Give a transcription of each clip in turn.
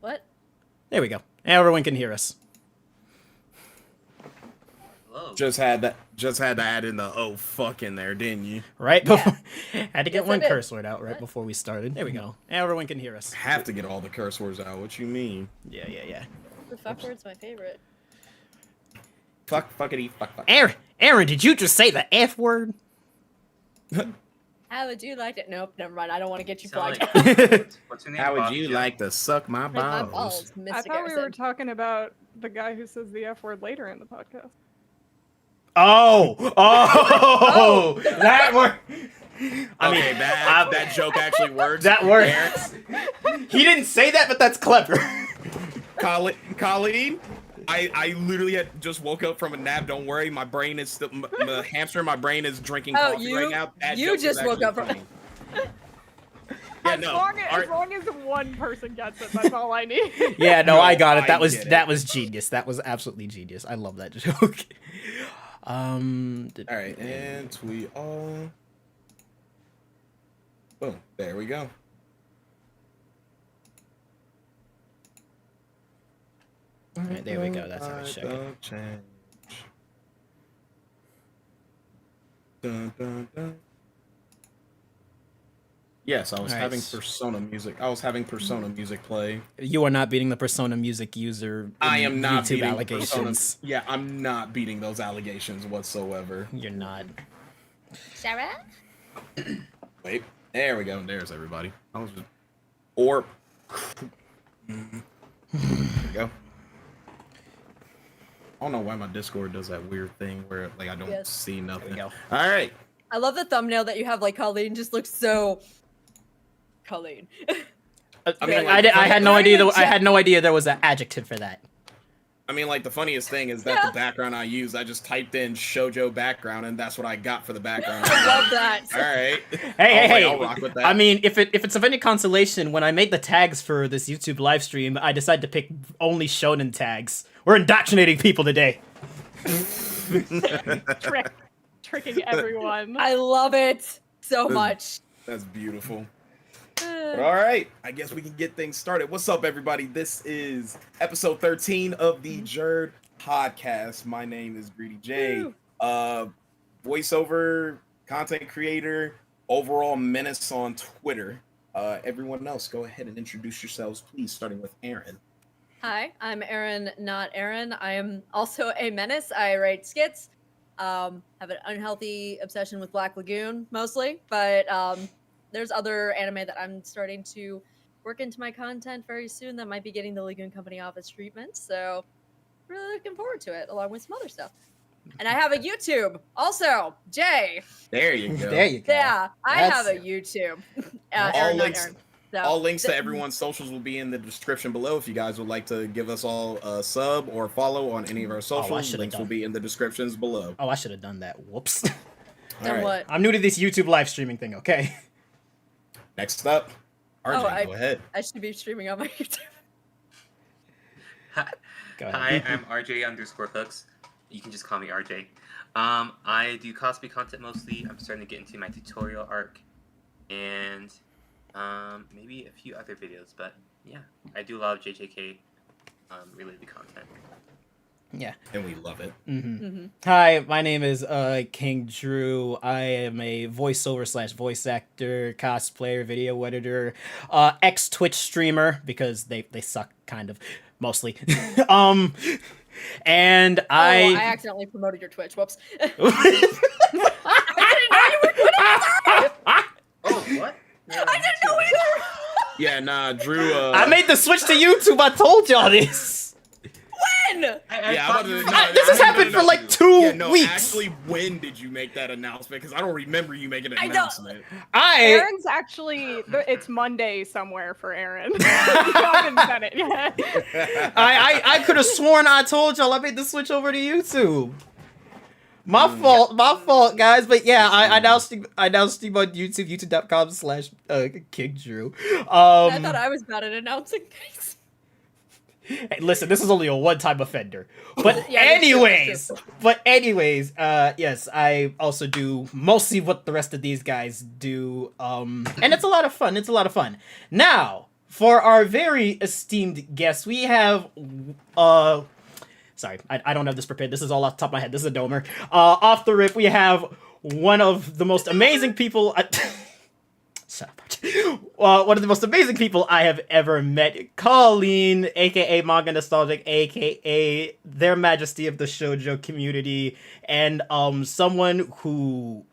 What? There we go. Everyone can hear us. Hello. Just had to add in the "oh fuck" in there, didn't you? Right before, had to get Yes, one I did. curse word out right before we started. There we go. Everyone can hear us. Have to get all the curse words out. What you mean? Yeah. The fuck word's my favorite. Fuck, fuckity, fuck, fuck. Aaron, did you just say the F word? How would you like it? Nope, never mind. I don't want to get you Sound flagged. like- what's your name? How would Bob? you Yeah. like to suck my Like my balls? balls, I Mr. thought we were Garrison. talking about the guy who says the F word later in the podcast. Oh, that word. I mean, Okay, that joke actually works. that works. He didn't say that, but that's clever. Colleen, I literally had just woke up from a nap. Don't worry, my brain is still the hamster in my brain is drinking Oh, coffee you- right now. That you joke is just woke actually up from- funny. Yeah, As no. long as one person gets it, that's all I need. Yeah, no, No, I got it. That I was get it. that was genius. That was absolutely genius. I love that joke. All right, and we all. Boom! There we go. All right, there we go. That's how it's shaking. Don't change. Dun, dun, dun. Yes, I was All right. having Persona music. I was having Persona music play. You are not beating the Persona Music user. I am not YouTube beating allegations. Persona. Yeah, I'm not beating those allegations whatsoever. You're not. Sarah? Wait, there we go. There's everybody. I was just... Or there we go. I don't know why my Discord does that weird thing where like I don't Yes. see nothing. go. All right. I love the thumbnail that you have. Like Colleen just looks so. Colleen. I mean, I like, had no idea. I had no idea there was an adjective for that. I mean, like the funniest thing is that Yeah. the background I used, I just typed in shoujo background, and that's what I got for the background. I love that. All right. Hey. I'll rock with that. I mean, if it's of any consolation, when I made the tags for this YouTube live stream, I decided to pick only shonen tags. We're indoctrinating people today. Tricking everyone. I love it so much. That's beautiful. But all right, I guess we can get things started. What's up, everybody? This is episode 13 of the JERD podcast. My name is Greedy J. Voiceover, content creator, overall menace on Twitter. Everyone else, go ahead and introduce yourselves, please, starting with Aaron. Hi, I'm Aaron, not Aaron. I am also a menace. I write skits. Have an unhealthy obsession with Black Lagoon, mostly, but there's other anime that I'm starting to work into my content very soon that might be getting the Lagoon Company office treatment. So, really looking forward to it, along with some other stuff. And I have a YouTube, also, Jay. There you go. There you go. Yeah, I That's- have a YouTube. All Aaron, not links- Aaron. So, All links to th- everyone's socials will be in the description below. If you guys would like to give us all a sub or follow on any of our socials, should've links will done. be in the descriptions below. Oh, I should have done that. Whoops. Then All right. what? I'm new to this YouTube live streaming thing. Okay. Next up, RJ, go ahead. I should be streaming on my YouTube. Go ahead. Hi, I'm RJ_hooks. You can just call me RJ. I do cosplay content mostly. I'm starting to get into my tutorial arc, and maybe a few other videos. But yeah, I do a lot of JJK related content. Yeah. And we love it. Hi, my name is King Drew. I am a voiceover / voice actor, cosplayer, video editor, ex Twitch streamer because they suck kind of mostly. And I accidentally promoted your Twitch. Whoops. I didn't know you were doing it. Oh, what? I didn't know either. Yeah, nah, Drew. I made the switch to YouTube. I told y'all this. When? Yeah, I'm about to- no, This has happened for like 2 Yeah, no, weeks. actually, when did you make that announcement? Because I don't remember you making an I don't- announcement. Aaron's actually, it's Monday somewhere for Aaron. You haven't said it yet. I could have sworn I told y'all I made the switch over to YouTube. My fault, guys. But yeah, I now stream on YouTube, youtube.com/King Drew. I thought I was bad at announcing things. Hey, listen, this is only a one-time offender. But Yeah, that's true, anyways, yes, I also do mostly what the rest of these guys do. And it's a lot of fun. Now, for our very esteemed guest, we have sorry, I don't have this prepared. This is all off the top of my head. This is a domer. Off the rip, we have one of the most amazing people. Shut up. One of the most amazing people I have ever met, Colleen, aka Manga Nostalgic, aka Their Majesty of the Shoujo community, and someone who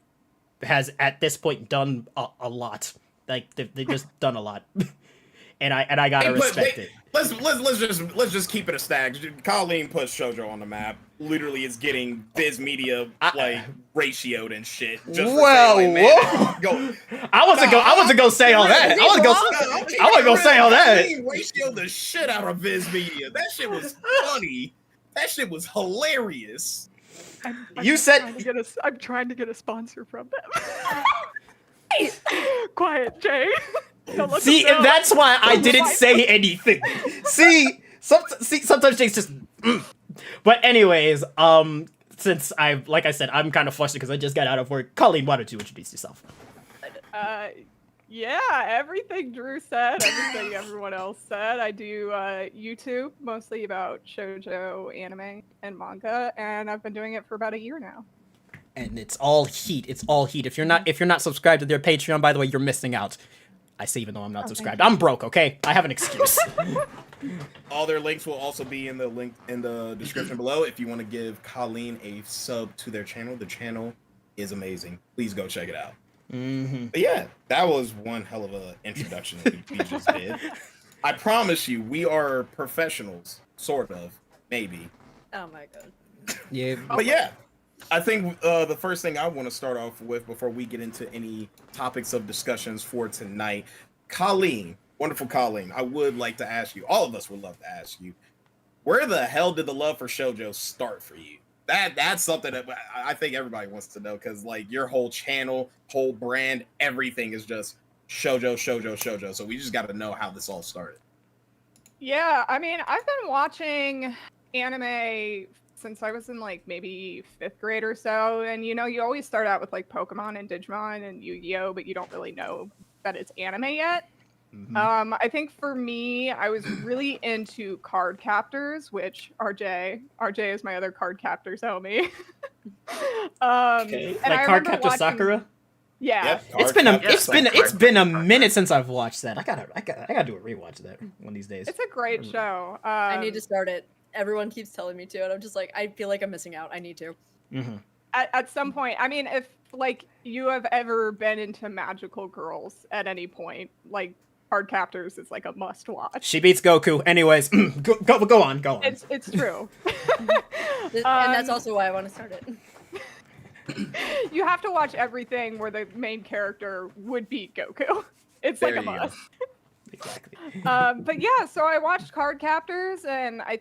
has at this point done a lot. Like they've just done a lot, and I gotta respect it. Let's just keep it a stack. Colleen puts shoujo on the map. Literally, it's getting Viz Media like ratioed and shit. Just for saying, like, man, go. I wasn't gonna say all that. I wasn't gonna say all that. Ratioed the shit out of Viz Media. That shit was funny. That shit was hilarious. You said I'm trying to get a sponsor from them. Quiet, Jay. See, that's why I didn't say anything. See, sometimes Jake's just. But anyways, since like I said, I'm kind of flustered because I just got out of work. Colleen, why don't you introduce yourself? Yeah, everything Drew said, everything everyone else said. I do YouTube, mostly about shoujo, anime, and manga, and I've been doing it for about a year now. And it's all heat. It's all heat. If you're not subscribed to their Patreon, by the way, you're missing out. I say even though I'm not subscribed. I'm broke, okay? I have an excuse. All their links will also be in the link in the description below if you want to give Colleen a sub to their channel. The channel is amazing. Please go check it out. Mm-hmm. But yeah, that was one hell of a introduction that we just did. I promise you, we are professionals, sort of, maybe. Oh my god. Yeah. But yeah, I think the first thing I want to start off with before we get into any topics of discussions for tonight, Colleen, wonderful Colleen, I would like to ask you, all of us would love to ask you, where the hell did the love for shoujo start for you? That's something that I think everybody wants to know, because like your whole channel, whole brand, everything is just shoujo. So we just got to know how this all started. Yeah, I mean, I've been watching anime since I was in like maybe 5th grade or so, and you always start out with like Pokemon and Digimon and Yu-Gi-Oh, but you don't really know that it's anime yet. Mm-hmm. I think for me, I was really into card captors, which RJ is my other card captors homie. Okay. And Like I Card remember Captor watching- Sakura? Yeah. Yep, It's been a minute since I've watched that. I gotta do a rewatch of that one of these days. It's a great show. I need to start it. Everyone keeps telling me to, and I'm just like, I feel like I'm missing out. I need to. Mm-hmm. At some point, I mean, if like you have ever been into magical girls at any point, like Card Captors is like a must watch. She beats Goku. Anyways, go on. It's true. And that's also why I want to start it. You have to watch everything where the main character would beat Goku. It's There like a you go. must. Exactly. But yeah, so I watched Card Captors, and I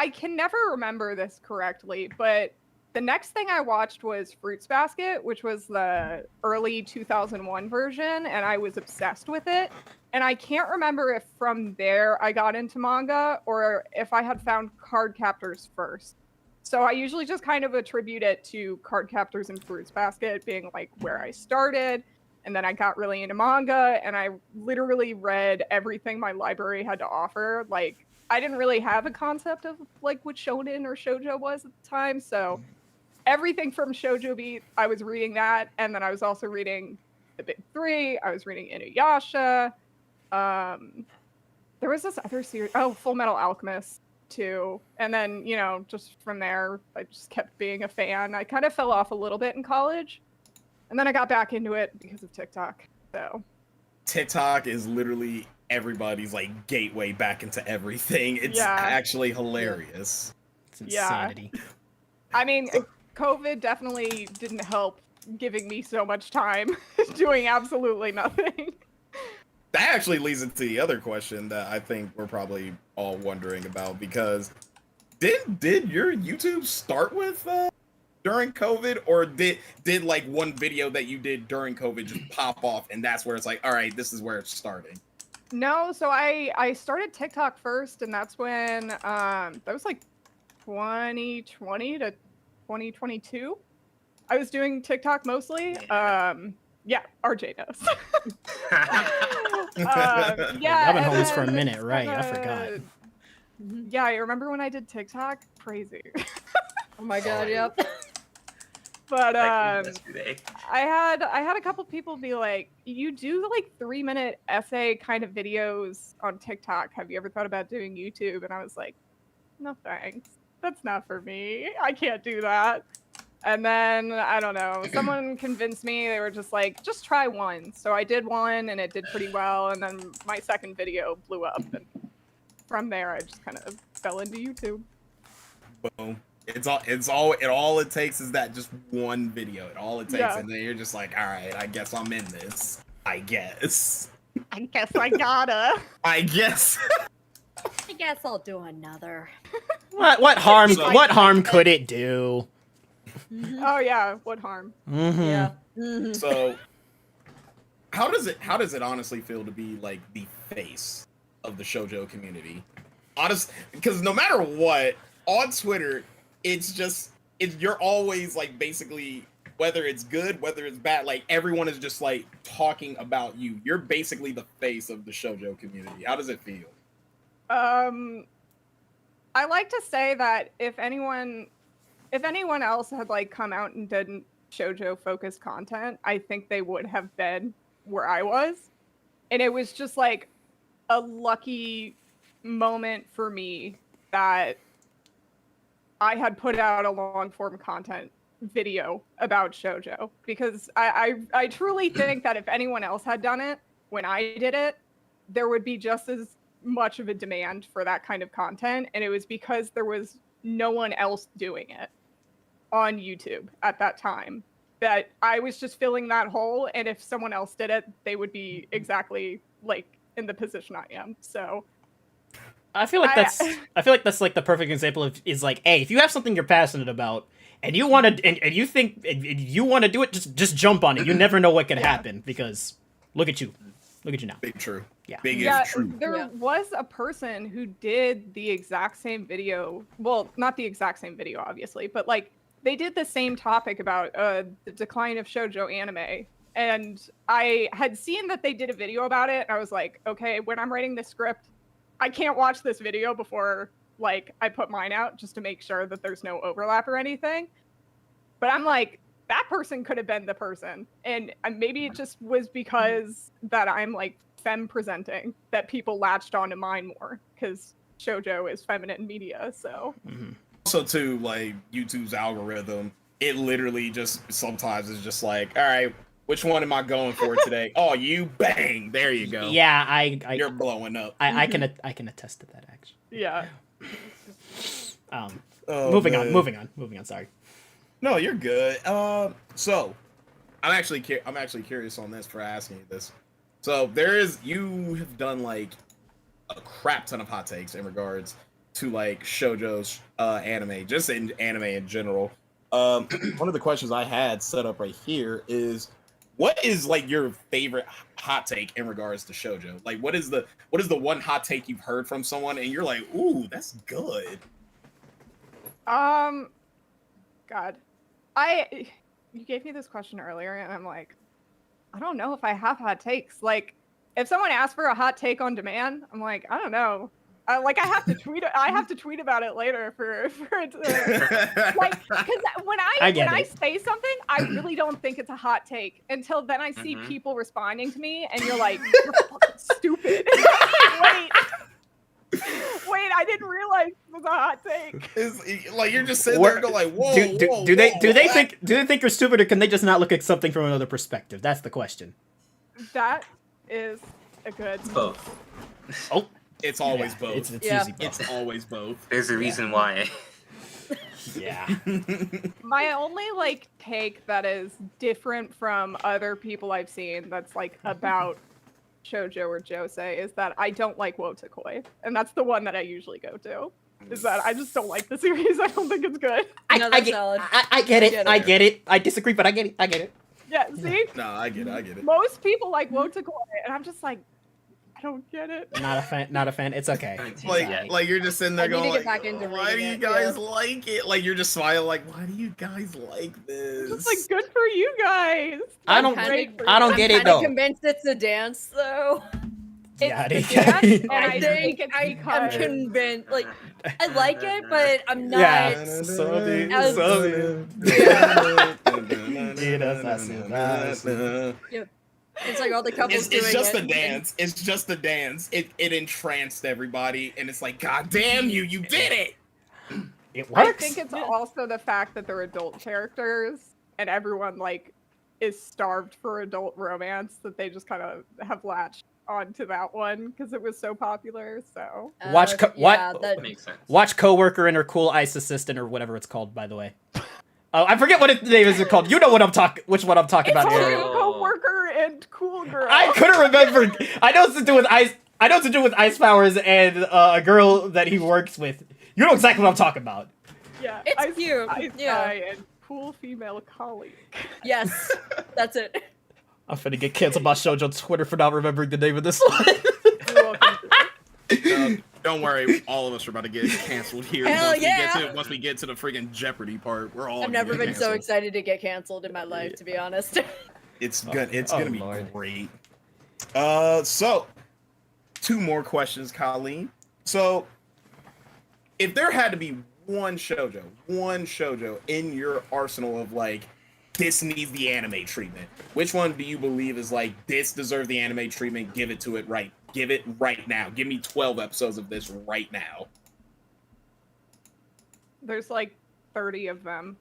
can never remember this correctly, but the next thing I watched was Fruits Basket, which was the early 2001 version, and I was obsessed with it. And I can't remember if from there I got into manga or if I had found Card Captors first. So I usually just kind of attribute it to Card Captors and Fruits Basket being like where I started. And then I got really into manga, and I literally read everything my library had to offer. Like, I didn't really have a concept of like what shonen or shoujo was at the time, so everything from Shoujo Beat, I was reading that, and then I was also reading the Big Three. I was reading Inuyasha. There was this other series, Full Metal Alchemist too, and then just from there, I just kept being a fan. I kind of fell off a little bit in college, and then I got back into it because of TikTok. So TikTok is literally everybody's like gateway back into everything. It's actually hilarious. It's insanity. I mean, COVID definitely didn't help giving me so much time doing absolutely nothing. That actually leads into the other question that I think we're probably all wondering about, because did your YouTube start with during COVID, or did like one video that you did during COVID just pop off and that's where it's like, all right, this is where it's starting? No, so I started TikTok first, and that's when that was like 2020 to 2022. I was doing TikTok mostly. Yeah, RJ knows. Yeah, I've been homeless for a minute, right? I forgot. Yeah, you remember when I did TikTok? Crazy. Oh my god, yep. But yesterday. I had a couple people be like, "You do like 3-minute essay kind of videos on TikTok. Have you ever thought about doing YouTube?" And I was like, "No thanks. That's not for me. I can't do that." And then I don't know, someone convinced me. They were just like, "Just try one." So I did one, and it did pretty well. And then my second video blew up, and from there I just kind of fell into YouTube. Boom. All it takes is that just one video. All it takes, Yeah. and then you're just like, all right, I guess I'm in this. I guess. I guess I gotta. I guess. I guess I'll do another. What harm could it do? Oh yeah, what harm? Yeah. So, how does it honestly feel to be like the face of the shoujo community? Because no matter what, on Twitter, you're always like basically, whether it's good, whether it's bad, like everyone is just like talking about you. You're basically the face of the shoujo community. How does it feel? I like to say that if anyone else had like come out and did shoujo focused content, I think they would have been where I was. And it was just like a lucky moment for me that I had put out a long form content video about shoujo, because I truly think that if anyone else had done it when I did it, there would be just as much of a demand for that kind of content. And it was because there was no one else doing it on YouTube at that time that I was just filling that hole. And if someone else did it, they would be exactly like in the position I am. So I feel like that's like the perfect example of, is like, hey, if you have something you're passionate about and you want to and you think and you want to do it, just jump on it. You never know what can happen, because look at you now. Big true. Yeah. Big yeah, is true. there was a person who did the exact same video. Well, not the exact same video, obviously, but like they did the same topic about the decline of shoujo anime. And I had seen that they did a video about it. And I was like, okay, when I'm writing this script, I can't watch this video before like I put mine out, just to make sure that there's no overlap or anything. But I'm like, that person could have been the person. And maybe it just was because that I'm like femme presenting that people latched onto mine more, because shoujo is feminine media. So Also too, like YouTube's algorithm, it literally just sometimes is just like, all right, which one am I going for today? Oh, you, bang, there you go. Yeah, You're blowing up. I can attest to that, actually. yeah. Moving on. Sorry. No, you're good. So I'm actually curious on this for asking you this. So you have done like a crap ton of hot takes in regards to like shoujo's anime, just in anime in general. One of the questions I had set up right here is, what is like your favorite hot take in regards to shoujo? Like, what is the one hot take you've heard from someone and you're like, ooh, that's good? God, you gave me this question earlier, and I'm like, I don't know if I have hot takes. Like, if someone asks for a hot take on demand, I'm like, I don't know. Like, I have to tweet. I have to tweet about it later for it to, like, because when I say something, I really don't think it's a hot take until then I see people responding to me, and you're like, you're fucking stupid. Wait, I didn't realize it was a hot take. It's, like, you're just sitting there and go like, whoa, do they think you're stupid, or can they just not look at something from another perspective? That's the question. That is a good. It's both. Oh, it's always both. It's Yeah. easy both. It's always both. There's a reason why. Yeah. My only like take that is different from other people I've seen that's like about shoujo or josei is that I don't like wotakoi, and that's the one that I usually go to. Is that I just don't like the series. I don't think it's good. No, that's valid. I get it. I get it. I disagree, but I get it. Yeah, see? No, I get it. Most people like wotakoi, and I'm just like, I don't get it. Not a fan. Not a fan. It's okay. It's Like, alright. like you're just sitting there I need to going, get like, back into why do reading you it, guys yeah. like it? Like you're just smiling, like, why do you guys like this? Just like, good for you guys. I don't- That's great for I don't you. get it, I'm kinda though. convinced it's a dance, though. Yeah, It's they- the dance, and I I think it's I'm because convinced. Like, I like it, but I'm not. Yeah. It's like all the couples doing It's just it. a dance. It's just a dance. It entranced everybody, and it's like, God damn you, you did it. It I works. think it's also the fact that they're adult characters and everyone like is starved for adult romance that they just kind of have latched onto that one because it was so popular. So Watch yeah, what- that Makes sense. Watch Coworker and her cool ice assistant or whatever it's called. By the way, I forget what its name is called. You know what I'm talking. Which one I'm talking it's about? only Aaron. Co-worker and Cool Girl. I couldn't remember. I know it's to do with ice. I know it's to do with ice powers and a girl that he works with. You know exactly what I'm talking about. Yeah, It's ice, cute, Ice yeah. guy and cool female colleague. yes, that's it. I'm finna get canceled by Shoujo Twitter for not remembering the name of this one. You're welcome to. Don't worry, all of us are about to get canceled here. Hell once yeah. once we get to the freaking Jeopardy part, we're all. I've gonna never get been so canceled. excited to get canceled in my life, to be honest. It's Oh, gonna be Lord. great. So 2 more questions, Colleen. So, if there had to be one shoujo in your arsenal of like, this needs the anime treatment, which one do you believe is like, this deserves the anime treatment? Give it to it right. Give it right now. Give me 12 episodes of this right now. There's like 30 of them.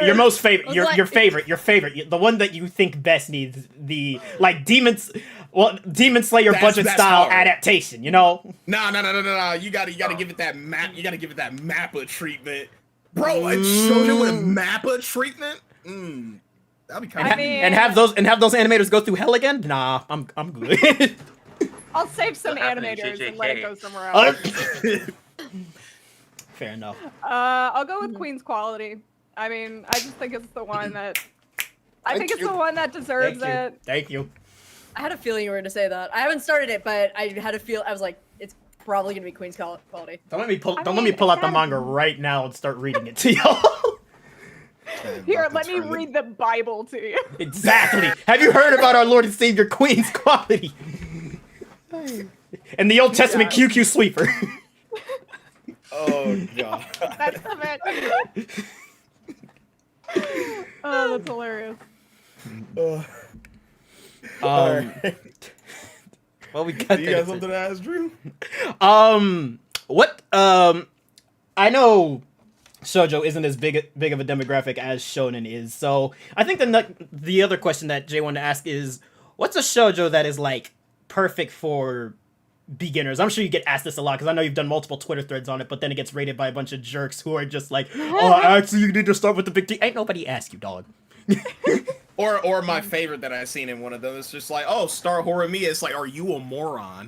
Your most favorite, Well, your favorite, the one that you think best needs the like Demon Slayer That's budget style hard. adaptation. You know, No. You gotta give it that map. You gotta give it that Mappa treatment, bro. A shoujo with a Mappa treatment. That'd be kind and, of. mean- and have those animators go through hell again. Nah, I'm good. I'll save some What happened to animators and let it JJK? go somewhere else. Fair enough. I'll go with Queen's Quality. I mean, I just think it's the one that Thank you. the one that deserves Thank you. it. Thank you. I had a feeling you were going to say that. I haven't started it, but I had a feel. I was like, it's probably going to be Queen's Quality. Don't let me pull. I Don't let me mean, pull out the that- manga right now and start reading it to y'all. Here, let me read the Bible to you. Exactly. Have you heard about our Lord and Savior Queen's Quality? And the Old Testament Yeah. QQ sweeper. Oh god. That's the bit. Oh, that's hilarious. Well, we got You that. got something to ask, Drew? What? I know shoujo isn't as big of a demographic as shonen is, so I think the other question that Jay wanted to ask is, what's a shoujo that is like perfect for beginners? I'm sure you get asked this a lot because I know you've done multiple Twitter threads on it, but then it gets rated by a bunch of jerks who are just like, oh, actually, you need to start with the big T. Ain't nobody asked you, dog. Or my favorite that I've seen in one of them is just like, oh, Star Horimiya. It's like, are you a moron?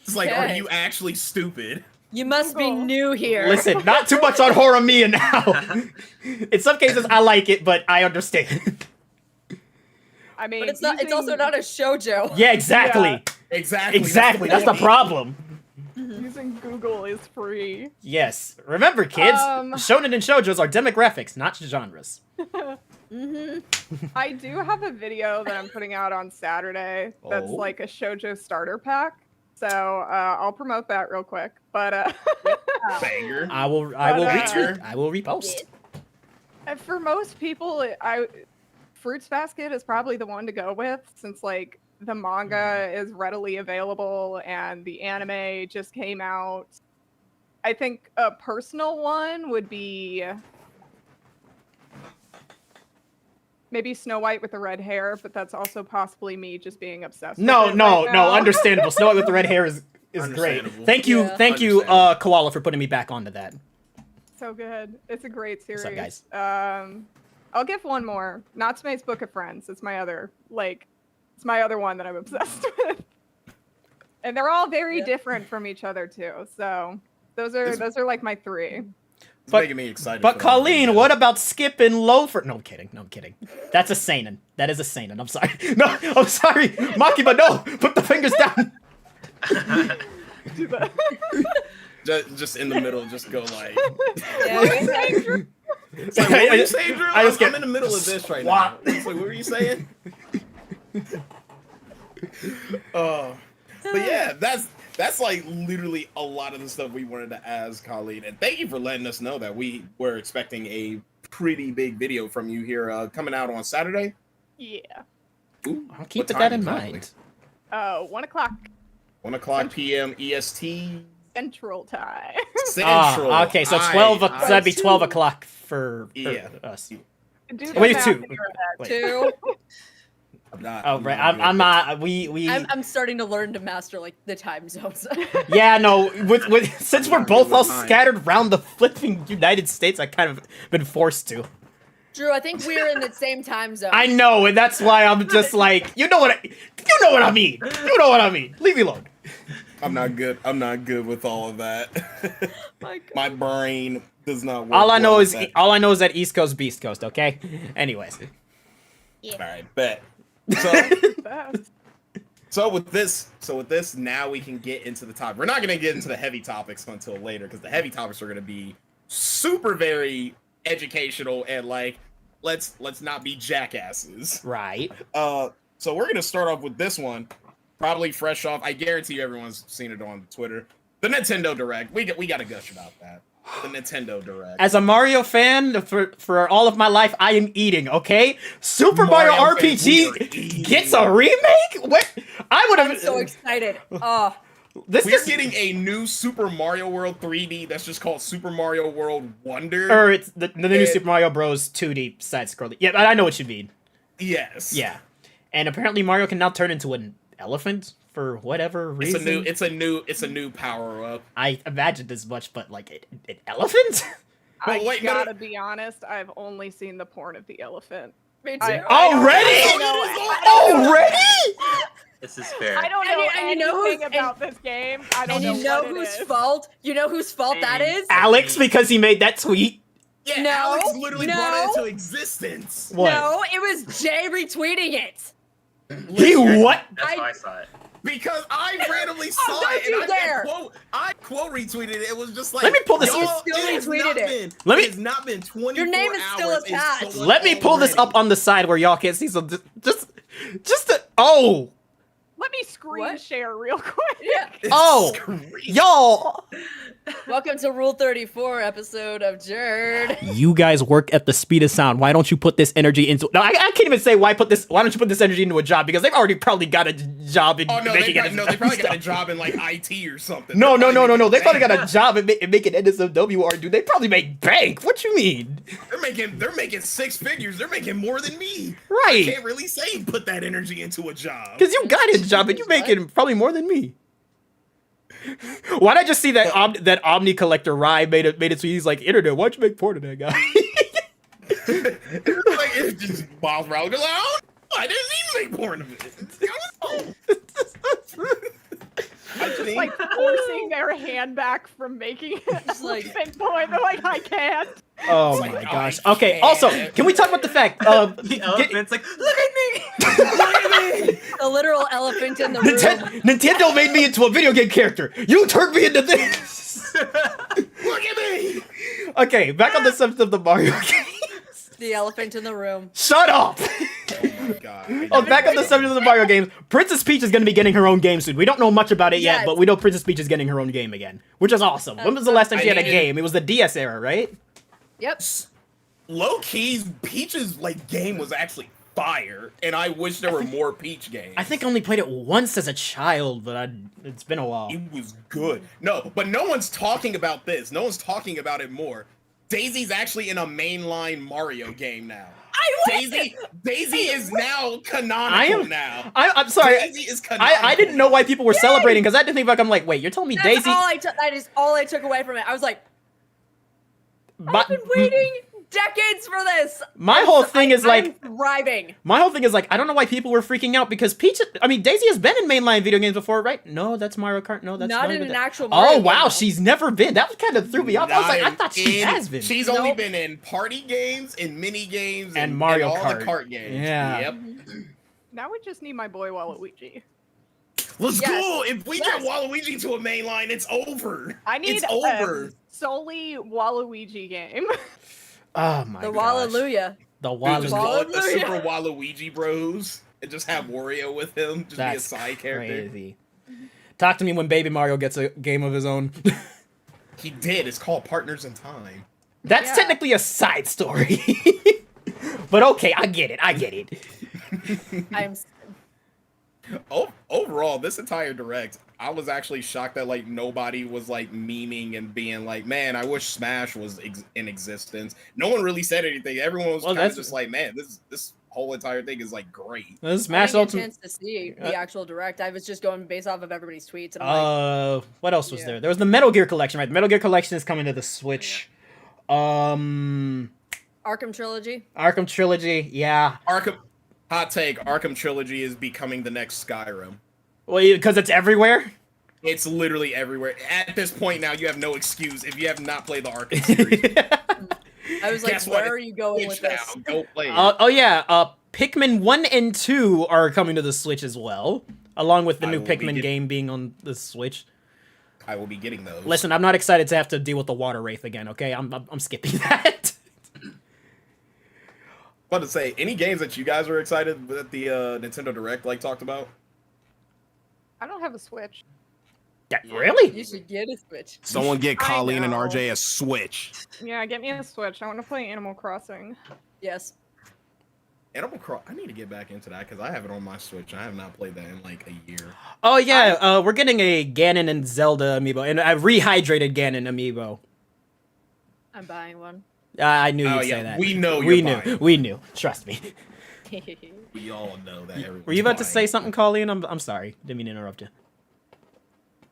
It's like, are Okay. you actually stupid? You must be Google. new here. Listen, not too much on Horimiya now. In some cases, I like it, but I understand. I mean, But it's not. It's also not a shoujo. Yeah, exactly. Yeah. Exactly. That's the point. problem. using Google is free. Yes. Remember, kids, Um, shonen and shoujos are demographics, not genres. I do have a video that I'm putting out on Saturday that's Oh. like a shoujo starter pack. So I'll promote that real quick. But Banger. I will But, retweet. I will repost. for most people, Fruits Basket is probably the one to go with since like the manga is readily available and the anime just came out. I think a personal one would be maybe Snow White with the red hair, but that's also possibly me just being obsessed with No, it no, right no. now. Understandable. Snow White with the red hair is great. Understandable. Thank you, Yeah. thank you, Understandable. Koala, for putting me back onto that. So good. It's a great series. What's up, guys? I'll give one more. Natsume's Book of Friends. It's my other one that I'm obsessed with. And they're all very Yeah. different from each other too. So those are like my 3. It's But- making me excited. But for that Colleen, video. what about Skip and Loafer? No, I'm kidding. No, I'm kidding. That's a seinen. That is a seinen. I'm sorry. No, I'm sorry. Maki, but no. Put the fingers down. Do that. Just in the middle, just go like. Yeah, It's like, what were you saying, Drew? I just I'm get in the middle of this right now. It's like, what were you saying? But yeah, that's like literally a lot of the stuff we wanted to ask Colleen, and thank you for letting us know that we were expecting a pretty big video from you here coming out on Saturday. Yeah. Ooh, I'll keep what that time in exactly? mind. 1 o'clock 1 o'clock p.m. EST Central Time. Central. Okay, so 12. So that'd be 12 Two. o'clock for Yeah. us. Do the Wait, math 2. in your head. Wait. 2. I'm not. Oh, right. not I'm good. not. We. I'm starting to learn to master like the time zones. Yeah, no. With since we're not both good all with time. scattered around the flipping United States, I kind of been forced to. Drew, I think we're in the same time zone. I know, and that's why I'm just like, you know what I mean. You know what I mean. Leave me alone. I'm not good. I'm not good with all of that. My God. My brain does not work. All I know well is with that. that East Coast, Beast Coast. Okay. Anyways. All right, bet. Fast. So with this, now we can get into the topic. We're not gonna get into the heavy topics until later because the heavy topics are gonna be super very educational and like let's not be jackasses. Right. So we're gonna start off with this one, probably fresh off. I guarantee you everyone's seen it on Twitter. The Nintendo Direct. We gotta gush about that. The Nintendo Direct. As a Mario fan, for all of my life, I am eating. Okay. Super Mario, Mario fans, we are RPG eating. gets a remake. What? I would I'm have. so excited. Oh, This We're is getting a new Super Mario World 3D that's just called Super Mario World Wonder. or it's the new It- Super Mario Bros. 2D side scrolling. Yeah, I know what you mean. Yes. Yeah, and apparently Mario can now turn into an elephant for whatever It's reason. a new power up. I imagined as much, but like an elephant. But I wait, no, gotta be honest, I've only seen the porn of the elephant. me too. Already? I don't know- Already? This is fair. I don't And know you- and you know anything who's- about this game. I don't And know you know what it whose is. fault? You know whose fault that is? Alex, because he made that tweet. Yeah, No, Alex literally no. brought it into existence. What? No, it was Jay retweeting it. He what? That's how I- I saw it. Because I randomly saw don't it you and dare. I quote retweeted it. It was just like Let me pull this- y'all, You still it has retweeted not it. been- Let me- it has not been 24 Your name is still hours and attached. someone Let me pull this already- up on the side where y'all can't see. So just to, oh, Let me screen What? share real quick. Yeah. It's Oh. crazy. y'all. Welcome to Rule 34 episode of JERD. You guys work at the speed of sound. Why don't you put this energy into? No, I can't even say why don't you put this energy into a job because they've already probably got a job in Oh no, making they probably got a stuff. job in like IT or something. No. They're They probably got making a job in making NSFW art, dude. They probably make bank. What you mean? They're making six figures. They're making more than me. Right. Can't really say put that energy into a job. Because you got a job and you making probably more than me. Why'd I just see that that Omni Collector Rye made it tweet? He's like, internet, why'd you make porn of that guy? Like it's just Miles Morales goes like, I didn't even make porn of it. I Just think- like forcing their hand back from making it. Just like- porn. They're like, I can't. Oh Like, my oh, gosh. I Okay, can't. also, can we talk about the fact The elephant's like, look at me! Look at me! The literal elephant in the room. Nintendo made me into a video game character. You turned me into this. Look at me! Okay, back on the subject of the Mario games. The elephant in the room. Shut up. Oh my god. Oh, back on the subject of the Mario games. Princess Peach is going to be getting her own game soon. We don't know much about it yet, Yes. but we know Princess Peach is getting her own game again, which is awesome. When was the last time she had a I mean- game? It was the DS era, right? Yep. Low keys, Peach's like game was actually fire, and I wish there were more Peach games. I think I only played it once as a child, but it's been a while. It was good. No, but no one's talking about this. No one's talking about it more. Daisy's actually in a mainline Mario game now. Daisy is now canonical now. I'm sorry. Daisy is canonical. I didn't know why people were celebrating because I didn't think back. I'm like, wait, you're telling me That's Daisy? all I took. That is all I took away from it. I was like, Ma- I've been waiting decades for this. My whole thing is like, I'm thriving. my whole thing is like, I don't know why people were freaking out because Daisy has been in mainline video games before, right? No, that's Mario Kart. No, that's Not Mario in an Kart. actual Mario Oh game, wow, though. she's never been. That kind of threw me off. I was like, I Not thought she in- has been. She's only been in party games and mini games And Mario all Kart. the kart games. Yeah. Yep. Now we just need my boy Waluigi. Let's Yes. go. If we Yes. get Waluigi to a main line, it's over. I need It's over. a solely Waluigi game. Oh my The gosh. Waluigi. The Dude, Waluigi. just call it the Hallelujah. Super Waluigi Bros. And just have Wario with him. Just That's be a side character. crazy. Talk to me when Baby Mario gets a game of his own. He did. It's called Partners in Time. That's Yeah. technically a side story. But okay, I get it. I'm Overall, this entire direct, I was actually shocked that like nobody was like memeing and being like, "Man, I wish Smash was in existence." No one really said anything. Everyone was Well, kind of that's- just like, "Man, this whole entire thing is like great." This I Smash didn't get a Ultimate. chance to see the actual direct. I was just going based off of everybody's tweets. And I'm like, What else was Yeah. there? There was the Metal Gear collection, right? Metal Gear collection is coming to the Switch. Arkham Trilogy. Arkham Trilogy, yeah. Arkham, hot take: Arkham Trilogy is becoming the next Skyrim. Well, because it's everywhere. It's literally everywhere. At this point now, you have no excuse if you have not played the Arkham series. I was like, Guess what? where are you going with Switch this? now. Go play it. Oh yeah, Pikmin 1 and 2 are coming to the Switch as well, along with the I new will be Pikmin get- game being on the Switch. I will be getting those. Listen, I'm not excited to have to deal with the water wraith again. Okay, I'm skipping that. About to say, any games that you guys were excited that the Nintendo Direct like talked about? I don't have a Switch. Yeah, really? You should get a Switch. Someone get I Colleen and know. RJ a Switch. Yeah, get me a Switch. I want to play Animal Crossing. Yes. Animal Crossing. I need to get back into that because I have it on my Switch. I have not played that in like a year. Oh yeah, we're getting a Ganon and Zelda amiibo, and a rehydrated Ganon amiibo. I'm buying one. I knew Oh you'd yeah, say that. we know We you're knew. buying. We knew. Trust me. We all know that. Everyone's Were you about to buying. say something, Colleen? I'm sorry. Didn't mean to interrupt you.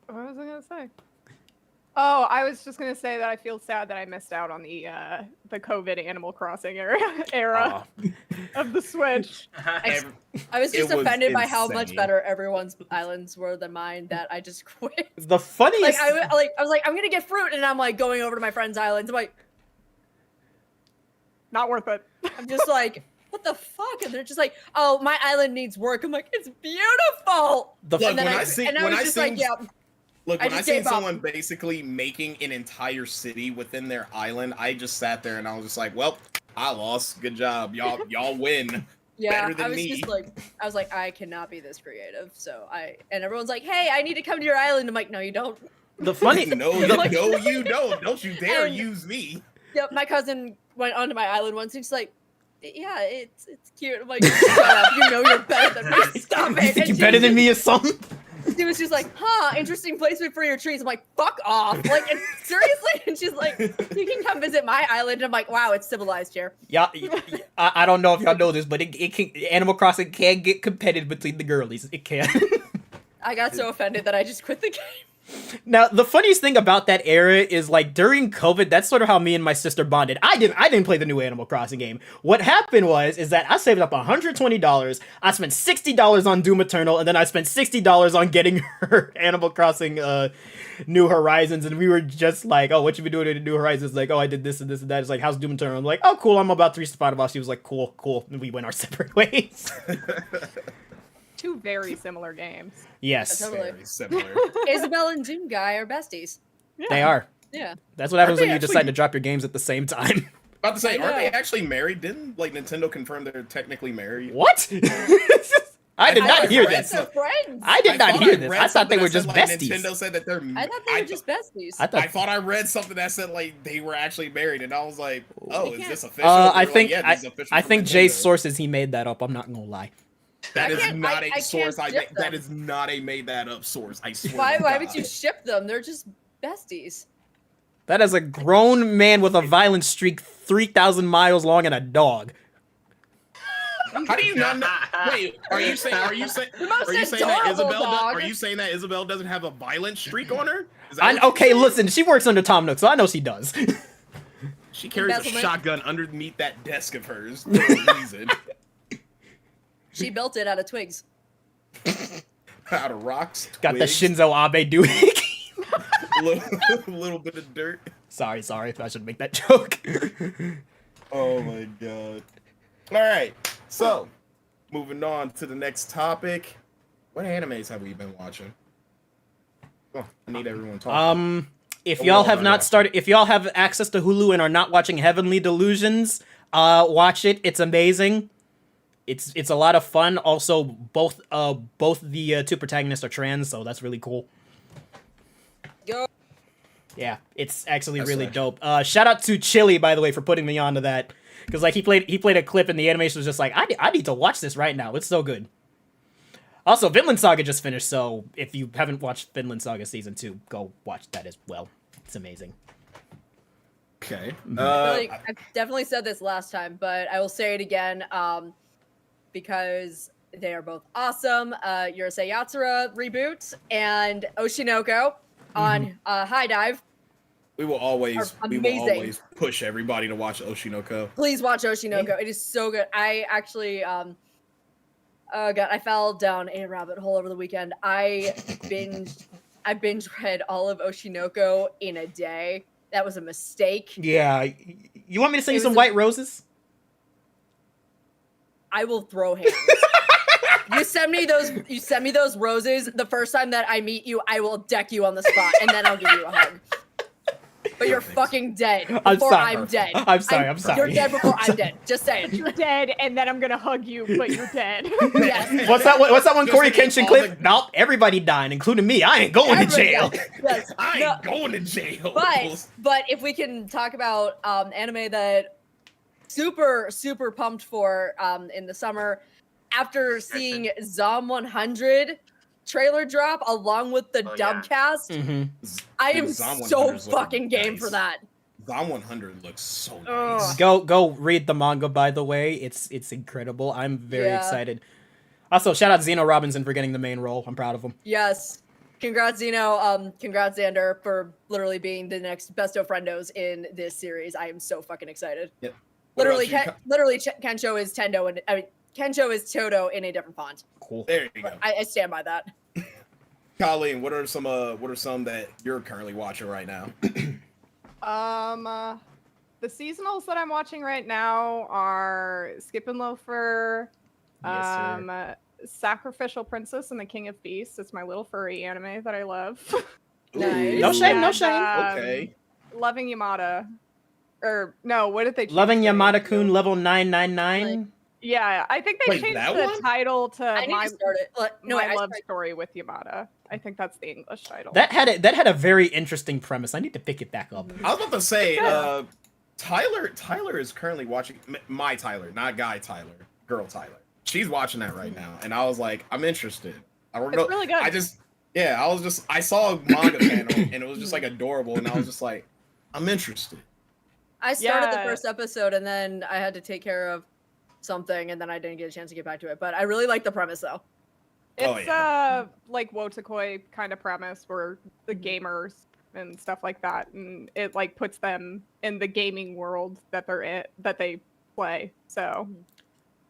What was I gonna say? Oh, I was just gonna say that I feel sad that I missed out on the COVID Animal Crossing era of the Switch. Every- I was just It was offended by how much insane. better everyone's islands were than mine that I just quit. The funniest. I was like, I'm gonna get fruit, and I'm like going over to my friend's islands. I'm like, Not worth it. I'm just like, what the fuck? And they're just like, oh, my island needs work. I'm like, it's beautiful. the Look, And then when I, I see- and I when was I just seen- like, yeah. Look, I when I just seen gave up. someone basically making an entire city within their island, I just sat there and I was just like, "Well, I lost. Good job, y'all win." Yeah, better than I was me. just like, I cannot be this creative. So and everyone's like, hey, I need to come to your island. I'm like, no, you don't. the funny. No, Like- no, you don't. Don't you dare And- use me. Yep, my cousin went onto my island once. And she's like, yeah, it's cute. I'm like, shut up. You know you're better than me. Stop it. You think And you're she better was than me or something? She was just like, huh, interesting placement for your trees. I'm like, fuck off. Like, and seriously? And she's like, you can come visit my island. And I'm like, wow, it's civilized here. Yeah, I don't know if y'all know this, but it can, Animal Crossing can get competitive between the girlies. It can. I got so offended that I just quit the game. Now, the funniest thing about that era is like during COVID, that's sort of how me and my sister bonded. I didn't play the new Animal Crossing game. What happened is that I saved up $120. I spent $60 on Doom Eternal, and then I spent $60 on getting her Animal Crossing New Horizons, and we were just like, oh, what you been doing in the New Horizons? Like, oh, I did this and this and that. It's like, how's Doom Eternal? I'm like, oh, cool, I'm about 3 spots off. She was like, cool. And we went our separate ways. Two very similar games. Yes, Totally. Very similar. Isabel and Doom Guy are besties. Yeah. they are. Yeah. That's what happens they when you actually- decide to drop your games at the same time. About to say, I aren't they know. actually married? Didn't like Nintendo confirm they're technically married? What? I did I not thought hear I read this. They're friends. I did not thought hear I this. read I thought something they were that said, just like, besties. Nintendo said that they're. I thought they were just besties. I thought I thought I read something that said like they were actually married, and I was like, "Oh, is can't- this official?" I They were like, think "Yeah, this is official I from think Jay's Nintendo." sources he made that up. I'm not gonna lie. That I is can't- not I a can't source. ship That them. is not a made that up source. I swear. Why to why God. would you ship them? They're just besties. That is a grown man with a violent streak 3,000 miles long and a dog. How do you not know? Wait, are you saying? Are you saying? The most Are you saying that adorable Isabel? dog. Are you saying that Isabel doesn't have a violent streak on her? Is that I, what you're okay, saying? listen, she works under Tom Nook, so I know she does. She carries a Embezzlement. shotgun underneath that desk of hers for a reason. She built it out of twigs. Out of rocks. Got the twigs, Shinzo Abe doing. a little bit of dirt. Sorry. I should make that joke. Oh my god. All right. So, moving on to the next topic. What animes have we been watching? Oh, I need everyone talking. If Oh, y'all well, have no, not no. started, if y'all have access to Hulu and are not watching Heavenly Delusions, watch it. It's amazing. It's a lot of fun. Also, both the two protagonists are trans, so that's really cool. Yo. Yeah, it's actually That's really actually- dope. Shout out to Chili, by the way, for putting me onto that. Because like he played a clip and the animation was just like, I need to watch this right now. It's so good. Also, Vinland Saga just finished, so if you haven't watched Vinland Saga Season 2, go watch that as well. It's amazing. Okay. Really, I definitely said this last time, but I will say it again because they are both awesome. Urusei Yatsura reboot and Oshinoko on High Dive. we will always amazing. push everybody to watch Oshinoko. Please watch Oshinoko. It is so good. I actually oh god, I fell down a rabbit hole over the weekend. I binge read all of Oshinoko in a day. That was a mistake. Yeah, you want me to send you It some was white roses? I will throw hands. You send me those roses. The first time that I meet you, I will deck you on the spot, and then I'll give you a hug. But you're Perfect. fucking dead I'm before sorry. I'm dead. I'm sorry. You're dead before I'm dead. Just saying. You're dead, and then I'm gonna hug you, but you're dead. Yes. What's that one Just Corey to get Kenshin all clip? the- Nope, everybody dying, including me. I ain't going to jail. Yes. I No, ain't going to jail. but if we can talk about anime that super pumped for in the summer, after seeing Zom 100 trailer drop along with the Oh, yeah. dubcast, Mm-hmm. I Dude, am Zom 100 so is looking fucking game for nice. that. Zom 100 looks so Ugh. nice. Go read the manga, by the way. It's incredible. I'm very Yeah. excited. Also, shout out Zeno Robinson for getting the main role. I'm proud of him. Yes. Congrats, Zeno. Congrats, Xander, for literally being the next besto friendos in this series. I am so fucking excited. Yep. What about Literally, you, Kensho is Tendo, and I mean Kensho is Toto in a different font. Cool. There you go. I stand by that. Colleen, what are some that you're currently watching right now? The seasonals that I'm watching right now are Skip and Loafer, Yes, sir. Sacrificial Princess and the King of Beasts. It's my little furry anime that I love. Nice. No shame, no And, shame. Okay. Loving Yamada. Or no, what did they change Loving the name Yamada to? Kun level 999. Yeah, I think they Wait, changed that the one? title to I need My, to start it. No, My I Love started- Story with Yamada. I think that's the English title. That had a very interesting premise. I need to pick it back up. I was about to say, Tyler is currently watching my Tyler, not guy Tyler, girl Tyler. She's watching that right now, and I was like, I'm interested. I don't know. It's really good. I saw a manga panel, and it was just like adorable, and I was just like, I'm interested. I started the Yeah. first episode and then I had to take care of something and then I didn't get a chance to get back to it. But I really like the premise though. Oh, It's yeah. like Wotakoi kind of premise where the gamers and stuff like that, and it like puts them in the gaming world that they're in, that they play. So,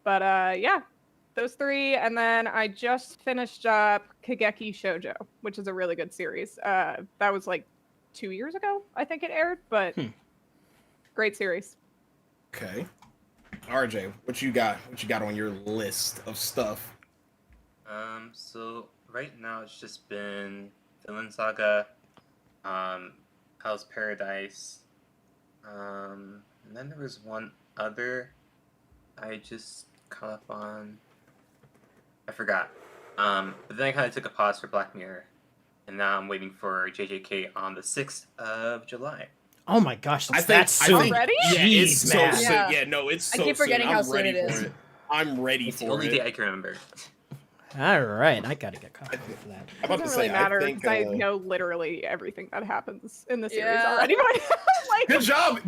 but yeah, those three, and then I just finished up Kageki Shoujo, which is a really good series. That was like 2 years ago, I think it aired, but great series. Okay. RJ, what you got? What you got on your list of stuff? So right now it's just been Vinland Saga, Hell's Paradise, and then there was one other I just caught up on. I forgot. But then I kind of took a pause for Black Mirror, and now I'm waiting for JJK on the 6th of July. Oh my gosh, I that's think- soon. I think- Already? Yeah, it's Jeez, so man. soon. Yeah. Yeah, no, it's I so keep forgetting soon. how I'm soon ready it for is. it. I'm ready It's the for only it. day I can remember. All right, I gotta get caught up for that. I'm It about to doesn't really say, matter I because think. I know literally everything that happens in the series Yeah. already. But like,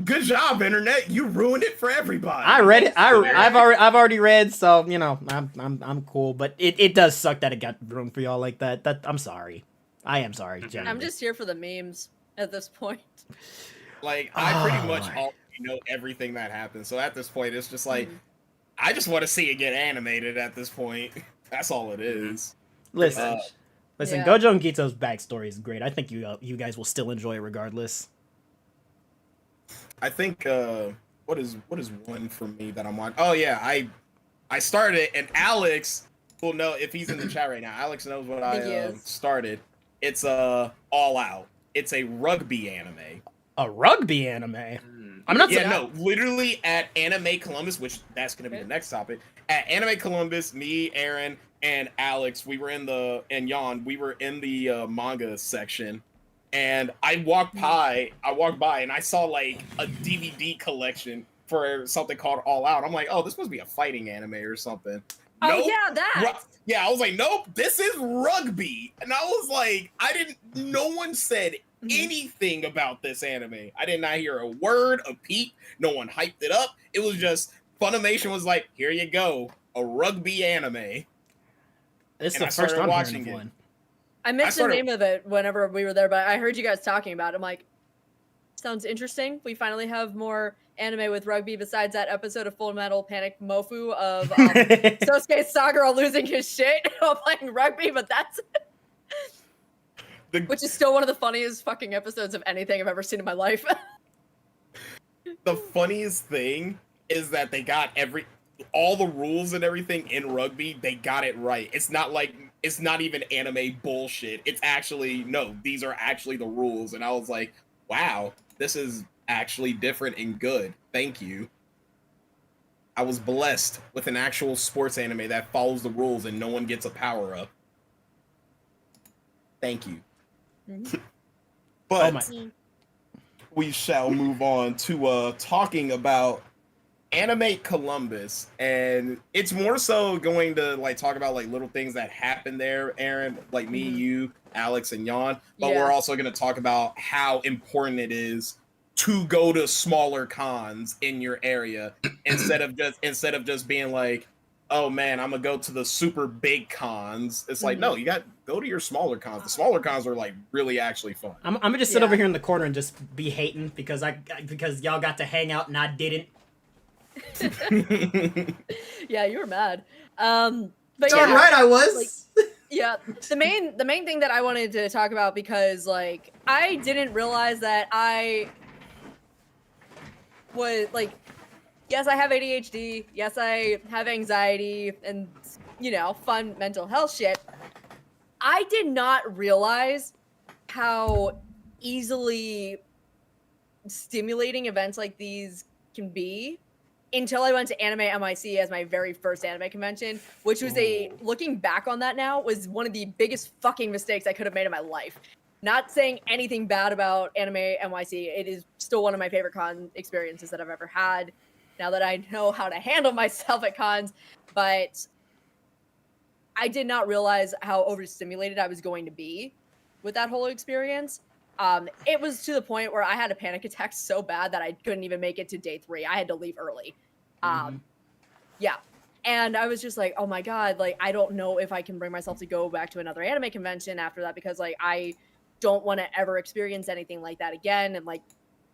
Good job, internet. You ruined it for everybody. I read it. Swear. I've already read, so you know I'm cool. But it does suck that it got ruined for y'all like that. I'm sorry. I am sorry. I'm genuinely. I'm just here for the memes at this point. Like I pretty Oh, much Lord. all you know everything that happens. So at this point, it's just like Mhm. I just want to see it get animated. At this point, that's all it Mhm. is. Listen, much. listen. Yeah. Gojo and Gito's backstory is great. I think you guys will still enjoy it regardless. I think what is one for me that I'm on? Oh yeah, I started it, and Alex will know if he's in the chat right now. Alex knows what I think he I is. started. It's All Out. It's a rugby anime. A rugby anime. Mm. I'm not. Yeah, su- no, literally at Anime Columbus, which that's gonna be the next topic. At Anime Columbus, me, Aaron, and Alex, we were in the and Jan, we were in the manga section, and I walked by, and I saw like a DVD collection for something called All Out. I'm like, oh, this must be a fighting anime or something. Oh Nope. yeah, that. Yeah, I was like, nope, this is rugby, and I was like, I didn't. No one said Mhm. anything about this anime. I did not hear a word, a peep. No one hyped it up. It was just Funimation was like, here you go, a rugby anime. This is And the I first started I'm watching hearing it. of one. I missed started- the name of it whenever we were there, but I heard you guys talking about it. I'm like, sounds interesting. We finally have more anime with rugby besides that episode of Full Metal Panic Mofu of Sosuke Sagara losing his shit while playing rugby, but that's which is still one of the funniest fucking episodes of anything I've ever seen in my life. The funniest thing is that they got all the rules and everything in rugby, they got it right. It's not even anime bullshit. It's actually no, these are actually the rules. And I was like, wow, this is actually different and good. Thank you. I was blessed with an actual sports anime that follows the rules and no one gets a power up. Thank you. But Oh my. we shall move on to talking about Animate Columbus, and it's more so going to like talk about like little things that happen there, Aaron, like me, Mhm. you, Alex, and Jan. But Yeah. we're also going to talk about how important it is to go to smaller cons in your area instead of just being like, oh man, I'm gonna go to the super big cons. It's like, no, you got go to your smaller cons. The smaller cons are like really actually fun. I'm gonna just sit Yeah. over here in the corner and just be hating because because y'all got to hang out and I didn't. Yeah, you were mad. But It's yeah, alright, I was. yeah. The main thing that I wanted to talk about, because like I didn't realize that I was like, yes, I have ADHD. Yes, I have anxiety and fun mental health shit. I did not realize how easily stimulating events like these can be until I went to Anime NYC as my very first anime convention, which was looking back on that now, was one of the biggest fucking mistakes I could have made in my life. Not saying anything bad about Anime NYC. It is still one of my favorite con experiences that I've ever had, now that I know how to handle myself at cons. But I did not realize how overstimulated I was going to be with that whole experience. It was to the point where I had a panic attack so bad that I couldn't even make it to day 3. I had to leave early. Yeah. And I was just like, oh my God, like, I don't know if I can bring myself to go back to another anime convention after that, because like, I don't want to ever experience anything like that again. And like,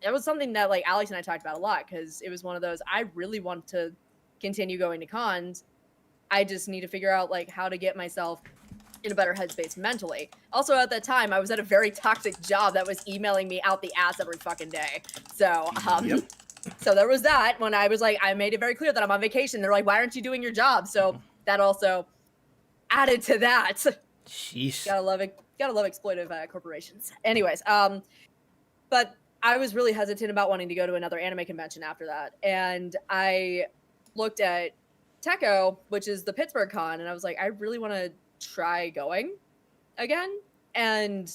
it was something that like Alex and I talked about a lot, because it was one of those, I really want to continue going to cons. I just need to figure out like how to get myself in a better headspace mentally. Also, at that time, I was at a very toxic job that was emailing me out the ass every fucking day. So, Yep. so there was that. When I was like, I made it very clear that I'm on vacation. They're like, why aren't you doing your job? So that also added to that. Sheesh. Gotta love it. Gotta love exploitive corporations. Anyways, but I was really hesitant about wanting to go to another anime convention after that, and I looked at Techo, which is the Pittsburgh con, and I was like, I really want to try going again. And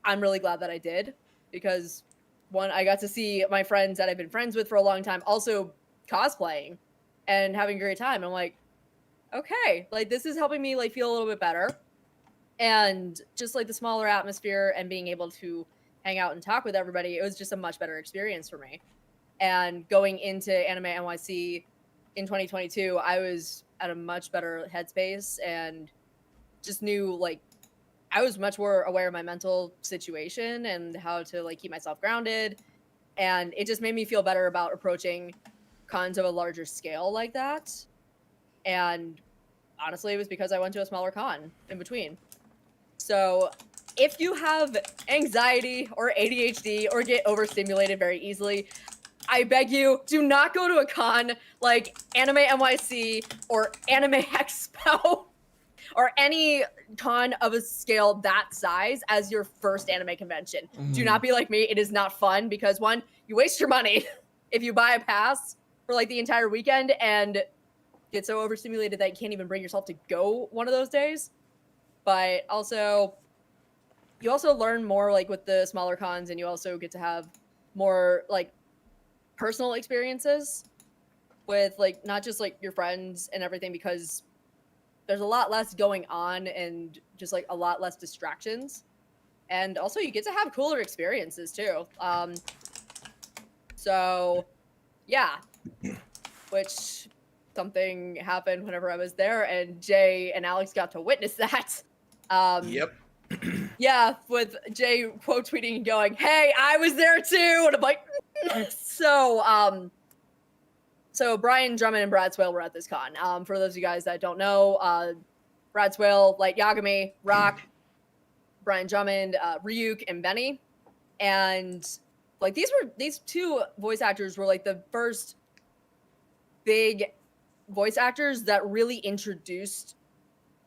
I'm really glad that I did, because one, I got to see my friends that I've been friends with for a long time also cosplaying and having a great time. I'm like, okay, like this is helping me like feel a little bit better. And just like the smaller atmosphere and being able to hang out and talk with everybody, it was just a much better experience for me. And going into Anime NYC in 2022, I was at a much better headspace and just knew like I was much more aware of my mental situation and how to like keep myself grounded. And it just made me feel better about approaching cons of a larger scale like that. And honestly, it was because I went to a smaller con in between. So if you have anxiety or ADHD or get overstimulated very easily, I beg you, do not go to a con like Anime NYC or Anime Expo or any con of a scale that size as your first anime convention. Do not be like me. It is not fun because, one, you waste your money if you buy a pass for like the entire weekend and get so overstimulated that you can't even bring yourself to go one of those days. But also, you also learn more like with the smaller cons, and you also get to have more like personal experiences with like not just like your friends and everything, because there's a lot less going on and just like a lot less distractions. And also you get to have cooler experiences too. So yeah, which something happened whenever I was there, and Jay and Alex got to witness that. Yep. Yeah, with Jay quote tweeting and going, "Hey, I was there too," and I'm like, so Brian Drummond and Brad Swale were at this con. For those of you guys that don't know, Brad Swale, Light Yagami, Rock, Brian Drummond, Ryuk, and Benny, and like these two voice actors were like the first big voice actors that really introduced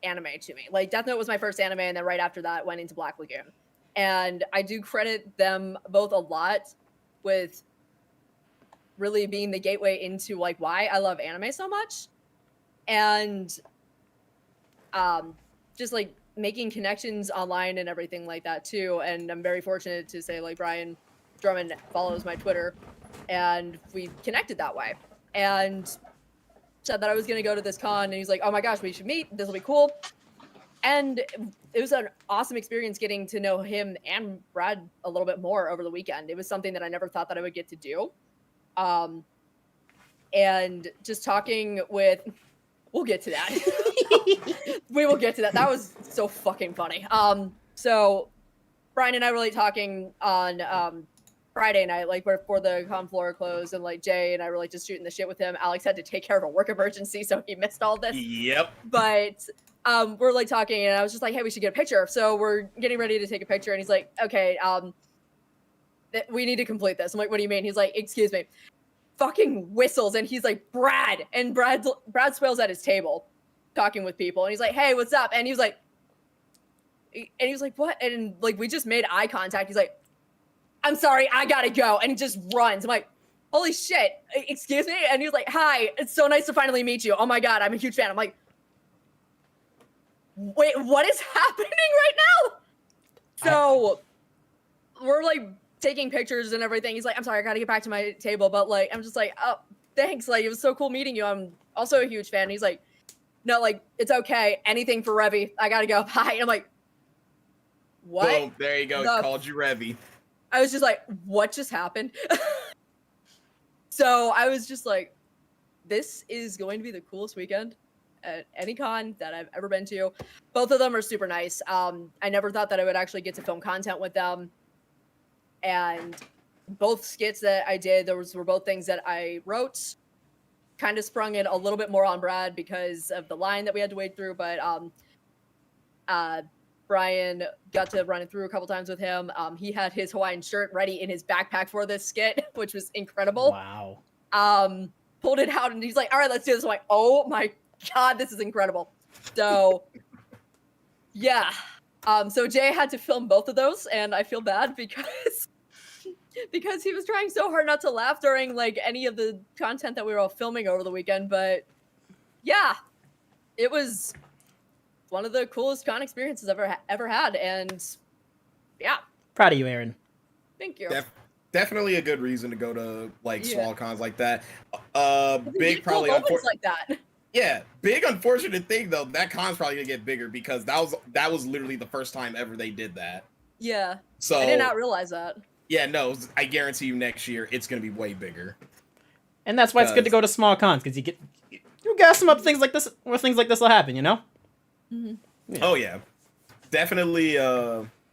anime to me. Like Death Note was my first anime, and then right after that went into Black Lagoon. And I do credit them both a lot with really being the gateway into like why I love anime so much. And just like making connections online and everything like that too. And I'm very fortunate to say like Brian Drummond follows my Twitter, and we connected that way. And said that I was going to go to this con, and he's like, "Oh my gosh, we should meet. This will be cool." And it was an awesome experience getting to know him and Brad a little bit more over the weekend. It was something that I never thought that I would get to do. And just talking with, we'll get to that. We will get to that. That was so fucking funny. So Brian and I were like talking on Friday night, like before the con floor closed, and like Jay and I were like just shooting the shit with him. Alex had to take care of a work emergency, so he missed all this. Yep. But we're like talking, and I was just like, "Hey, we should get a picture." So we're getting ready to take a picture, and he's like, "Okay, we need to complete this." I'm like, "What do you mean?" He's like, "Excuse me." Fucking whistles, and he's like, "Brad," and Brad Swale's at his table talking with people, and he's like, "Hey, what's up?" And he was like, "What?" And like we just made eye contact. He's like, "I'm sorry, I gotta go," and he just runs. I'm like, "Holy shit, excuse me?" And he was like, "Hi, it's so nice to finally meet you. Oh my god, I'm a huge fan." I'm like, "Wait, what is happening right now?" So we're like taking pictures and everything. He's like, "I'm sorry, I gotta get back to my table," but like I'm just like, "Oh, thanks. Like it was so cool meeting you. I'm also a huge fan." And he's like, "No, like it's okay. Anything for Revy. I gotta go. Bye." And I'm like, "What?" Boom, there you go. He called you Revy. I was just like, "What just happened?" So I was just like, this is going to be the coolest weekend at any con that I've ever been to. Both of them are super nice. I never thought that I would actually get to film content with them. And both skits that I did, those were both things that I wrote. Kind of sprung it a little bit more on Brad because of the line that we had to wade through, but Brian got to run it through a couple times with him. He had his Hawaiian shirt ready in his backpack for this skit, which was incredible. Wow. Pulled it out, and he's like, "All right, let's do this." I'm like, "Oh my god, this is incredible." So yeah. So Jay had to film both of those, and I feel bad because he was trying so hard not to laugh during like any of the content that we were all filming over the weekend. But yeah, it was one of the coolest con experiences I've ever had, and yeah, Proud of you, Aaron. thank you. Definitely a good reason to go to like small cons like that. Big probably moments like that. Yeah, big unfortunate thing though. That con's probably gonna get bigger because that was literally the first time ever they did that. Yeah. So I did not realize that. Yeah, no, I guarantee you next year it's gonna be way bigger. And that's why it's good to go to small cons, because you gas them up things like this, where things like this will happen, you know? Mm-hmm. Yeah. Oh yeah, definitely.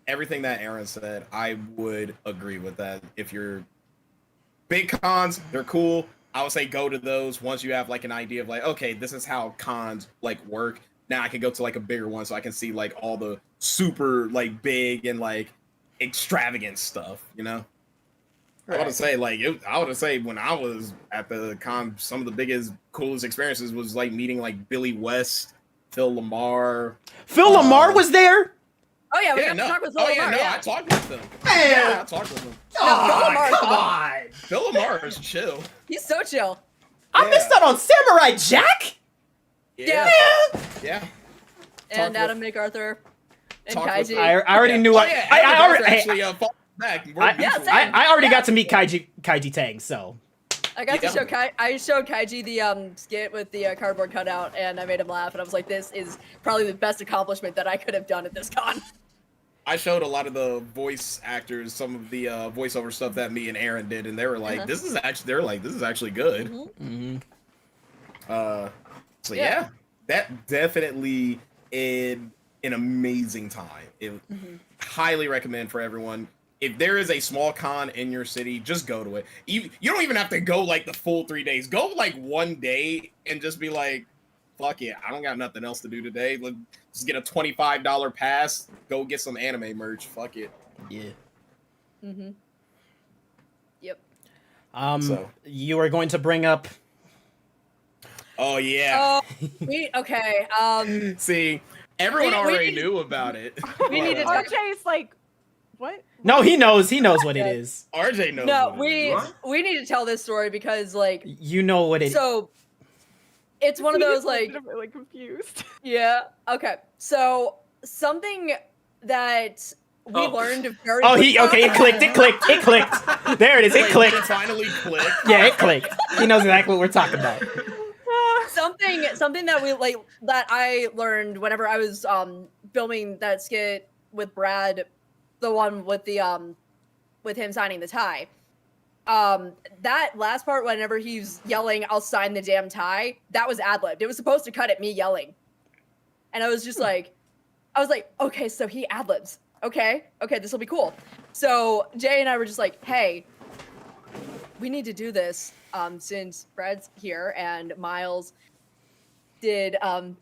Everything that Aaron said, I would agree with that. If you're big cons, they're cool. I would say go to those once you have like an idea of like, okay, this is how cons like work. Now I can go to like a bigger one so I can see like all the super like big and like extravagant stuff, you know? I would say like I would say when I was at the con, some of the biggest, coolest experiences was like meeting like Billy West, Phil Lamar. Phil Lamar was there. Oh yeah, we got to talk with Phil Lamar. I talked with him. Man. I talked with him. Come on. Phil Lamar is chill. He's so chill. I missed out on Samurai Jack. Yeah. Yeah. And Talk Adam MacArthur and talk with- Kaiji. I already knew. I already actually back. I already got to meet Kaiji Tang, so. I got to show I showed Kaiji the skit with the cardboard cutout, and I made him laugh, and I was like, this is probably the best accomplishment that I could have done at this con. I showed a lot of the voice actors some of the voiceover stuff that me and Aaron did, and they were like, "This is actually good." Mm-hmm. So yeah, that definitely an amazing time. Highly recommend for everyone. If there is a small con in your city, just go to it. You don't even have to go like the full 3 days. Go like one day and just be like, fuck it, I don't got nothing else to do today. Let's just get a $25 pass. Go get some anime merch. Fuck it. Yeah. Yep. You are going to bring up. Oh yeah. Okay. See, everyone we already need- knew about it. We need to talk. RJ's like, what? No, he knows. He knows what it is. RJ knows. No, what it is. we need to tell this story because like You know what it is. so. It's one of those like really confused. yeah. Okay. So something that we learned very. It clicked. There it is. It clicked. It finally clicked. Yeah, it clicked. He knows exactly what we're talking about. Something that we like that I learned whenever I was filming that skit with Brad, the one with the with him signing the tie. That last part, whenever he's yelling, "I'll sign the damn tie," that was ad-libbed. It was supposed to cut at me yelling, and I was just like, okay, so he ad-libs. Okay, this will be cool. So Jay and I were just like, hey, we need to do this since Brad's here and Miles did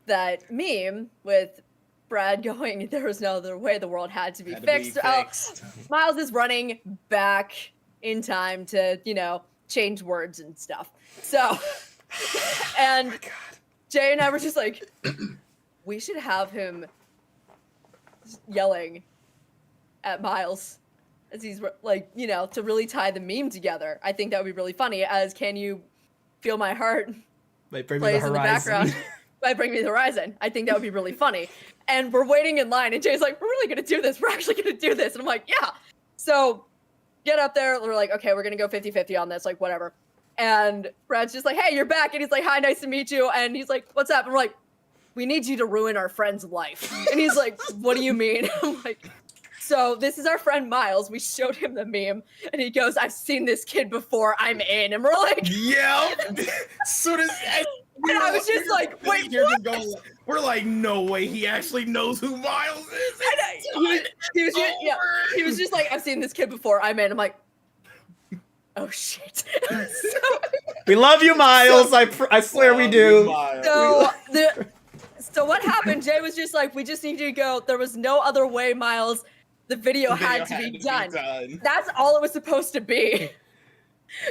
that meme with Brad going, there was no other way, the world had to be fixed. Miles is running back in time to, change words and stuff. So, and Jay and I were just like, we should have him yelling at Miles as he's like, to really tie the meme together. I think that would be really funny as Can You Feel My Heart plays in the background by Bring Me the Horizon. I think that would be really funny. And we're waiting in line and Jay's like, we're really going to do this. We're actually going to do this. And I'm like, yeah. So get up there. We're like, okay, we're going to go 50-50 on this, like whatever. And Brad's just like, hey, you're back. And he's like, hi, nice to meet you. And he's like, what's up? And we're like, we need you to ruin our friend's life. And he's like, what do you mean? I'm like, so this is our friend Miles. We showed him the meme and he goes, I've seen this kid before, I'm in. And we're like, yeah. Soon as I was just like, wait, what? We're like, no way, he actually knows who Miles is. He was just like, I've seen this kid before, I'm in. I'm like, oh shit. We love you, Miles. I swear we do. So what happened? Jay was just like, we just need you to go. There was no other way, Miles. The video had to be done. That's all it was supposed to be.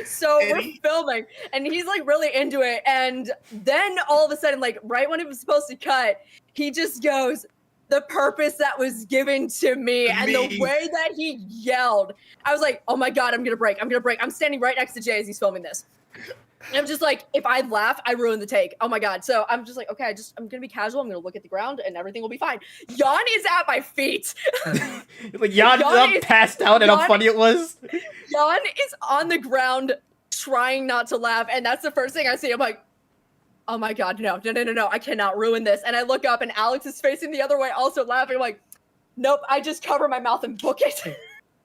So we're filming, and he's like really into it. And then all of a sudden, like right when it was supposed to cut, he just goes, the purpose that was given to me. And the way that he yelled, I was like, oh my God, I'm gonna break. I'm standing right next to Jay as he's filming this. And I'm just like, if I laugh, I ruin the take. Oh my God. So I'm just like, okay, I'm gonna be casual. I'm gonna look at the ground and everything will be fine. Jan is at my feet. Like Jan passed out and how funny it was. Jan is on the ground trying not to laugh. And that's the first thing I see. I'm like, oh my God, no. I cannot ruin this. And I look up and Alex is facing the other way, also laughing. I'm like, nope, I just cover my mouth and book it.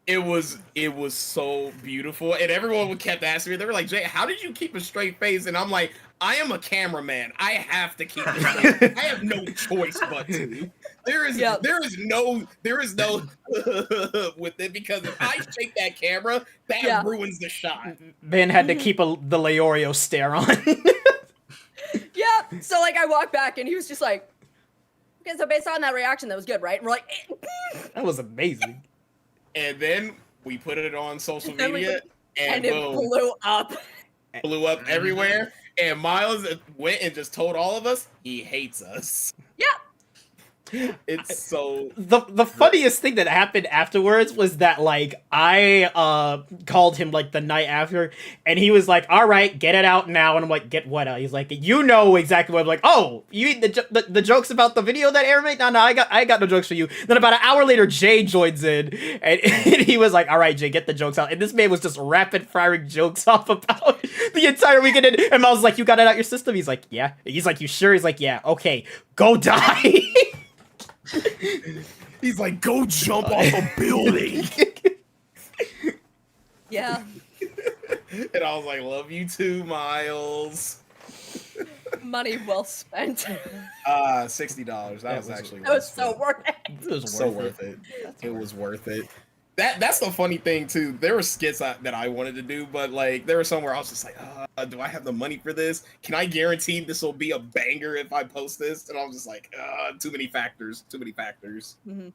it was so beautiful, and everyone would kept asking me. They were like, "Jay, how did you keep a straight face?" And I'm like, "I am a cameraman. I have to keep a straight face. I have no choice but to. There is no with it, because if I shake that camera, that ruins the shot." Ben had to keep the Leorio stare on. Yeah. So like I walked back and he was just like, okay, so based on that reaction, that was good, right? And we're like, that was amazing. And then we put it on social Then we media, and it boom, blew up. blew up everywhere. And Miles went and just told all of us he hates us. Yeah. It's so the funniest thing that happened afterwards was that like I called him like the night after, and he was like, "All right, get it out now." And I'm like, "Get what out?" He's like, "You know exactly what." I'm like, "Oh, you mean the jokes about the video that Aaron made? No, I got no jokes for you." Then about an hour later, Jay joins in, and he was like, "All right, Jay, get the jokes out." And this man was just rapid firing jokes off about the entire weekend. And I was like, "You got it out your system?" He's like, "Yeah." He's like, "You sure?" He's like, "Yeah." Okay, go die. He's like, "Go jump off a building." Yeah. And I was like, "Love you too, Miles." Money well spent. $60. That was actually That was so worth it. It was so worth it. It was worth it. That's the funny thing too. There were skits that I wanted to do, but like there were some where I was just like, do I have the money for this? Can I guarantee this will be a banger if I post this? And I was just like, too many factors. Mm-hmm.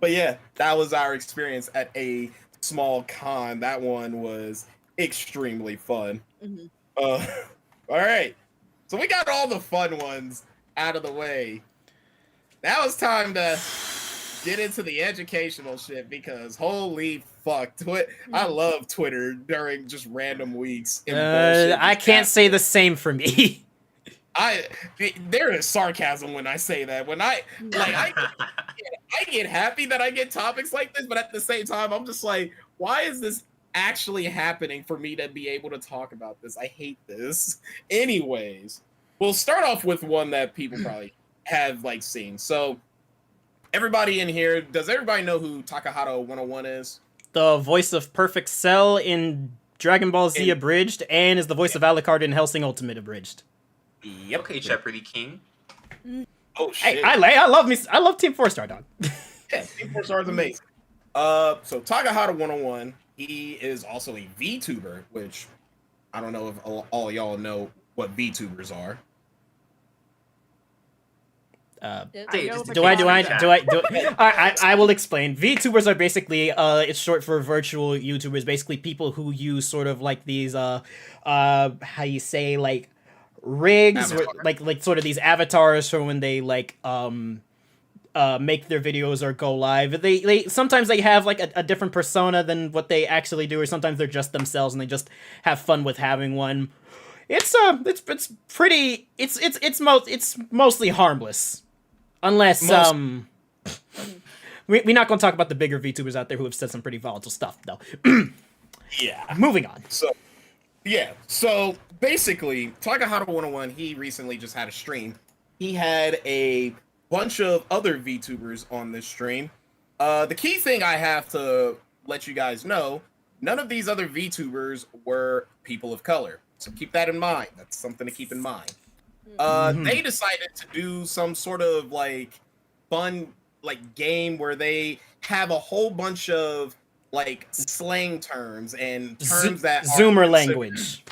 But yeah, that was our experience at a small con. That one was extremely fun. Mm-hmm. All right, so we got all the fun ones out of the way. Now it's time to get into the educational shit, because holy fuck, I love Twitter during just random weeks. I can't say the same for me. There is sarcasm when I say that. When I get happy that I get topics like this, but at the same time, I'm just like, why is this actually happening for me to be able to talk about this? I hate this. Anyways, we'll start off with one that people probably have like seen. So everybody in here, does everybody know who Takahata 101 is? The voice of Perfect Cell in Dragon Ball Z Abridged, and is the voice of Alucard in Hellsing Ultimate Abridged. Yep. Okay, Jeopardy King. Oh shit! Hey, I love Team 4-Star, dog. Yeah, Team 4-Star is amazing. So Takahata 101, he is also a VTuber, which I don't know if all y'all know what VTubers are. I will explain. VTubers are basically it's short for virtual YouTubers, basically people who use sort of like these how you say, like rigs, like sort of these avatars for when they like make their videos or go live. They sometimes they have like a different persona than what they actually do, or sometimes they're just themselves and they just have fun with having one. It's mostly harmless. Unless we're not going to talk about the bigger VTubers out there who have said some pretty volatile stuff, though. Yeah. Moving on. So basically, Takahata 101, he recently just had a stream. He had a bunch of other VTubers on this stream. The key thing I have to let you guys know, none of these other VTubers were people of color. So keep that in mind. That's something to keep in mind. They decided to do some sort of like fun like game where they have a whole bunch of like slang terms and terms that Zoomer language.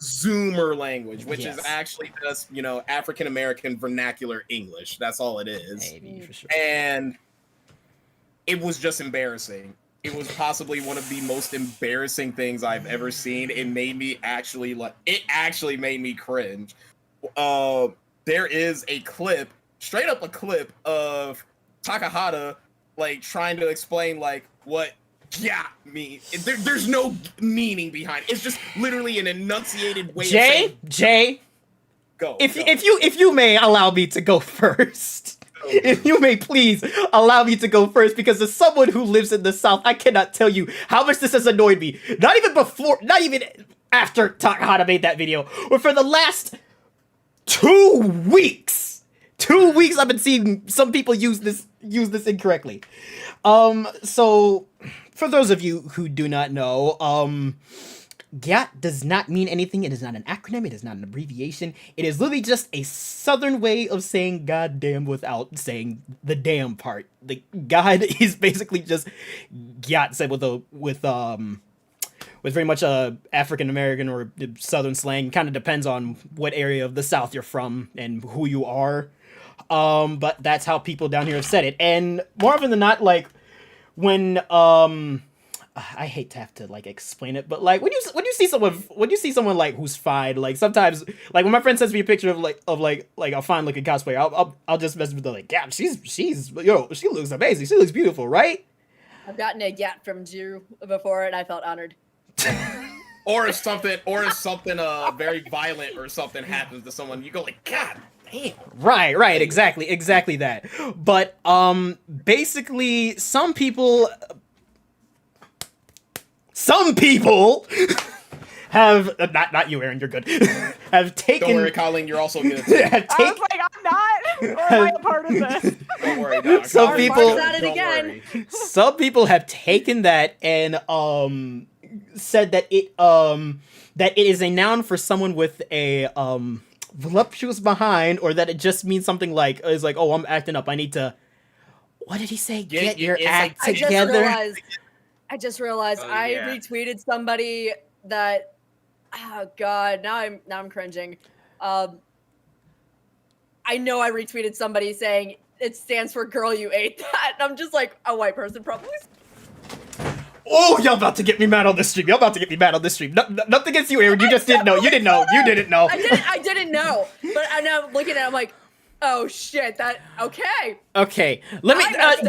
Zoomer language, which is actually just, African American vernacular English. That's all it is. Maybe, for sure. And it was just embarrassing. It was possibly one of the most embarrassing things I've ever seen. It made me actually made me cringe. There is a clip, straight up a clip of Takahata like trying to explain like what means. There's no meaning behind it. It's just literally an enunciated way of saying, Jay, go. If you may allow me to go first. If you may please allow me to go first, because as someone who lives in the South, I cannot tell you how much this has annoyed me. Not even after Takahata made that video, but for the last 2 weeks. 2 weeks I've been seeing some people use use this incorrectly. So for those of you who do not know, GAT does not mean anything. It is not an acronym. It is not an abbreviation. It is literally just a southern way of saying goddamn without saying the damn part. The God is basically just GAT said with very much African American or southern slang. Kind of depends on what area of the South you're from and who you are. But that's how people down here have said it. And more often than not, like when I hate to have to like explain it, but like when you see someone like who's fine, like sometimes like when my friend sends me a picture of a fine looking cosplayer, I'll just mess with her like, yeah, she's she looks amazing, she looks beautiful, right? I've gotten a yat from Drew before, and I felt honored. Or if something very violent or something happens to someone, you go like, God damn. Right, exactly that. But basically some people have not you, Aaron, you're good. Have taken. Don't worry, Colleen, you're also good. I was like, I'm not. Or am I a part of this? Don't worry, Doc. Some Mark's people. at it again. Some people have taken that and said that it is a noun for someone with a voluptuous behind, or that it just means something like is like, oh, I'm acting up. I need to. What did he say? Get your act together. I just realized I retweeted somebody that, oh god, now I'm cringing. I know I retweeted somebody saying it stands for "girl, you ate that," and I'm just like, a white person probably. Oh, y'all about to get me mad on this stream. Nothing against you, Aaron. You just didn't know. You didn't know. I didn't know. But I'm now looking at it, I'm like, oh shit, that okay. Okay. Let me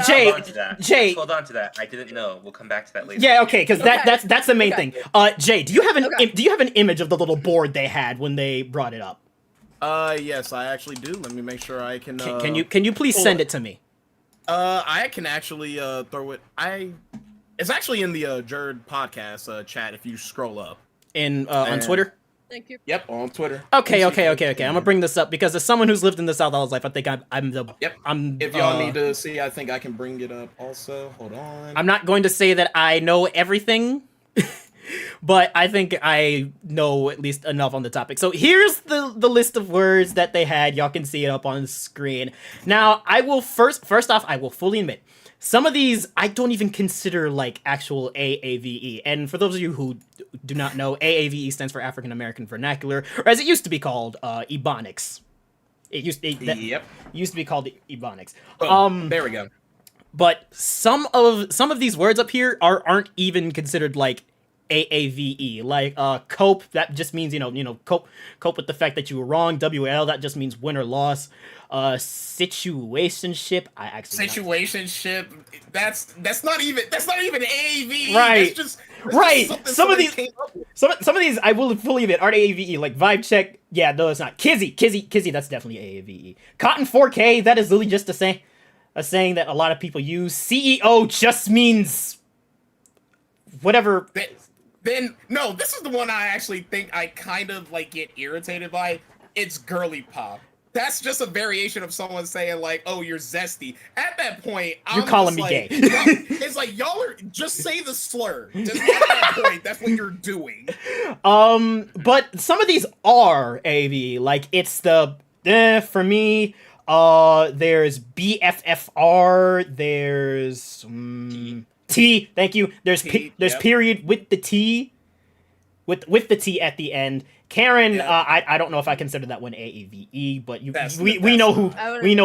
Jay. Hold on to that. I didn't know. We'll come back to that later. Yeah, okay, because that's the main thing. Jay, do you have an image of the little board they had when they brought it up? Yes, I actually do. Let me make sure I can. Can you please send it to me? I can actually throw it. It's actually in the JERD podcast chat if you scroll up. On Twitter? Thank you. Yep, on Twitter. Okay. I'm gonna bring this up because as someone who's lived in the South all his life, I think I'm the. Yep. If y'all need to see, I think I can bring it up also. Hold on. I'm not going to say that I know everything, but I think I know at least enough on the topic. So here's the list of words that they had. Y'all can see it up on the screen. Now, I will first off, I will fully admit, some of these I don't even consider like actual AAVE. And for those of you who do not know, AAVE stands for African American Vernacular, or as it used to be called, Ebonics. It used to be called Ebonics. There we go. But some of these words up here aren't even considered like AAVE. Like cope, that just means cope with the fact that you were wrong. WL, that just means win or loss. Situationship, I actually situationship. That's not even AAVE. Right. That's right. Just some of these I will fully admit aren't AAVE. Like vibe check, yeah, no, it's not. Kizzy, that's definitely AAVE. Cotton 4K, that is literally just a saying that a lot of people use. CEO just means whatever. Then no, this is the one I actually think I kind of like get irritated by. It's girly pop. That's just a variation of someone saying like, "Oh, you're zesty." At that point, you're calling me gay. It's like y'all are just say the slur. Just at that point, that's what you're doing. But some of these are AV. Like it's the for me. There's BFFR. There's T. Thank you. There's period with the T. With the T at the end. Karen, I don't know if I consider that one AAVE, but we know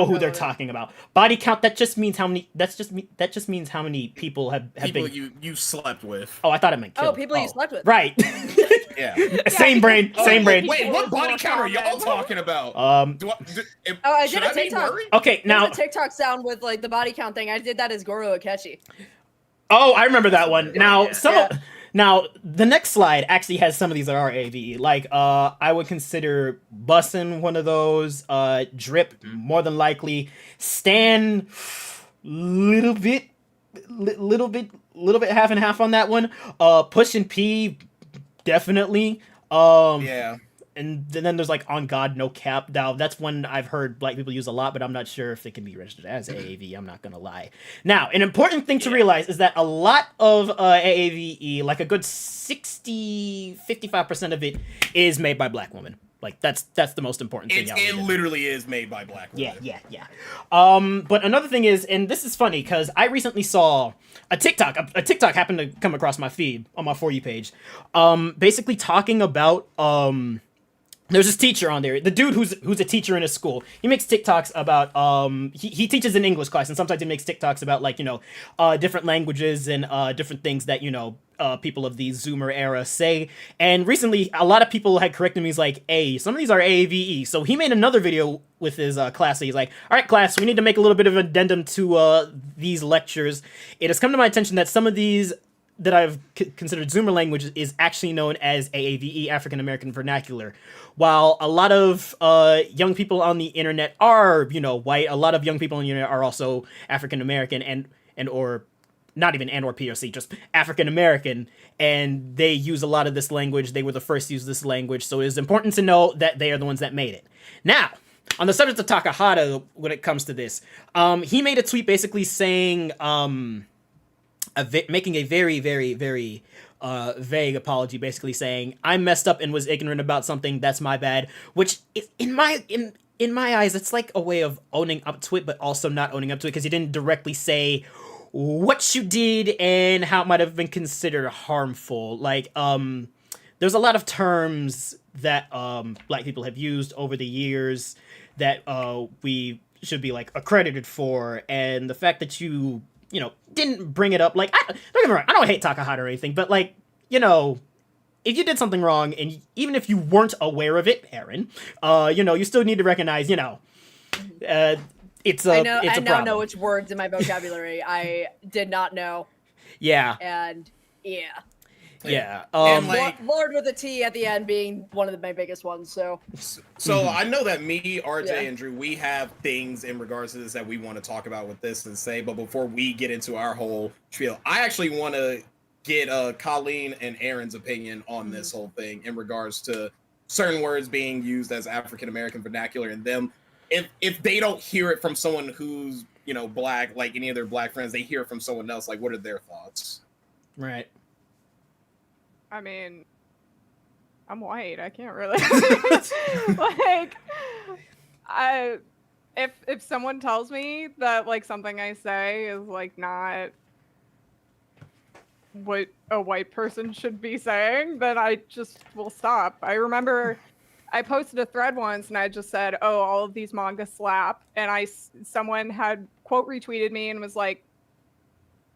who they're talking about. Body count, that just means how many. That just means how many people have been you slept with. Oh, I thought it meant killed. Oh, people you slept with. Right. Yeah. Same brain. Wait, what body count are y'all talking about? I did a TikTok. Okay, now a TikTok sound with like the body count thing. I did that as Goro Akechi. Oh, I remember that one. Now Now, the next slide actually has some of these that are AVE. Like, I would consider Bussin' one of those. Drip, more than likely. Stan, little bit half and half on that one. Push and P, definitely. Yeah. and then there's like on God no cap. Now that's one I've heard black people use a lot, but I'm not sure if it can be registered as AAV. I'm not gonna lie. Now, an important thing to realize is that a lot of AAVE, like a good 55% of it, is made by black women. Like that's the most important thing. It literally is made by black women. Yeah. But another thing is, and this is funny because I recently saw a TikTok. A TikTok happened to come across my feed on my For You page, basically talking about there's this teacher on there. The dude who's a teacher in a school. He makes TikToks about he teaches an English class, and sometimes he makes TikToks about like different languages and different things that people of the Zoomer era say. And recently, a lot of people had corrected me. He's like, "Hey, some of these are AAVE." So he made another video with his class. He's like, "All right, class, we need to make a little bit of addendum to these lectures. It has come to my attention that some of these that I've considered Zoomer language is actually known as AAVE, African American Vernacular. While a lot of young people on the internet are, white, a lot of young people on the internet are also African American and or not even and or POC, just African American, and they use a lot of this language. They were the first to use this language, so it is important to know that they are the ones that made it. Now, on the subject of Takahata, when it comes to this, he made a tweet basically saying, making a very, very, very vague apology, basically saying, "I messed up and was ignorant about something. That's my bad." Which, is, in my eyes, it's like a way of owning up to it, but also not owning up to it, because he didn't directly say what you did and how it might have been considered harmful. Like, there's a lot of terms that black people have used over the years that we should be like accredited for, and the fact that you didn't bring it up, like, don't get me wrong, I don't hate Takahata or anything, but like, if you did something wrong, and even if you weren't aware of it, Aaron, you still need to recognize, it's a I problem. now know which words in my vocabulary I did not know. Yeah. And yeah. Yeah. And like, Lord with a T at the end being one of my biggest ones. So I know that me, RJ, and Drew, we have things in regards to this that we want to talk about with this and say. But before we get into our whole spiel, I actually want to get Colleen and Aaron's opinion on this whole thing in regards to certain words being used as African American vernacular, and them, if they don't hear it from someone who's black, like any of their black friends, they hear it from someone else. Like, what are their thoughts? Right. I mean, I'm white. I can't really like. If someone tells me that like something I say is like not what a white person should be saying, then I just will stop. I remember I posted a thread once and I just said, "Oh, all of these manga slap," and someone had quote retweeted me and was like,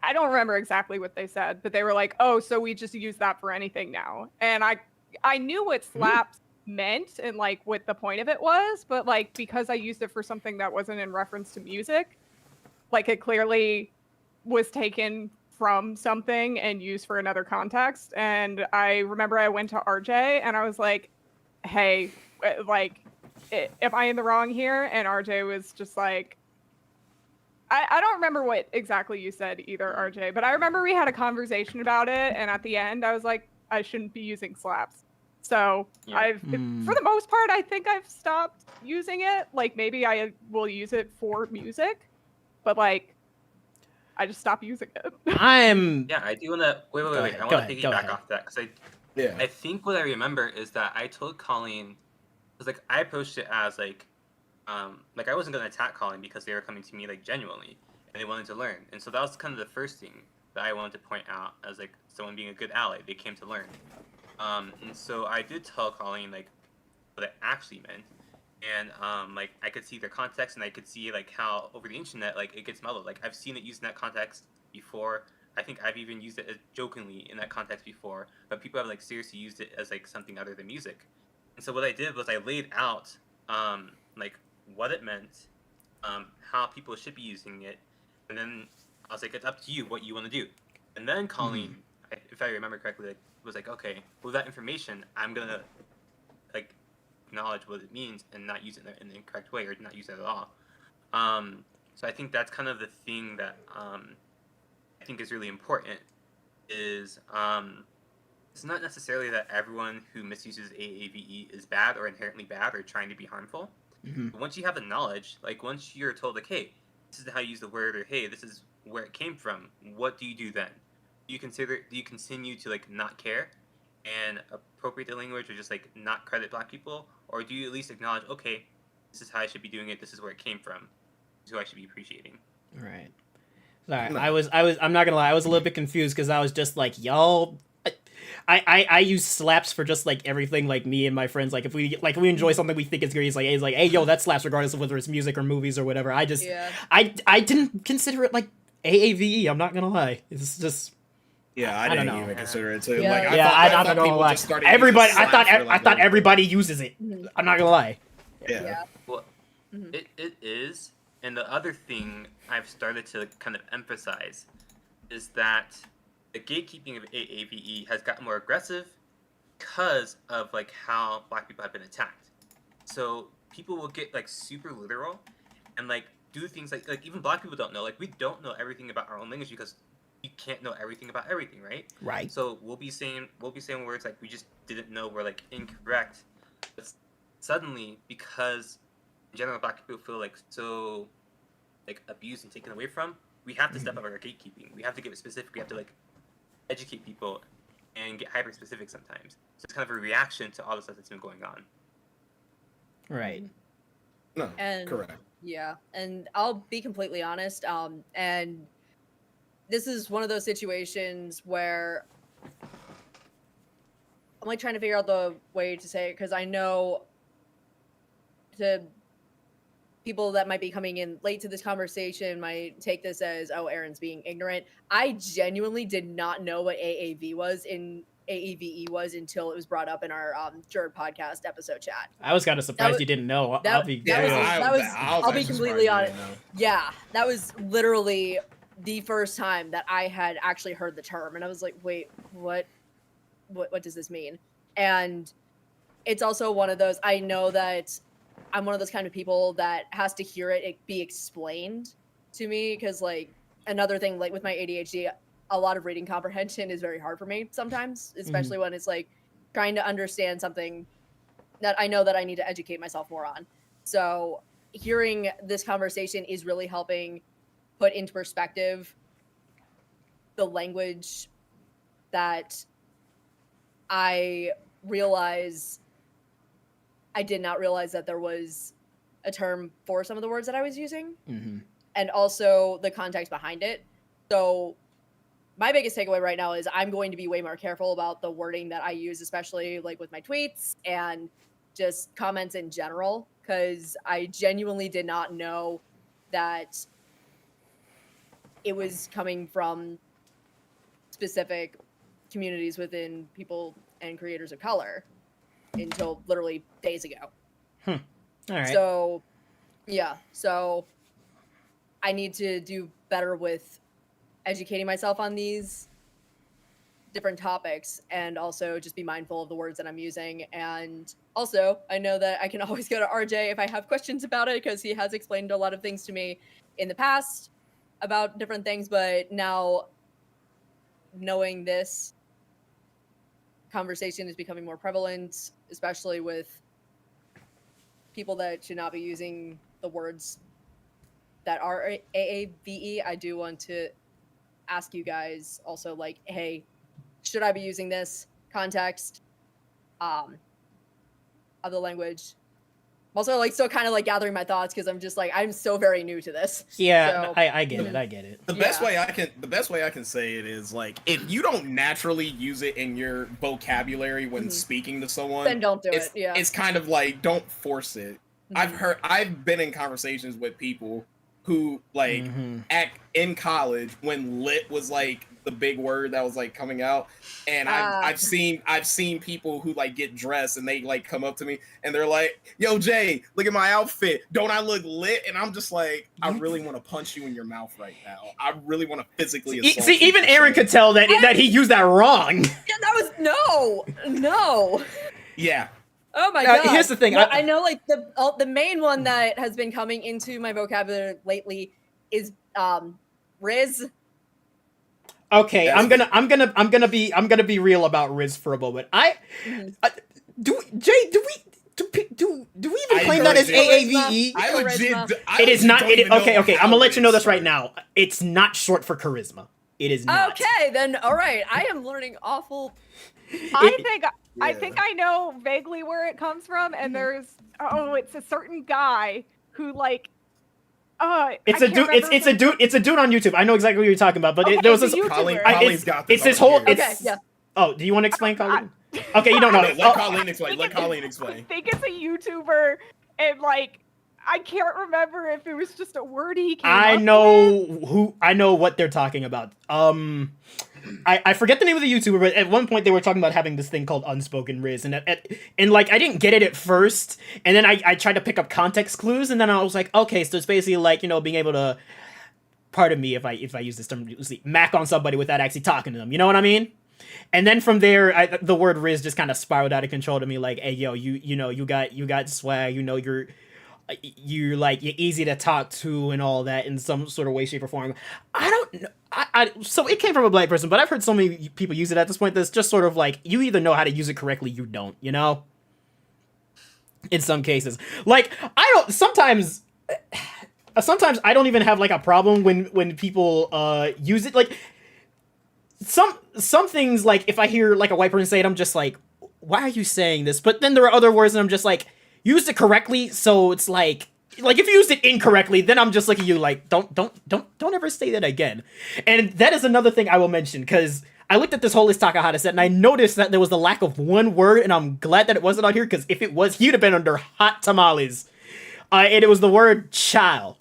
I don't remember exactly what they said, but they were like, "Oh, so we just use that for anything now." And I knew what slaps meant and like what the point of it was, but like because I used it for something that wasn't in reference to music, like it clearly was taken from something and used for another context. And I remember I went to RJ and I was like, "Hey, like, am I in the wrong here?" And RJ was just like, I don't remember what exactly you said either, RJ, but I remember we had a conversation about it, and at the end, I was like, I shouldn't be using slaps. So for the most part, I think I've stopped using it. Like, maybe I will use it for music, but like, I just stopped using it. Yeah, I do want to wait. I want to piggyback off that because I think what I remember is that I told Colleen, because like I approached it as like I wasn't gonna attack Colleen because they were coming to me like genuinely and they wanted to learn, and so that was kind of the first thing that I wanted to point out as like someone being a good ally. They came to learn, and so I did tell Colleen like what it actually meant, and like I could see their context and I could see like how over the internet like it gets muddled. Like I've seen it used in that context before. I think I've even used it as jokingly in that context before, but people have like seriously used it as like something other than music. And so what I did was I laid out like what it meant, how people should be using it, and then I was like, it's up to you what you want to do. And then Colleen, if I remember correctly, like, was like, okay, with that information, I'm gonna like acknowledge what it means and not use it in the incorrect way or not use it at all. So I think that's kind of the thing that I think is really important is it's not necessarily that everyone who misuses AAVE is bad or inherently bad or trying to be harmful. Mhm. But once you have the knowledge, like once you're told, like, hey, this is how you use the word, or hey, this is where it came from, what do you do then? Do you continue to like not care and appropriate the language, or just like not credit Black people, or do you at least acknowledge, okay, this is how I should be doing it, this is where it came from, this is who I should be appreciating. Right. Sorry, No. I'm not gonna lie, I was a little bit confused because I was just like, y'all. I use slaps for just like everything. Like me and my friends, like if we enjoy something we think is great, it's like hey yo, that slaps regardless of whether it's music or movies or whatever. I just Yeah. I didn't consider it like AAVE. I'm not gonna lie. It's just Yeah, I I don't didn't know. even consider it too. Yeah. Like, yeah. I I'm thought not gonna people lie. just started using Everybody, slaps for, like, I thought everything. everybody uses it. Mhm. I'm not gonna lie. Yeah. Well, Mhm. it is, and the other thing I've started to kind of emphasize is that the gatekeeping of AAVE has gotten more aggressive because of like how Black people have been attacked. So people will get like super literal and like do things like even Black people don't know. Like we don't know everything about our own language because you can't know everything about everything, right? Right. So we'll be saying words like we just didn't know were like incorrect. But suddenly, because in general Black people feel like so like abused and taken away from, we have to step up our gatekeeping. We have to get it specific. We have to like educate people and get hyper specific sometimes. So it's kind of a reaction to all the stuff that's been going on. Right. No. And Correct. yeah, and I'll be completely honest. And this is one of those situations where I'm like trying to figure out the way to say it because I know to people that might be coming in late to this conversation might take this as, oh, Aaron's being ignorant. I genuinely did not know what AAVE was until it was brought up in our JERD podcast episode chat. I was kind of surprised was- you didn't know. I'll that- be that was- real. I'll be actually completely surprised honest. you didn't know. Yeah, that was literally the first time that I had actually heard the term, and I was like, wait, what does this mean? And it's also one of those, I know that I'm one of those kind of people that has to hear it be explained to me because like another thing, like with my ADHD, a lot of reading comprehension is very hard for me sometimes, especially when it's like trying to understand something that I know that I need to educate myself more on. So hearing this conversation is really helping put into perspective the language that I did not realize that there was a term for some of the words that I was using, and also the context behind it. So my biggest takeaway right now is I'm going to be way more careful about the wording that I use, especially like with my tweets and just comments in general, because I genuinely did not know that it was coming from specific communities within people and creators of color until literally days ago. All right. So, yeah. So I need to do better with educating myself on these different topics and also just be mindful of the words that I'm using. And also, I know that I can always go to RJ if I have questions about it because he has explained a lot of things to me in the past about different things. But now, knowing this conversation is becoming more prevalent, especially with people that should not be using the words that are AAVE, I do want to ask you guys also, like, hey, should I be using this context of the language? I'm also like still kind of like gathering my thoughts because I'm just like I'm so very new to this. Yeah, So, I get it. I get it. The best way I can say it is like if you don't naturally use it in your vocabulary when speaking to someone, then don't do it. it's, Yeah. it's kind of like don't force it. I've been in conversations with people who like in college when lit was like the big word that was like coming out, and I've seen people who like get dressed and they like come up to me and they're like, "Yo, Jay, look at my outfit. Don't I look lit?" And I'm just like, I really want to punch you in your mouth right now. I really want to physically assault you even for Aaron saying could tell that he used that wrong. Yeah, that was no. Yeah. Oh my god. Here's the thing. Well, I know like the main one that has been coming into my vocabulary lately is Riz. Okay, That's I'm gonna be real about Riz for a moment. Mhm. Do Jay, do we even I claim that as legit- AAVE? I legit. Charisma. I It is legit not. don't It, even know okay, I'm how gonna let you it know is this right short. now. It's not short for charisma. It is not. Okay, then all right. I am learning awful. I It- think I know vaguely where it comes from, and there's it's a certain guy who like It's I a can't dude. remember It's his a dude. It's a dude on YouTube. I know exactly what you're talking about. But Okay, there was it's this. a YouTuber. Colleen's got this. It's this I wanna whole. hear it. Okay, It's, yeah. Oh, do you want to explain, Colleen? Okay, you don't know. Let Oh, Colleen explain. Let Colleen I explain. think it's a YouTuber, and like I can't remember if it was just a word he came I up know I know what they're talking about. I forget the name of the YouTuber, but at one point they were talking about having this thing called unspoken Riz, and like I didn't get it at first, and then I tried to pick up context clues, and then I was like, okay, so it's basically like, you know, being able to, pardon me if I use this term loosely, mac on somebody without actually talking to them. You know what I mean? And then from there, the word Riz just kind of spiraled out of control to me. Like, hey, yo, you know, you got swag. You know, you're easy to talk to and all that in some sort of way, shape, or form. I don't know. So it came from a black person, but I've heard so many people use it at this point that's just sort of like, you either know how to use it correctly, you don't, you know? In some cases. Like, I don't, sometimes I don't even have like a problem when people use it. Like, some things, like if I hear like a white person say it, I'm just like, why are you saying this? But then there are other words and I'm just like, used it correctly, so it's like if you used it incorrectly, then I'm just looking at you like, don't ever say that again. And that is another thing I will mention, because I looked at this whole list Takahata set and I noticed that there was the lack of one word, and I'm glad that it wasn't on here, because if it was, he'd have been under hot tamales. And it was the word child.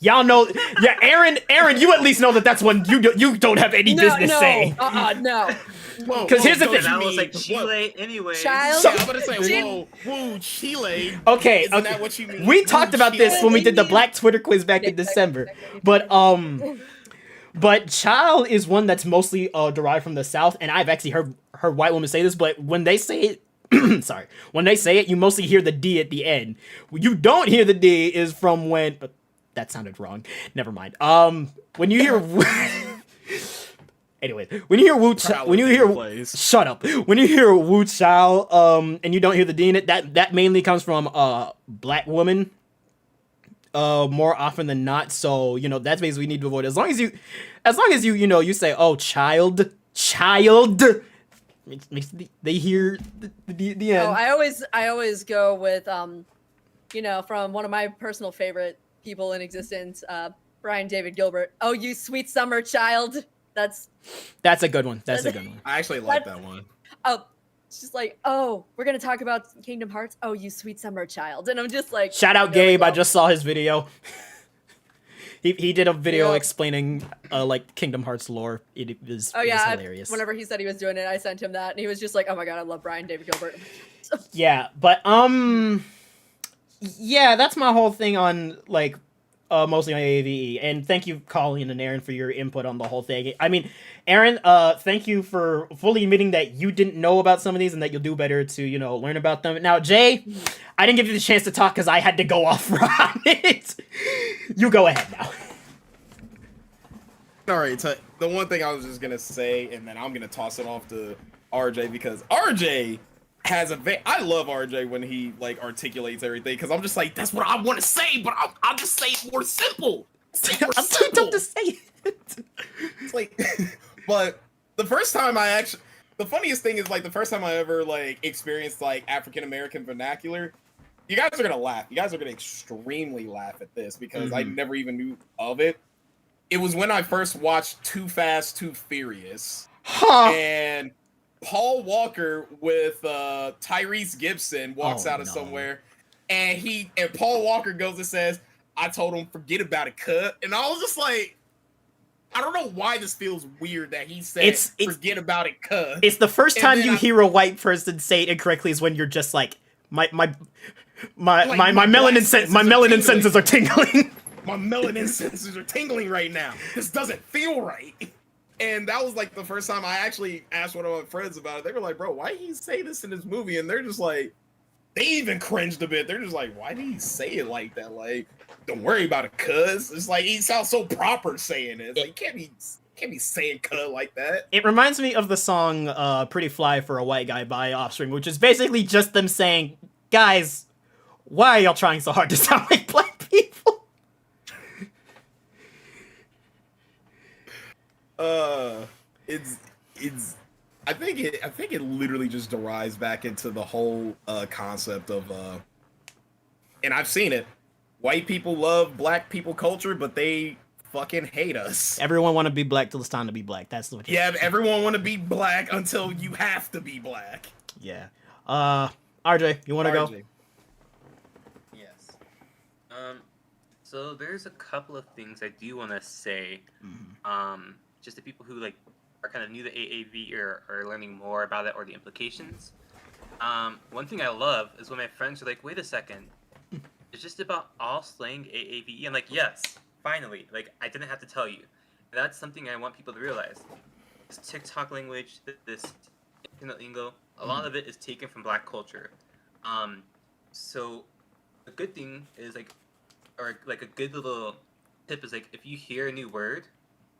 Y'all know, yeah, Aaron, you at least know that that's one you don't have any business saying. No. Whoa, 'Cause here's the And thing. I was like, Chile anyway. Child. Yeah, I'm gonna say, Jin- whoa, Chile. Okay, Isn't that what you mean? we talked about this Chile? when we did the Black Twitter quiz back in December. But child is one that's mostly derived from the South, and I've actually heard white women say this, but when they say it, sorry, when they say it, you mostly hear the D at the end. What you don't hear the D is from when, that sounded wrong. Never mind. When you hear anyway, when you hear shut up. When you hear Wu Chao, and you don't hear the D in it, that mainly comes from black woman. More often than not, so you know that's basically we need to avoid. As long as you you know you say, oh, child, makes they hear the end. Oh, I always go with you know, from one of my personal favorite people in existence, Brian David Gilbert. Oh, you sweet summer child. That's a good one. That's a good one. I actually like that one. Oh, it's just like, oh, we're gonna talk about Kingdom Hearts. Oh, you sweet summer child, and I'm just like, Shout out there we Gabe. I go. just saw his video. he did a video Yeah. explaining like Kingdom Hearts lore. It was hilarious. Whenever he said he was doing it, I sent him that, and he was just like, "Oh my god, I love Brian David Gilbert." Yeah, but yeah, that's my whole thing on like mostly on AAVE. And thank you, Colleen and Aaron, for your input on the whole thing. I mean, Aaron, thank you for fully admitting that you didn't know about some of these and that you'll do better to, you know, learn about them. Now, Jay, I didn't give you the chance to talk because I had to go off on it. You go ahead now. All right, so the one thing I was just gonna say, and then I'm gonna toss it off to RJ, because RJ has I love RJ when he like articulates everything, because I'm just like, that's what I want to say, but I'll just say it more simple. I'm too dumb to say it. It's like, but the funniest thing is like the first time I ever like experienced like African American vernacular. You guys are gonna laugh. You guys are gonna extremely laugh at this, because I never even knew of it. It was when I first watched Too Fast, Too Furious. Huh. And Paul Walker with Tyrese Gibson walks out of somewhere, and Paul Walker goes and says, "I told him forget about it, cut." And I was just like, I don't know why this feels weird that he said forget about it, cut. It's the first And time then you hear a white person say it incorrectly is when you're just like, my melanin senses are tingling. My melanin senses are tingling right now. This doesn't feel right. And that was like the first time I actually asked one of my friends about it. They were like, bro, why did he say this in this movie? And they're just like, they even cringed a bit. They're just like, why did he say it like that? Like, don't worry about it, cuz. It's like, he sounds so proper saying it. It's like, Can't be saying "cuh" like that. It reminds me of the song Pretty Fly for a White Guy by Offspring, which is basically just them saying, guys, why are y'all trying so hard to sound like black people? It's I think it literally just derives back into the whole concept of and I've seen it. White people love black people culture, but they fucking hate us. Everyone want to be black till it's time to be black. That's what. Yeah, everyone want to be black until you have to be black. Yeah. RJ, you want to go? Yes. So there's a couple of things I do want to say. Just to people who like are kind of new to AAV or are learning more about it or the implications. One thing I love is when my friends are like, "Wait a second, it's just about all slang AAVE." I'm like, "Yes, finally! Like I didn't have to tell you." And that's something I want people to realize. This TikTok language, this internet lingo, a lot of it is taken from Black culture. So the good thing is or a good little tip is if you hear a new word,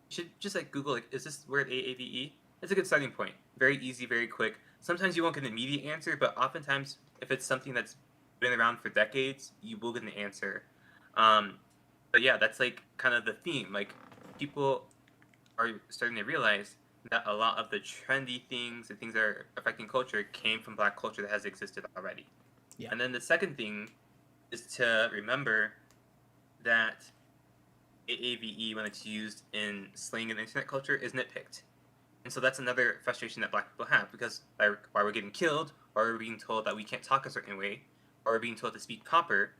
you should just Google is this word AAVE? It's a good starting point. Very easy, very quick. Sometimes you won't get an immediate answer, but oftentimes if it's something that's been around for decades, you will get an answer. But yeah, that's kind of the theme. People are starting to realize that a lot of the trendy things, the things that are affecting culture, came from Black culture that has existed already. Yeah. And then the second thing is to remember that AAVE, when it's used in slang and internet culture, is nitpicked. And so that's another frustration that Black people have, because why we're getting killed, or we're being told that we can't talk a certain way, or we're being told to speak proper,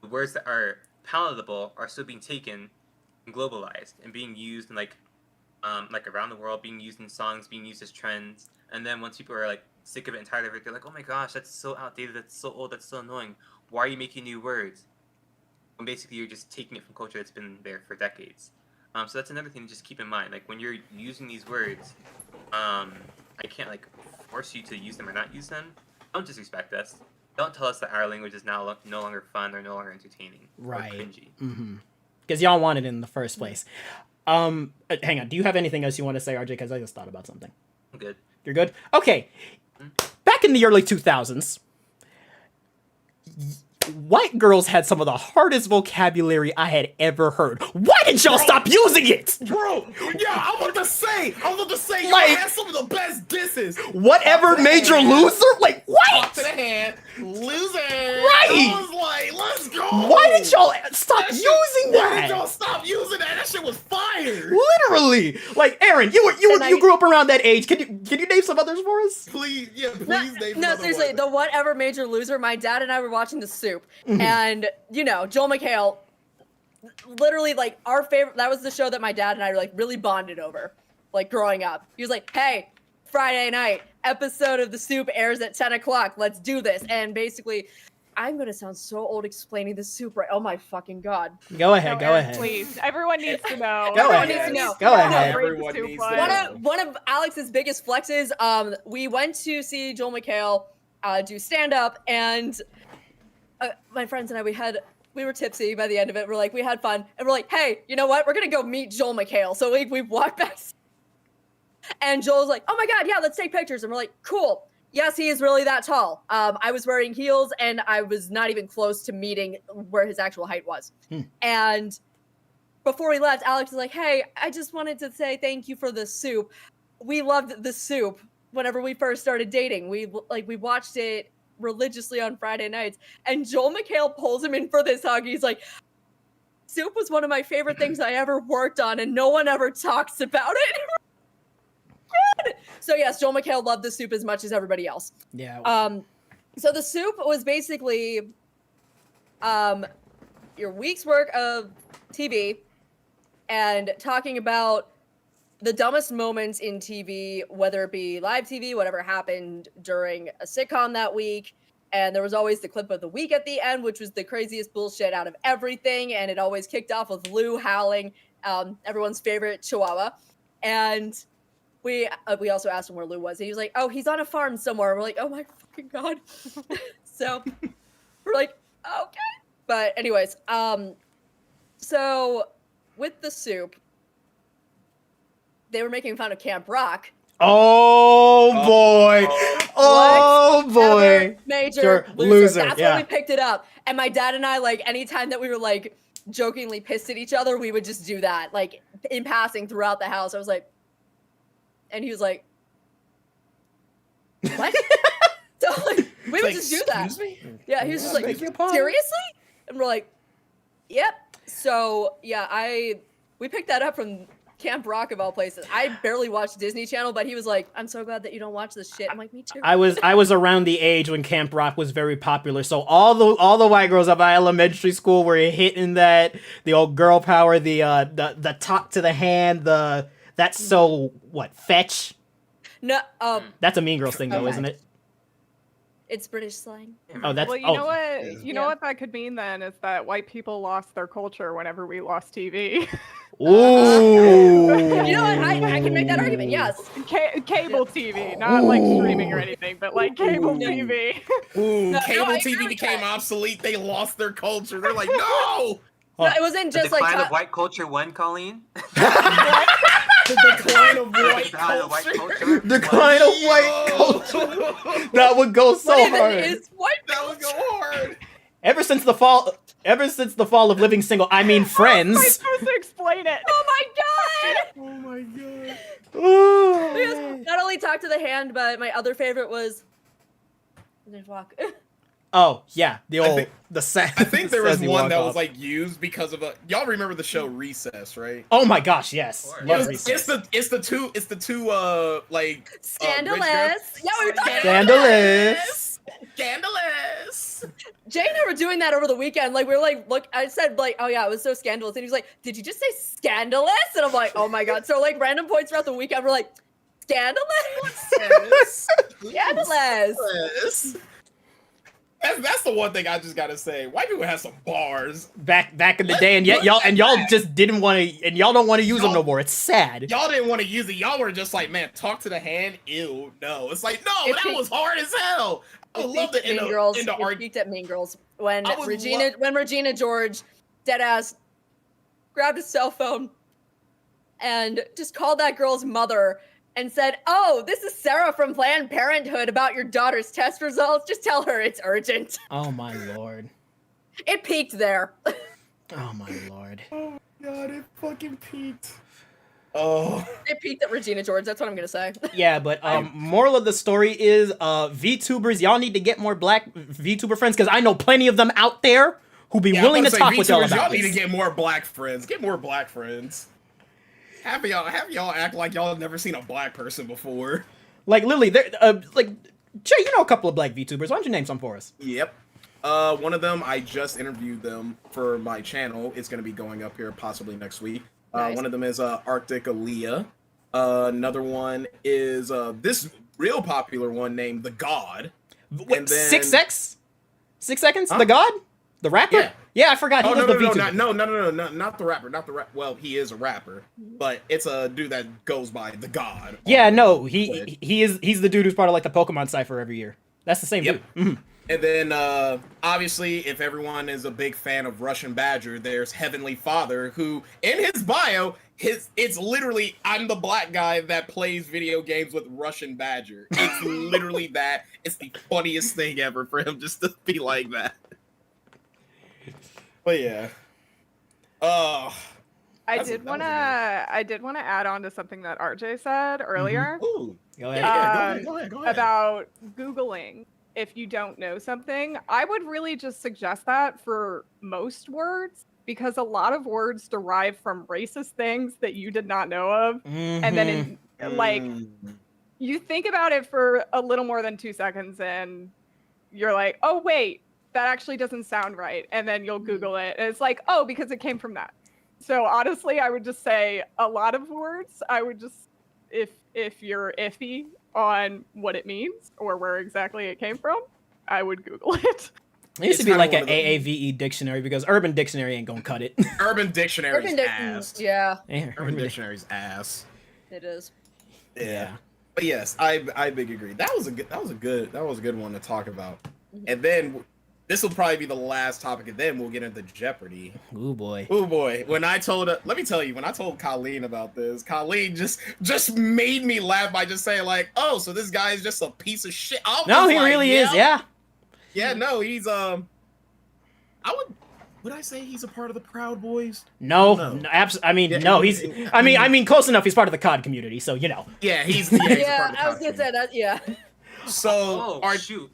the words that are palatable are still being taken and globalized and being used in around the world, being used in songs, being used as trends. And then once people are sick of it and tired of it, they're like, "Oh my gosh, that's so outdated, that's so old, that's so annoying. Why are you making new words?" When basically you're just taking it from culture that's been there for decades. So that's another thing to just keep in mind. When you're using these words, I can't force you to use them or not use them. Don't disrespect us. Don't tell us that our language is now no longer fun or no longer entertaining Right. or cringy. Because y'all wanted it in the first place. Hang on. Do you have anything else you want to say, RJ? Because I just thought about something. I'm good. You're good? Okay. Back in the early 2000s, white girls had some of the hardest vocabulary I had ever heard. Why did y'all stop using it? Bro, yeah, I was about to say, y'all had some of the best disses. Whatever made you loser? Talk What? to the hand, loser. Right. I was like, let's go. Why did y'all stop using Why that? did y'all stop using that? That shit was fire. Literally. Aaron, you grew up around that age. Can you name some others for us? Please name No, another seriously, one. the whatever major loser. My dad and I were watching The Soup, and Joel McHale, literally our favorite. That was the show that my dad and I really bonded over, growing up. He was like, "Hey, Friday night episode of The Soup airs at 10 o'clock. Let's do this." And basically, I'm gonna sound so old explaining The Soup, right? Oh my fucking god! Go ahead. No, Go Eric, ahead. Please, everyone needs to know. Go Everyone ahead. needs to know. Go ahead. Everyone needs to know. One of Alex's biggest flexes. We went to see Joel McHale do stand up, and my friends and I, we were tipsy by the end of it. We had fun, and we're like, "Hey, you know what? We're gonna go meet Joel McHale." So we walked back, and Joel's like, "Oh my god, yeah, let's take pictures." And we're like, "Cool. Yes, he is really that tall." I was wearing heels, and I was not even close to meeting where his actual height was. And before we left, Alex was like, "Hey, I just wanted to say thank you for The Soup. We loved The Soup whenever we first started dating. We watched it religiously on Friday nights." And Joel McHale pulls him in for this hug. He's like, "Soup was one of my favorite things I ever worked on, and no one ever talks about it." So yes, Joel McHale loved The Soup as much as everybody else. Yeah. So The Soup was basically your week's work of TV and talking about the dumbest moments in TV, whether it be live TV, whatever happened during a sitcom that week. And there was always the clip of the week at the end, which was the craziest bullshit out of everything. And it always kicked off with Lou howling, everyone's favorite chihuahua. And we also asked him where Lou was. And he was like, "Oh, he's on a farm somewhere." We're like, "Oh my fucking god." So we're like, "Okay." But anyways, so with The Soup, they were making fun of Camp Rock. Oh boy! Oh Another boy! major Sure, loser. loser, That's yeah. when we picked it up. And my dad and I, like, anytime that we were like jokingly pissed at each other, we would just do that, like in passing throughout the house. I was like, and he was like, what? So like, we would just do that. Excuse me? Yeah, he was just Beg like, your pardon? seriously? And we're like, yep. So yeah, we picked that up from Camp Rock of all places. I barely watched Disney Channel, but he was like, I'm so glad that you don't watch this shit. I'm like, me too. I was around the age when Camp Rock was very popular, so all the white girls of my elementary school were hitting that, the old girl power, the talk to the hand, that's so what, fetch? No, That's a Mean Girls thing though, Okay. isn't it? it's British slang. Oh, that's Well, you know what? You know what that could mean then is that white people lost their culture whenever we lost TV. Ooh. You know what? I can make that argument. Yes. Cable TV, not like streaming or anything, but like cable TV. Ooh, No, cable I agree TV with became that. obsolete. They lost their culture. They're like, no! No, it wasn't The just decline like of white culture when, Colleen? The decline of white Decline of white culture. culture? Decline of white culture. That would go so what even hard. is white That would go hard. Ever since the fall of Living Single, I mean How am I Friends. supposed to explain it? Oh my god! Oh my god. Ooh. Because not only Talk to the Hand, but my other favorite was Walk. Oh yeah, the I old think- the sad. I think there was says you one walk that off. was like used because of a. Y'all remember the show Recess, right? Oh my gosh, yes. course. Love Yes. Recess. It's the two like Scandalous. rich Yeah, we were talking about Scandalous. Scandalous. Jay and I were doing that over the weekend. Like we were like, look, I said like, oh yeah, it was so scandalous, and he was like, did you just say scandalous? And I'm like, oh my god. So like random points throughout the weekend, we're like, scandalous, scandalous. That's the one thing I just gotta say. White people have some bars. Back in the day, and yet y'all just didn't want to, and y'all don't want to use them no more. It's sad. Y'all didn't want to use it. Y'all were just like, man, talk to the hand. Ew, no. It's like, no, It that peaked- was hard as hell. I It would love peaked to at Mean Girls. in the It peaked at Mean Girls when I would Regina George, dead ass, grabbed his cell phone and just called that girl's mother and said, "Oh, this is Sarah from Planned Parenthood about your daughter's test results. Just tell her it's urgent." Oh my lord. It peaked there. Oh my lord. Oh my god, it fucking peaked. Oh. It peaked at Regina George. That's what I'm gonna say. Yeah, but moral of the story is VTubers, y'all need to get more black VTuber friends because I know plenty of them out there who be Yeah, willing I'm to about talk with y'all VTubers, about y'all need to this. get more black friends. Get more black friends. Have y'all act like y'all have never seen a black person before. Like Lily, like Jay, you know a couple of black VTubers. Why don't you name some for us? Yep. One of them, I just interviewed them for my channel. It's gonna be going up here possibly next week. Nice. One of them is Arctic Aaliyah. Another one is this real popular one named The God. Wait, And then- 6X? 6 seconds? Huh? The God? The rapper? Yeah. I forgot. He Oh was no, the VTuber. no, not the rapper, not the rap. Well, he is a rapper, but it's a dude that goes by The God. Yeah, on no, Twitch. he's the dude who's part of like the Pokemon cipher every year. That's the same Yep. dude. Mhm. And then, obviously, if everyone is a big fan of Russian Badger, there's Heavenly Father, who, in his bio, it's literally, I'm the black guy that plays video games with Russian Badger. It's literally that. It's the funniest thing ever for him just to be like that. But yeah. Oh. I That's a- did that was want to. I did want to add on to something that RJ said earlier Ooh. Go Yeah, ahead. go ahead, go ahead. about Googling if you don't know something. I would really just suggest that for most words because a lot of words derive from racist things that you did not know of, and then like you think about it for a little more than 2 seconds, and you're like, oh wait, that actually doesn't sound right, and then you'll Google it, and it's like, oh, because it came from that. So honestly, I would just say a lot of words. I would just, if you're iffy on what it means or where exactly it came from, I would Google it. It used to It's be kinda like one an of the- AAVE dictionary because Urban Dictionary ain't gonna cut it. Urban Dictionary's Urban Dic- ass. Yeah, Yeah, Urban Dictionary's ass. it is. Yeah. But yes, I big agree. That was a good one to talk about. Mhm. And then this will probably be the last topic, and then we'll get into Jeopardy. Ooh boy. Oh boy, when I told let me tell you, when I told Colleen about this, Colleen just made me laugh by just saying like, "Oh, so this guy is just a piece of shit." No, he really is. Yeah. Yeah, no, he's I would I say he's a part of the Proud Boys? No, No. I mean, Yeah, no. He's. I mean, close enough. He's part of the COD community, so you know. Yeah, he's a part Yeah, of the I was Proud gonna say that. Yeah. Community. So Oh shoot!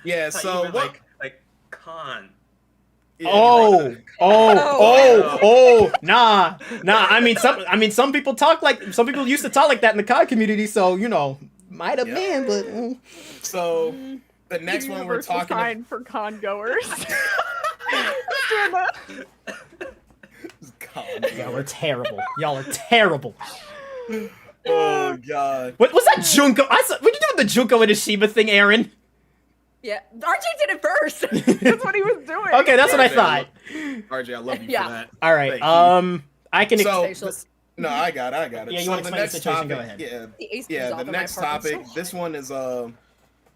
yeah, I thought so you meant what? like con. Yeah, Oh, right. oh, nah. I mean, some people talk like some people used to talk like that in the COD community, so you know, might have Yep. been, but. So the next one we're Universal talking sign for con goers. Doing that. Y'all are terrible. Y'all are terrible. Oh god. What was that Junko? What you do with the Junko and Ishima thing, Aaron? Yeah. RJ did it first. That's what he was doing. Okay, that's what I RJ, thought. RJ, I love you Yeah. for that. All right. Thank you. I can. So Facials. no, I got it. Yeah, you so wanna the explain the next situation, topic, go ahead. Yeah, The ace yeah. was The off on my next part. I'm so topic.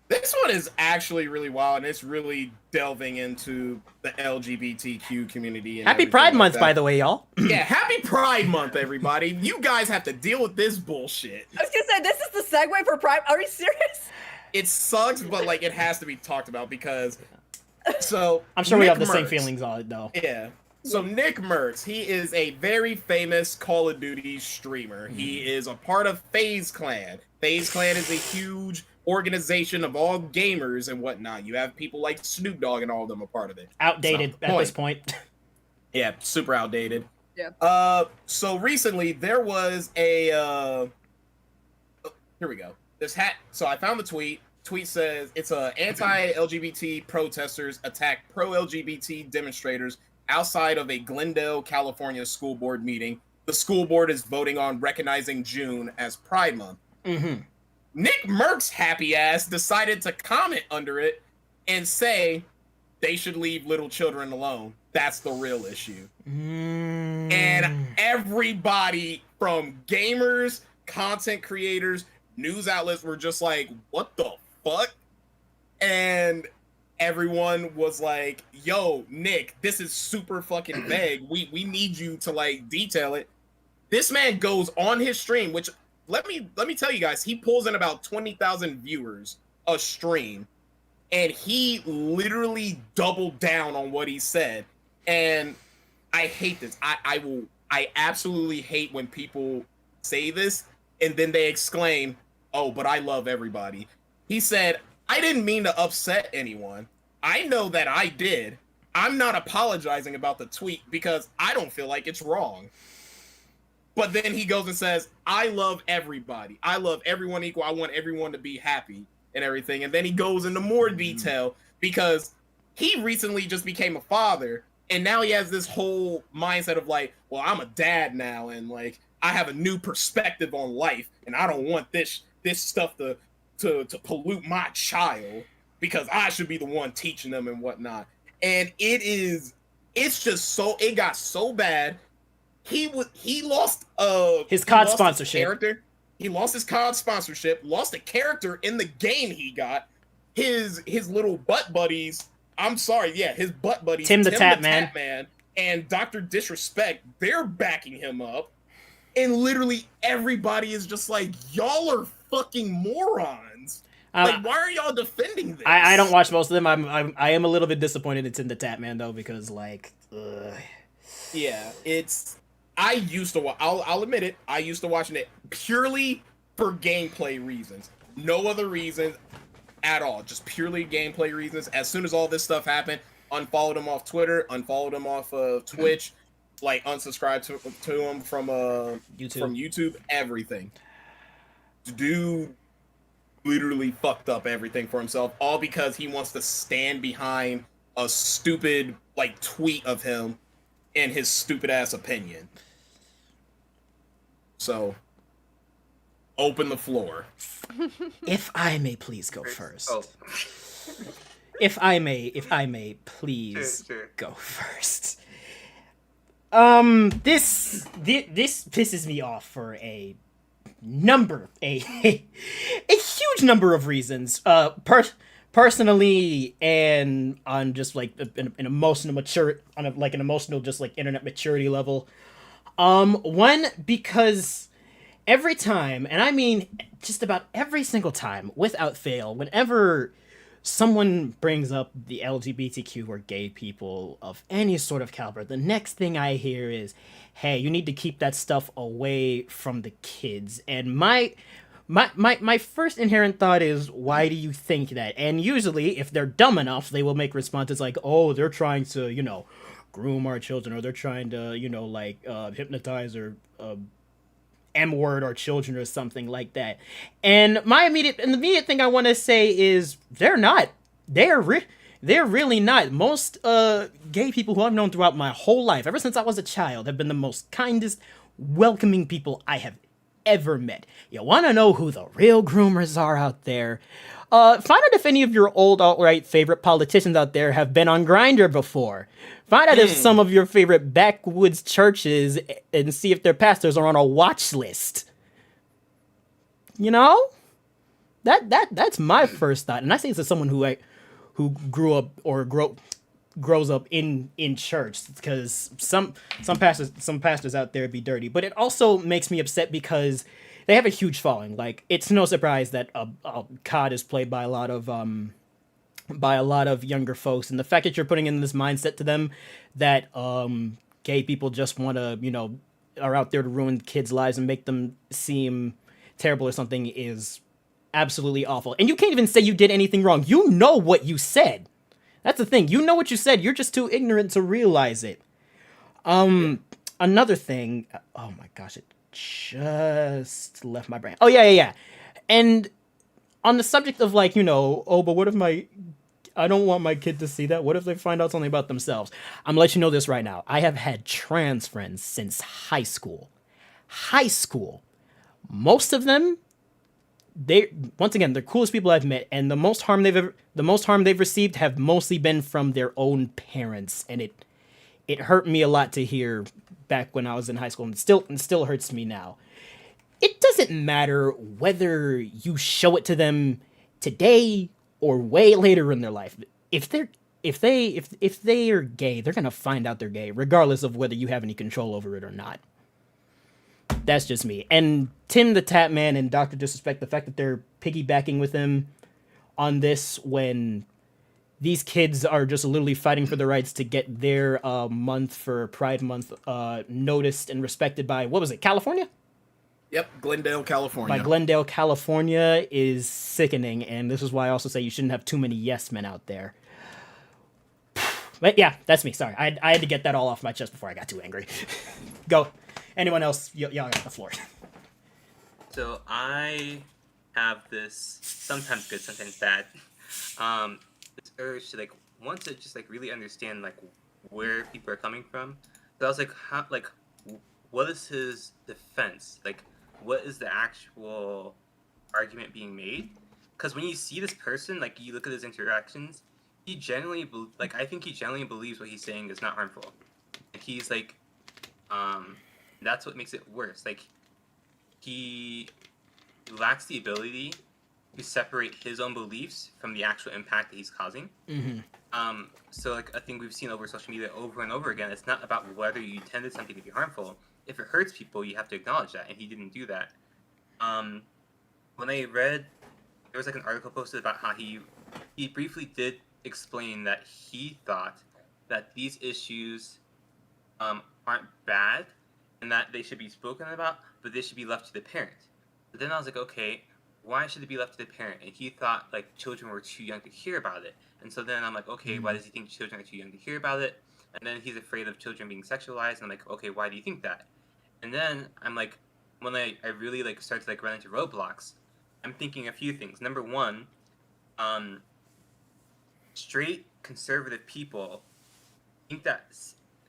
This one is actually really wild, and it's really delving into the LGBTQ community. And Happy Pride Month, by the way, y'all. Yeah, happy Pride Month, everybody. You guys have to deal with this bullshit. I was gonna say this is the segue for Prime. Are you serious? It sucks, but like it has to be talked about because. So I'm sure we Nick have the same Merckx- feelings on it, though. Yeah. So Nick Merckx, he is a very famous Call of Duty streamer. He is a part of FaZe Clan. FaZe Clan is a huge organization of all gamers and whatnot. You have people like Snoop Dogg and all of them a part of it. Outdated Not the at this point. Yeah, super outdated. Yeah. So recently there was a here we go. This hat. So I found the tweet. Tweet says it's a anti-LGBT protesters attack pro-LGBT demonstrators outside of a Glendale, California school board meeting. The school board is voting on recognizing June as Pride Month. Mm-hmm. Nick Merck's happy ass decided to comment under it and say they should leave little children alone. That's the real issue. And everybody from gamers, content creators, news outlets were just like, what the fuck? And everyone was like, yo, Nick, this is super fucking vague. We need you to like detail it. This man goes on his stream, which let me tell you guys, he pulls in about 20,000 viewers a stream, and he literally doubled down on what he said. And I hate this. I absolutely hate when people say this and then they exclaim, "Oh, but I love everybody." He said, "I didn't mean to upset anyone. I know that I did. I'm not apologizing about the tweet because I don't feel like it's wrong." But then he goes and says, "I love everybody. I love everyone equal. I want everyone to be happy and everything." And then he goes into more detail because he recently just became a father, and now he has this whole mindset of like, well, I'm a dad now, and like I have a new perspective on life, and I don't want this stuff to pollute my child because I should be the one teaching them and whatnot. And it got so bad. He lost His COD sponsorship. Character. He lost his COD sponsorship, lost a character in the game he got. His little butt buddies, I'm sorry, yeah, his butt buddies, Tim the Tap Man and Dr. Disrespect, they're backing him up. And literally everybody is just like, y'all are fucking morons. Like, why are y'all defending this? I don't watch most of them. I am a little bit disappointed in Tim the Tap Man though, because like, yeah, I used to. I'll admit it. I used to watching it purely for gameplay reasons. No other reasons at all. Just purely gameplay reasons. As soon as all this stuff happened, unfollowed him off Twitter, unfollowed him off Twitch, like unsubscribed to him from YouTube, everything. Dude literally fucked up everything for himself, all because he wants to stand behind a stupid like tweet of him and his stupid ass opinion. So, open the floor. If I may please go first. Oh. If I may please Sure. go first. This pisses me off for a huge number of reasons. personally, and on just like an emotional mature on an emotional just like internet maturity level. One, because every time, and I mean just about every single time without fail, whenever someone brings up the LGBTQ or gay people of any sort of caliber, the next thing I hear is, hey, you need to keep that stuff away from the kids. And my first inherent thought is, why do you think that? And usually, if they're dumb enough, they will make responses like, oh, they're trying to, groom our children, or they're trying to, hypnotize or M-word our children or something like that. And the immediate thing I want to say is, they're not. They're really not. Most gay people who I've known throughout my whole life, ever since I was a child, have been the most kindest, welcoming people I have ever met. You want to know who the real groomers are out there? Find out if any of your old alt-right favorite politicians out there have been on Grindr before. Find out if some of your favorite backwoods churches, and see if their pastors are on a watch list. You know? That's my first thought. And I say this as someone who grew up or grows up in church, because some pastors out there be dirty. But it also makes me upset because they have a huge following. Like, it's no surprise that COD is played by a lot of younger folks, and the fact that you're putting in this mindset to them that gay people just want to, are out there to ruin kids' lives and make them seem terrible or something is absolutely awful. And you can't even say you did anything wrong. You know what you said. That's the thing. You know what you said. You're just too ignorant to realize it. Another thing. Oh my gosh, it just left my brain. Oh yeah. And on the subject of like, oh, but what if I don't want my kid to see that. What if they find out something about themselves? I'm gonna let you know this right now. I have had trans friends since high school. Most of them, they're the coolest people I've met, and the most harm they've received have mostly been from their own parents, and it hurt me a lot to hear back when I was in high school, and still hurts me now. It doesn't matter whether you show it to them today or way later in their life. If they are gay, they're gonna find out they're gay, regardless of whether you have any control over it or not. That's just me. And Tim the Tap Man and Dr. Disrespect, the fact that they're piggybacking with him on this when these kids are just literally fighting for the rights to get their month for Pride Month noticed and respected by, what was it, California? Yep, Glendale, California. By Glendale, California is sickening, and this is why I also say you shouldn't have too many yes men out there. But yeah, that's me. Sorry, I had to get that all off my chest before I got too angry. Go. Anyone else? Y'all got the floor. So I have this sometimes good, sometimes bad, this urge to like want to just like really understand like where people are coming from. So I was like, what is his defense? Like, what is the actual argument being made? Because when you see this person, like you look at his interactions, I think he genuinely believes what he's saying is not harmful. Like, he's like, that's what makes it worse. Like, he lacks the ability to separate his own beliefs from the actual impact that he's causing. Mm-hmm. So like I think we've seen over social media over and over again, it's not about whether you intended something to be harmful. If it hurts people, you have to acknowledge that, and he didn't do that. When I read, there was like an article posted about how he briefly did explain that he thought that these issues aren't bad and that they should be spoken about, but they should be left to the parent. But then I was like, okay, why should it be left to the parent? And he thought like children were too young to hear about it. And so then I'm like, okay, why does he think children are too young to hear about it? And then he's afraid of children being sexualized. And I'm like, okay, why do you think that? And then I'm like, when I really like start to like run into roadblocks, I'm thinking a few things. Number one, straight conservative people think that,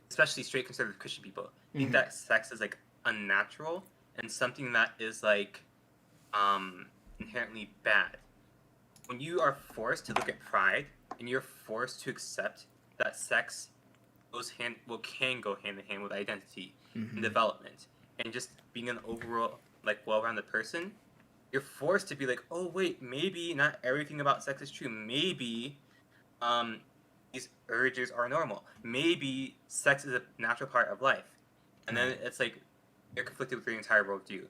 especially straight conservative Christian people, think that sex is like unnatural and something that is like inherently bad. When you are forced to look at pride and you're forced to accept that sex can go hand in hand with identity and development and just being an overall like well-rounded person, you're forced to be like, oh wait, maybe not everything about sex is true. Maybe these urges are normal. Maybe sex is a natural part of life. And then it's like you're conflicted with your entire worldview.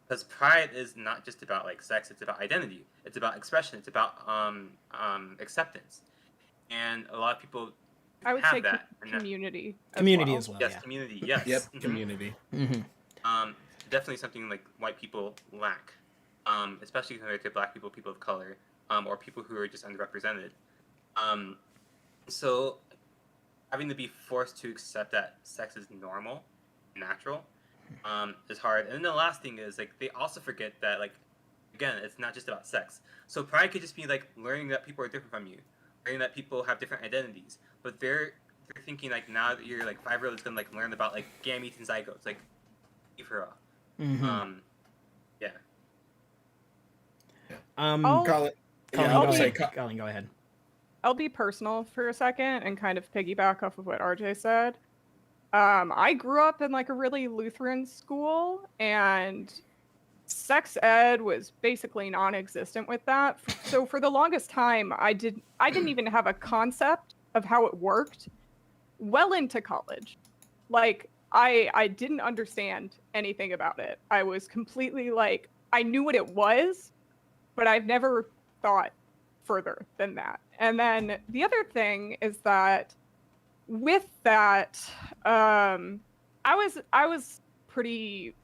Because pride is not just about like sex, it's about identity. It's about expression, it's about acceptance. And a lot of people I would have say that. And that- community. Community well. as well. yes, Yeah. community, yes. Yep, Mhm. community. Definitely something like white people lack, especially compared to black people, people of color, or people who are just underrepresented. So having to be forced to accept that sex is normal, natural, is hard. And then the last thing is like they also forget that like again, it's not just about sex. So pride could just be like learning that people are different from you, learning that people have different identities. But they're thinking like now that you're like 5-year-old is gonna like learn about like gametes and zygotes, like leave her off. Yeah. I'll- Colin, Colin, yeah, I go would say ahead. Colin, go ahead. I'll be personal for a second and kind of piggyback off of what RJ said. I grew up in like a really Lutheran school, and sex ed was basically non-existent with that. So for the longest time, I didn't even have a concept of how it worked well into college. Like I didn't understand anything about it. I was completely like, I knew what it was, but I've never thought further than that. And then the other thing is that with that, I was pretty,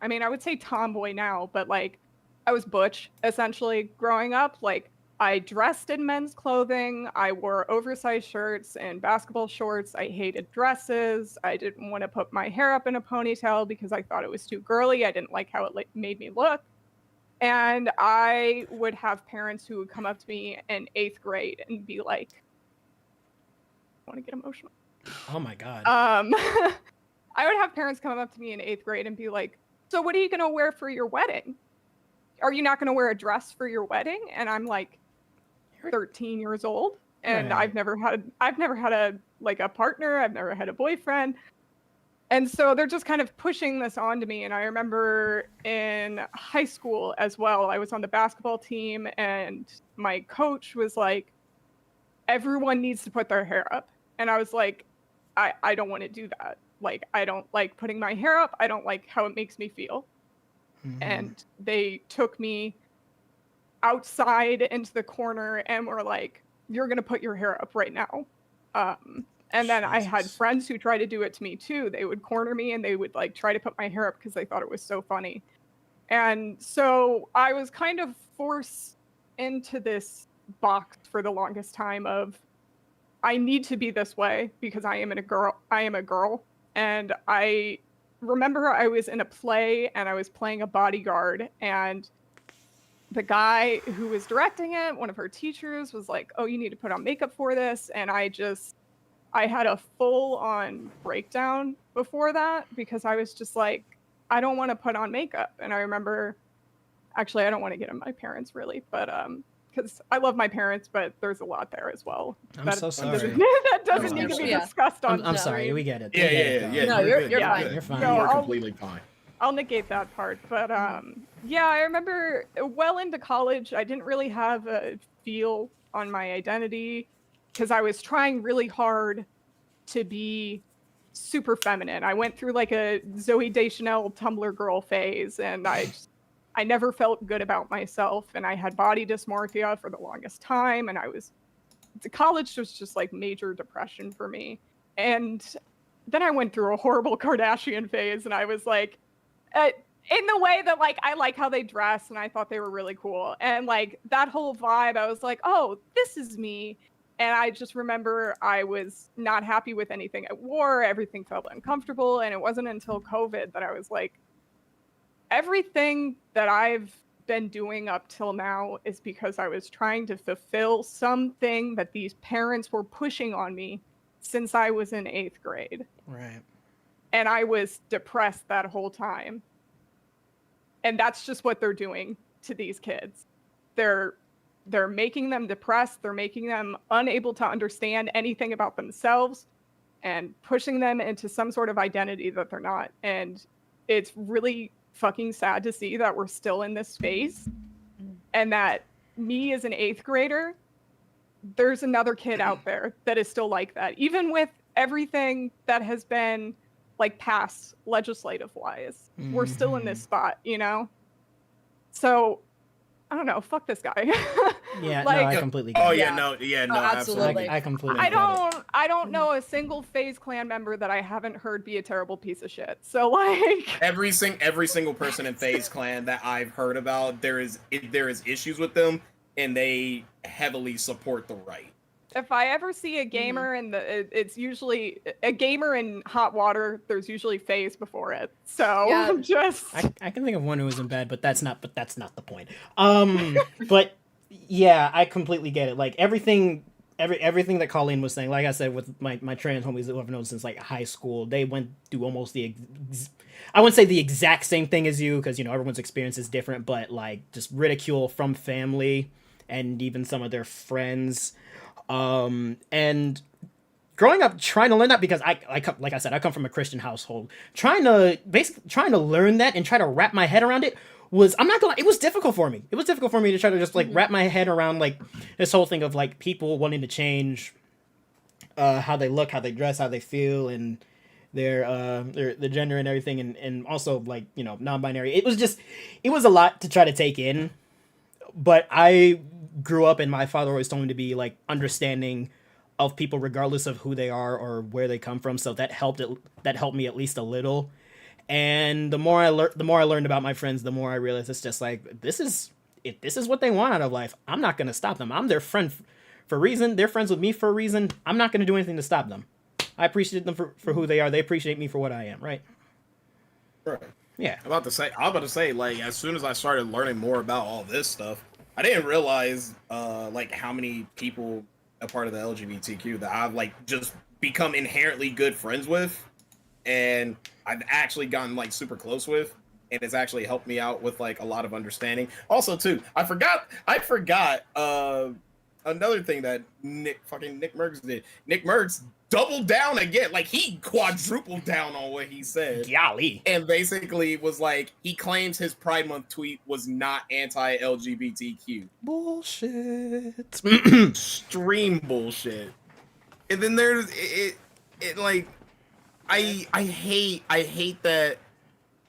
I mean, I would say tomboy now, but like I was butch essentially growing up. Like I dressed in men's clothing. I wore oversized shirts and basketball shorts. I hated dresses. I didn't want to put my hair up in a ponytail because I thought it was too girly. I didn't like how it made me look. And I would have parents who would come up to me in 8th grade and be like, I want to get emotional. Oh my god. I would have parents come up to me in 8th grade and be like, so what are you going to wear for your wedding? Are you not going to wear a dress for your wedding? And I'm like 13 years old, and Right. I've never had a partner. I've never had a boyfriend. And so they're just kind of pushing this onto me. And I remember in high school as well, I was on the basketball team, and my coach was like, everyone needs to put their hair up. And I was like, I don't want to do that. Like, I don't like putting my hair up. I don't like how it makes me feel. And they took me outside into the corner and were like, you're going to put your hair up right now. And then I had Jesus. friends who tried to do it to me too. They would corner me and they would like try to put my hair up because they thought it was so funny. And so I was kind of forced into this box for the longest time of, I need to be this way because I am a girl. And I remember I was in a play and I was playing a bodyguard, and the guy who was directing it, one of her teachers, was like, oh, you need to put on makeup for this. And I had a full on breakdown before that because I was just like, I don't want to put on makeup. And I remember, actually, I don't want to get on my parents really, but because I love my parents, but there's a lot there as well. I'm so sorry. That doesn't need to be Yeah. discussed on I'm the sorry. screen. We get it. Yeah, We get it, yeah, Colin. yeah. No, you're you're- good. you're You're fine. good. You're fine. No, You are I'll- completely fine. I'll negate that part. But yeah, I remember well into college, I didn't really have a feel on my identity because I was trying really hard to be super feminine. I went through like a Zooey Deschanel Tumblr girl phase, and I never felt good about myself, and I had body dysmorphia for the longest time, and college was just like major depression for me. And then I went through a horrible Kardashian phase, and I was like, in the way that like I like how they dress, and I thought they were really cool, and like that whole vibe, I was like, oh, this is me. And I just remember I was not happy with anything I wore. Everything felt uncomfortable, and it wasn't until COVID that I was like, everything that I've been doing up till now is because I was trying to fulfill something that these parents were pushing on me since I was in 8th grade. Right. And I was depressed that whole time. And that's just what they're doing to these kids. They're making them depressed. They're making them unable to understand anything about themselves and pushing them into some sort of identity that they're not. And it's really fucking sad to see that we're still in this space, and that me as an 8th grader, there's another kid out there that is still like that, even with everything that has been like passed legislative wise. We're still in this spot, you know? So I don't know, fuck this guy. Yeah, like, no, I completely get Oh it. yeah, no, absolutely. I completely I get it. I don't know a single FaZe clan member that I haven't heard be a terrible piece of shit. So like every single person in FaZe clan that I've heard about, there is issues with them, and they heavily support the right. if I ever see a gamer in it's usually a gamer in hot water, there's usually FaZe before it. So Yeah. I'm just I can think of one who isn't bad, but that's not the point. But yeah, I completely get it. Like everything that Colleen was saying, like I said, with my trans homies that I've known since like high school, they went through almost I wouldn't say the exact same thing as you, because you know everyone's experience is different, but like just ridicule from family and even some of their friends. And growing up trying to learn that, because I come from a Christian household, trying to learn that and try to wrap my head around it was, I'm not gonna lie, it was difficult for me. It was difficult for me to try to just like wrap my head around like this whole thing of like people wanting to change how they look, how they dress, how they feel, and their gender and everything, and also like, you know, non-binary. It was a lot to try to take in. But I grew up and my father always told me to be like understanding of people regardless of who they are or where they come from, so that helped me at least a little. And the more I learned about my friends, the more I realized it's just like, this is what they want out of life. I'm not going to stop them. I'm their friend for a reason. They're friends with me for a reason. I'm not going to do anything to stop them. I appreciate them for who they are. They appreciate me for what I am, right? Right. Yeah. I'm about to say, like, as soon as I started learning more about all this stuff, I didn't realize, like, how many people a part of the LGBTQ that I've, like, just become inherently good friends with, and I've actually gotten, like, super close with, and it's actually helped me out with, like, a lot of understanding. Also, too, I forgot, another thing that Nick Merckx did. Nick Merckx doubled down again. Like, he quadrupled down on what he said. Golly. And basically was like, he claims his Pride Month tweet was not anti-LGBTQ. Bullshit. Extreme bullshit. And then there's it like, I hate that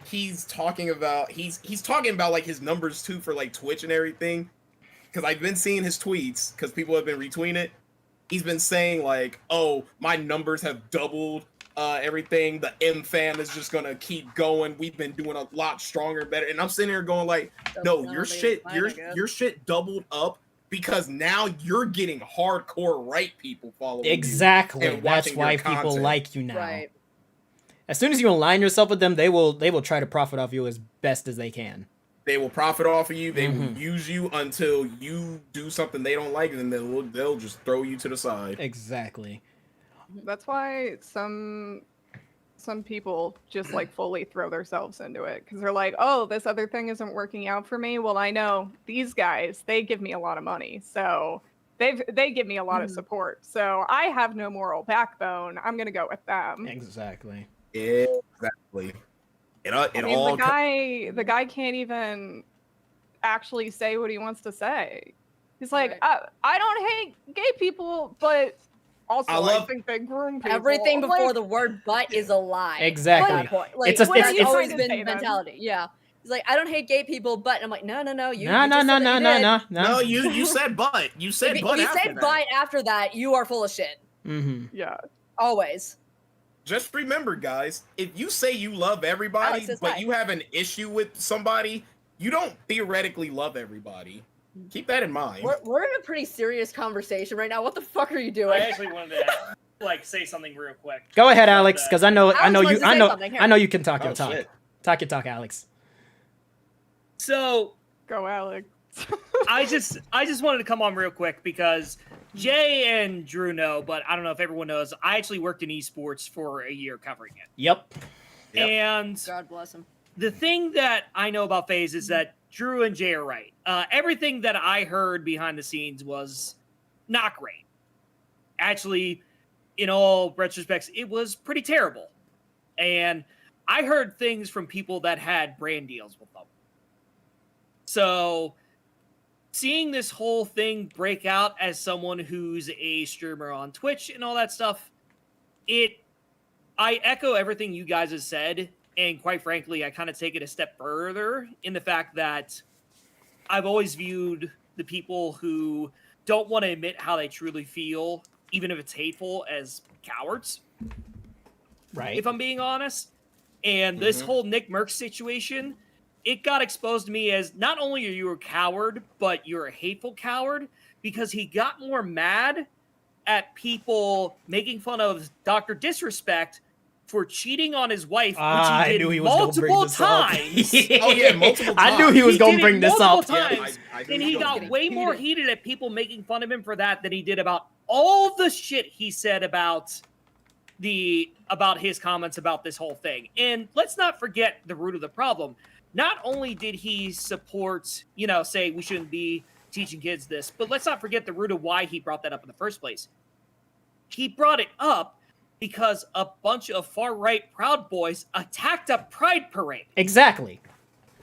he's talking about like his numbers too for like Twitch and everything. Because I've been seeing his tweets, because people have been retweeting it. He's been saying like, "Oh, my numbers have doubled. Everything. The M fam is just gonna keep going. We've been doing a lot stronger, better." And I'm sitting here going like, "No, your shit doubled up because now you're getting hardcore right people following you." Exactly. That's why people like you now. Right. As soon as you align yourself with them, they will try to profit off you as best as they can. They will profit off of you. They will use you until you do something they don't like, and then they'll just throw you to the side. Exactly. that's why some people just like fully throw themselves into it because they're like, oh, this other thing isn't working out for me. Well, I know these guys, they give me a lot of money, so they give me a lot of support. So I have no moral backbone. I'm gonna go with them. Exactly. Exactly. The guy can't even actually say what he wants to say. He's like, I don't hate gay people, but also I think they groom people. Everything before the word "but" is a lie. Exactly. At that point. Like, It's always been the mentality. Yeah. He's like, I don't hate gay people, but and I'm like, no. No. You said but. You said but. If you say but after that, you are full of shit. Mm-hmm. Yeah. Always. Just remember, guys, if you say you love everybody, but you have an issue with somebody, you don't theoretically love everybody. Keep that in mind. We're in a pretty serious conversation right now. What the fuck are you doing? I actually wanted to like say something real quick. Go ahead, Alex, because I know you can talk your talk. Shit. Talk your talk, Alex. So go, Alex. I just wanted to come on real quick because Jay and Drew know, but I don't know if everyone knows. I actually worked in esports for a year covering it. Yep. And God bless him. The thing that I know about FaZe is that Drew and Jay are right. Everything that I heard behind the scenes was not great. Actually, in all retrospects, it was pretty terrible. And I heard things from people that had brand deals with them. So seeing this whole thing break out as someone who's a streamer on Twitch and all that stuff, I echo everything you guys have said, and quite frankly, I kind of take it a step further in the fact that I've always viewed the people who don't want to admit how they truly feel, even if it's hateful, as cowards. Right. If I'm being honest. And this whole Nick Merckx situation, it got exposed to me as not only are you a coward, but you're a hateful coward, because he got more mad at people making fun of Dr. Disrespect for cheating on his wife, which he did multiple times. Oh yeah, multiple times. I knew he was He going did to bring it this multiple up. times. I And he got getting way more heated at people making fun of him for that than he did about all the shit he said about his comments about this whole thing. And let's not forget the root of the problem. Not only did he support, say we shouldn't be teaching kids this, but let's not forget the root of why he brought that up in the first place. He brought it up because a bunch of far-right Proud Boys attacked a pride parade. Exactly.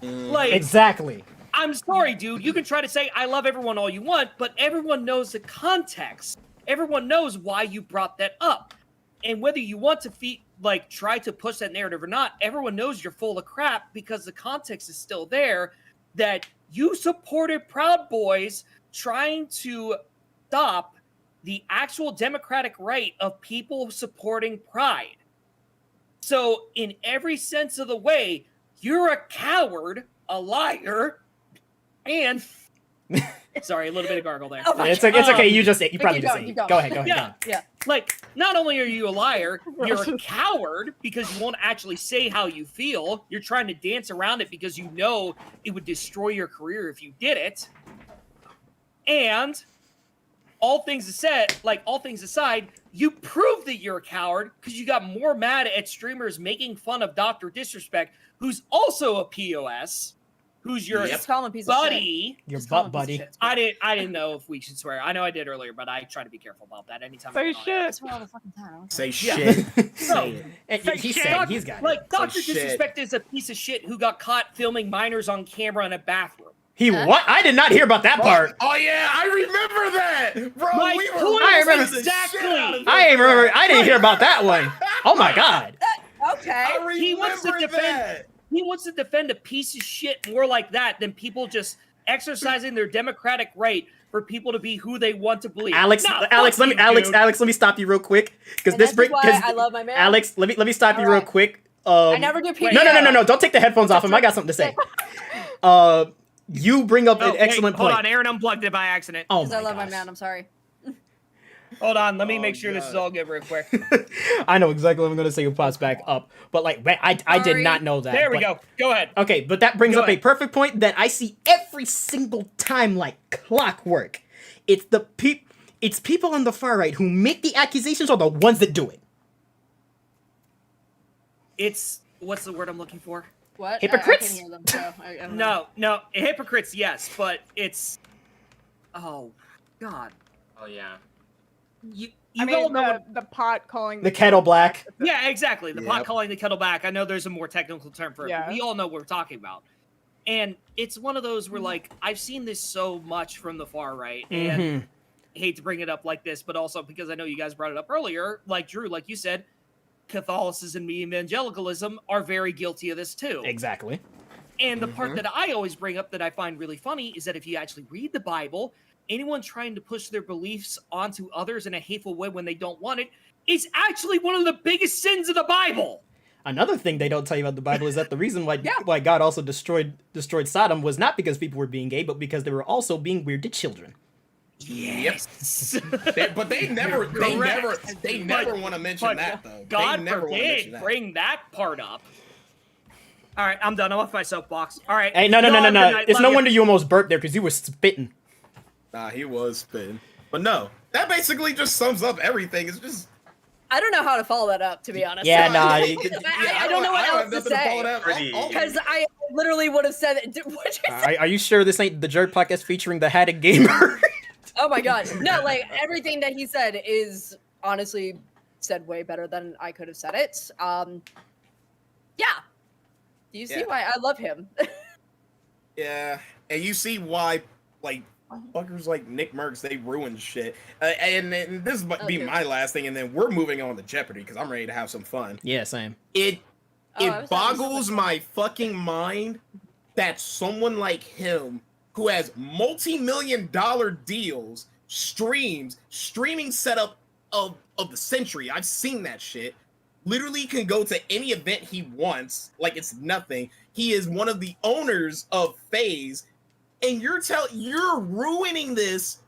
Like, Exactly. I'm sorry, dude. You can try to say I love everyone all you want, but everyone knows the context. Everyone knows why you brought that up. And whether you want to try to push that narrative or not, everyone knows you're full of crap because the context is still there that you supported Proud Boys trying to stop the actual democratic right of people supporting Pride. So in every sense of the way, you're a coward, a liar, and sorry, a little bit of gargle there. Oh my It's okay. You probably keep just going, say keep it. going. Go ahead. Go Yeah. ahead. Yeah. Like, not only are you a liar, you're a coward because you won't actually say how you feel. You're trying to dance around it because you know it would destroy your career if you did it. And all things aside, you prove that you're a coward because you got more mad at streamers making fun of Dr. Disrespect, who's also a POS, who's your Just call him a piece of shit. buddy. Your Just call him butt a piece buddy. of shit. I didn't know if we should swear. I know I did earlier, but I try to be careful about that anytime. Say I get on air. shit. I swear all the fucking time. Okay. Say Yeah. shit. So, And he's Doc- saying he's got it. Like, Dr. shit. Disrespect is a piece of shit who got caught filming minors on camera in a bathroom. He what? I did not hear about that part. Oh yeah, I remember that, bro. My we were point I is remember- exactly. I ain't remember. I didn't hear about that one. Oh my god. Okay. I remember He wants to defend- that. He wants to defend a piece of shit more like that than people just exercising their democratic right for people to be who they want to believe. Alex, Nah, Alex, fuck let me, you, Alex, dude. Alex, let me stop you real quick because And this this break. is why 'cause- I love my man. Alex, let me stop you real Alright. quick. I never do PDA. No. Don't take the headphones off him. I got something to say. You bring up Oh, an wait, excellent hold point. on, Aaron unplugged it by accident. Oh Because my I love my gosh. man. I'm sorry. Hold on, let me Oh, make sure this God. is all good real quick. I know exactly what I'm going to say. It pops back up, but like, man, I did Sorry. not know that. There we but- go. Go ahead. Okay, but that brings Go up a ahead. perfect point that I see every single time like clockwork. It's it's people on the far right who make the accusations are the ones that do it. It's what's the word I'm looking for? What? Hypocrites? I can't hear them, so I don't know. No, hypocrites, yes, but it's oh god. Oh yeah. You I all mean, know what the pot calling The kettle black. yeah, exactly. The pot Yep. calling the kettle black. I know there's a more technical term for it, Yeah. but we all know what we're talking about. And it's one of those where like I've seen this so much from the far right, and Mhm. I hate to bring it up like this, but also because I know you guys brought it up earlier, like Drew, like you said, Catholicism and evangelicalism are very guilty of this too. Exactly. And the part that I always bring up that I find really funny is that if you actually read the Bible, anyone trying to push their beliefs onto others in a hateful way when they don't want it is actually one of the biggest sins of the Bible. Another thing they don't tell you about the Bible is that the reason why Yeah. why God also destroyed Sodom was not because people were being gay, but because they were also being weird to children. Yes. But they never want to mention But that though. God they never want to mention forbid that. bring that part up. All right, I'm done. I'm off my soapbox. All right. Hey, no. Y'all have a good night. It's Love no ya. wonder you almost burped there because you were spitting. Nah, he was spitting. But no, that basically just sums up everything. It's just I don't know how to follow that up, to be honest. Yeah, nah, I don't know what have else to nothing follow say. that. Pretty- Because I literally would have said it. What'd you say? Are you sure this ain't the JERD podcast featuring the Hatted Gamer? Oh my god. No, like everything that he said is honestly said way better than I could have said it. Yeah. Do you see Yeah. why I love him? Yeah, and you see why, like, fuckers like Nick Merckx, they ruin shit. And this might be Okay. my last thing, and then we're moving on to Jeopardy because I'm ready to have some fun. Yeah, same. It Oh, I was having so much boggles fun. my fucking mind that someone like him, who has multi-million-dollar deals, streaming setup of the century. I've seen that shit. Literally can go to any event he wants like it's nothing. He is one of the owners of FaZe, and you're ruining this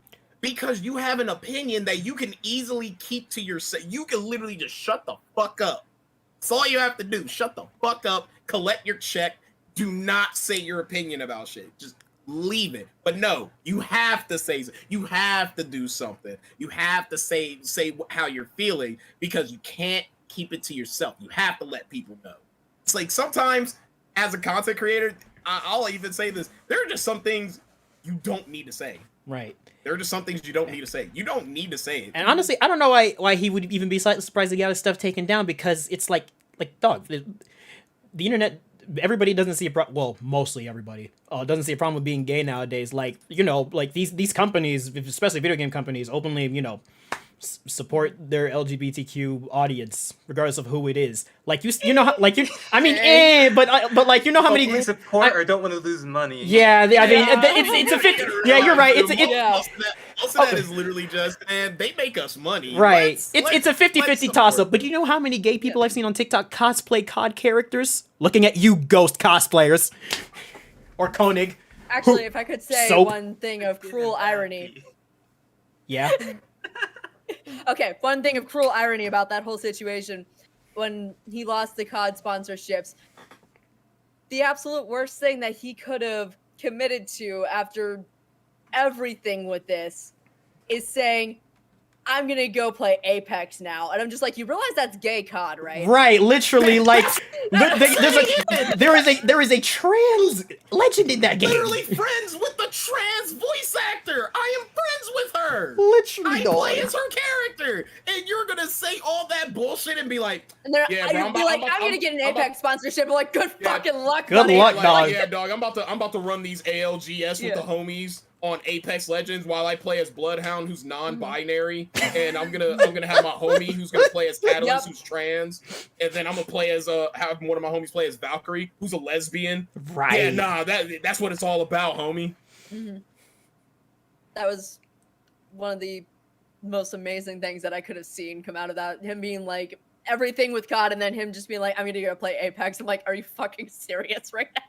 because you have an opinion that you can easily keep to yourself. You can literally just shut the fuck up. That's all you have to do. Shut the fuck up, collect your check. Do not say your opinion about shit. Just leave it. But no, you have to say, you have to do something. You have to say how you're feeling because you can't keep it to yourself. You have to let people know. It's like sometimes as a content creator, I'll even say this, there are just some things you don't need to say. Right. There are just some things you don't need to say. You don't need to say it. And honestly, I don't know why he would even be slightly surprised to get his stuff taken down, because it's like dog, the internet, everybody doesn't see a problem. Well, mostly everybody doesn't see a problem with being gay nowadays. Like, you know, like these companies, especially video game companies, openly, you know, support their LGBTQ audience regardless of who it is. Like you know how, like you, I mean, but like you know how many Hopefully support or don't want to lose money. Yeah, I mean, it's a 50. Yeah, you're right. Yeah. Most of that is literally just, man, they make us money. Right. Let's It's a 50-50 toss up. But you know how many gay people I've seen on TikTok cosplay COD characters? Looking at you, ghost cosplayers. Or Koenig. Actually, if I could say Soap. one thing of cruel irony. Yeah. Okay, one thing of cruel irony about that whole situation, when he lost the COD sponsorships, the absolute worst thing that he could have committed to after everything with this is saying, I'm gonna go play Apex now. And I'm just like, you realize that's gay COD, right? Right, literally, like there is a trans legend in that game. literally friends with the trans voice actor. I am friends with her. Literally, I dog. play as her character, and you're gonna say all that bullshit and be like, And then Yeah, I'd bro, be like, I'm gonna get an Apex sponsorship. I'm like, good fucking luck, Good buddy. luck, like, dog. yeah, dog. I'm about to run these ALGS with the homies on Apex Legends while I play as Bloodhound, who's non-binary, and I'm gonna have my homie who's gonna play as Catalyst, who's trans, and then I'm gonna play as have one of my homies play as Valkyrie, who's a lesbian. Right. Yeah, nah, that's what it's all about, homie. Mhm. That was one of the most amazing things that I could have seen come out of that. Him being like everything with COD, and then him just being like, I'm gonna go play Apex. I'm like, are you fucking serious right now?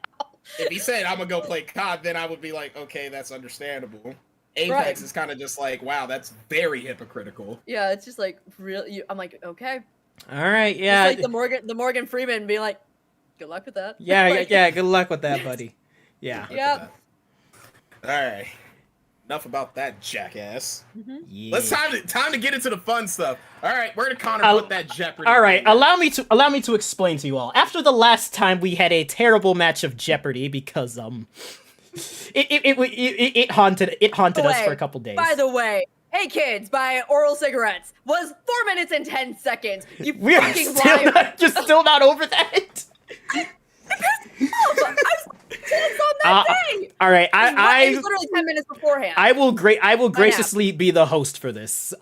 If he said I'm gonna go play COD, then I would be like, okay, that's understandable. Apex Right. is kind of just like, wow, that's very hypocritical. Yeah, it's just like really. I'm like, okay. All right, It's yeah. like the Morgan Freeman being like, good luck with that. Yeah, Like, yeah, good luck with that, buddy. Yeah. Look at Yep. that. All right. Enough about that jackass. Yeah. Let's time to get into the fun stuff. All right, where did Connor I'll- put that Jeopardy? All right, thing? allow me to explain to you all. After the last time we had a terrible match of Jeopardy because it haunted us for a couple days. By the way, hey kids, buy oral cigarettes was 4 minutes and 10 seconds. You We're fucking still liar. not, just still not over that. It's on that day. All right, It was literally 10 minutes beforehand. I will graciously be the host for this.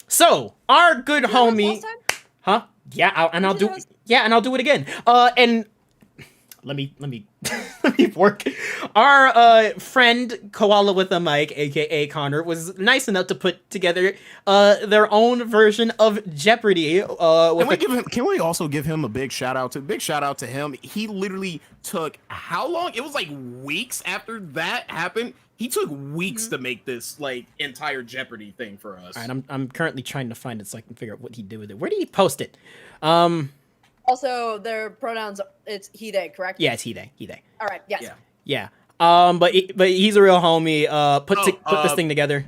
So our good homie, Last time? huh? Yeah, I'll did do. host? Yeah, and I'll do it again. And let me let me work. Our friend Koala with a mic, aka Connor, was nice enough to put together their own version of Jeopardy. Can we also give him a big shout out to him? He literally took how long? It was like weeks after that happened. He took weeks to make this like entire Jeopardy thing for us. All right, I'm currently trying to find it so I can figure out what he did with it. Where did he post it? Also, their pronouns, it's he, they, correct? Yeah, it's he, they. All right, yes. Yeah. Yeah. But he's a real homie. Put this thing together.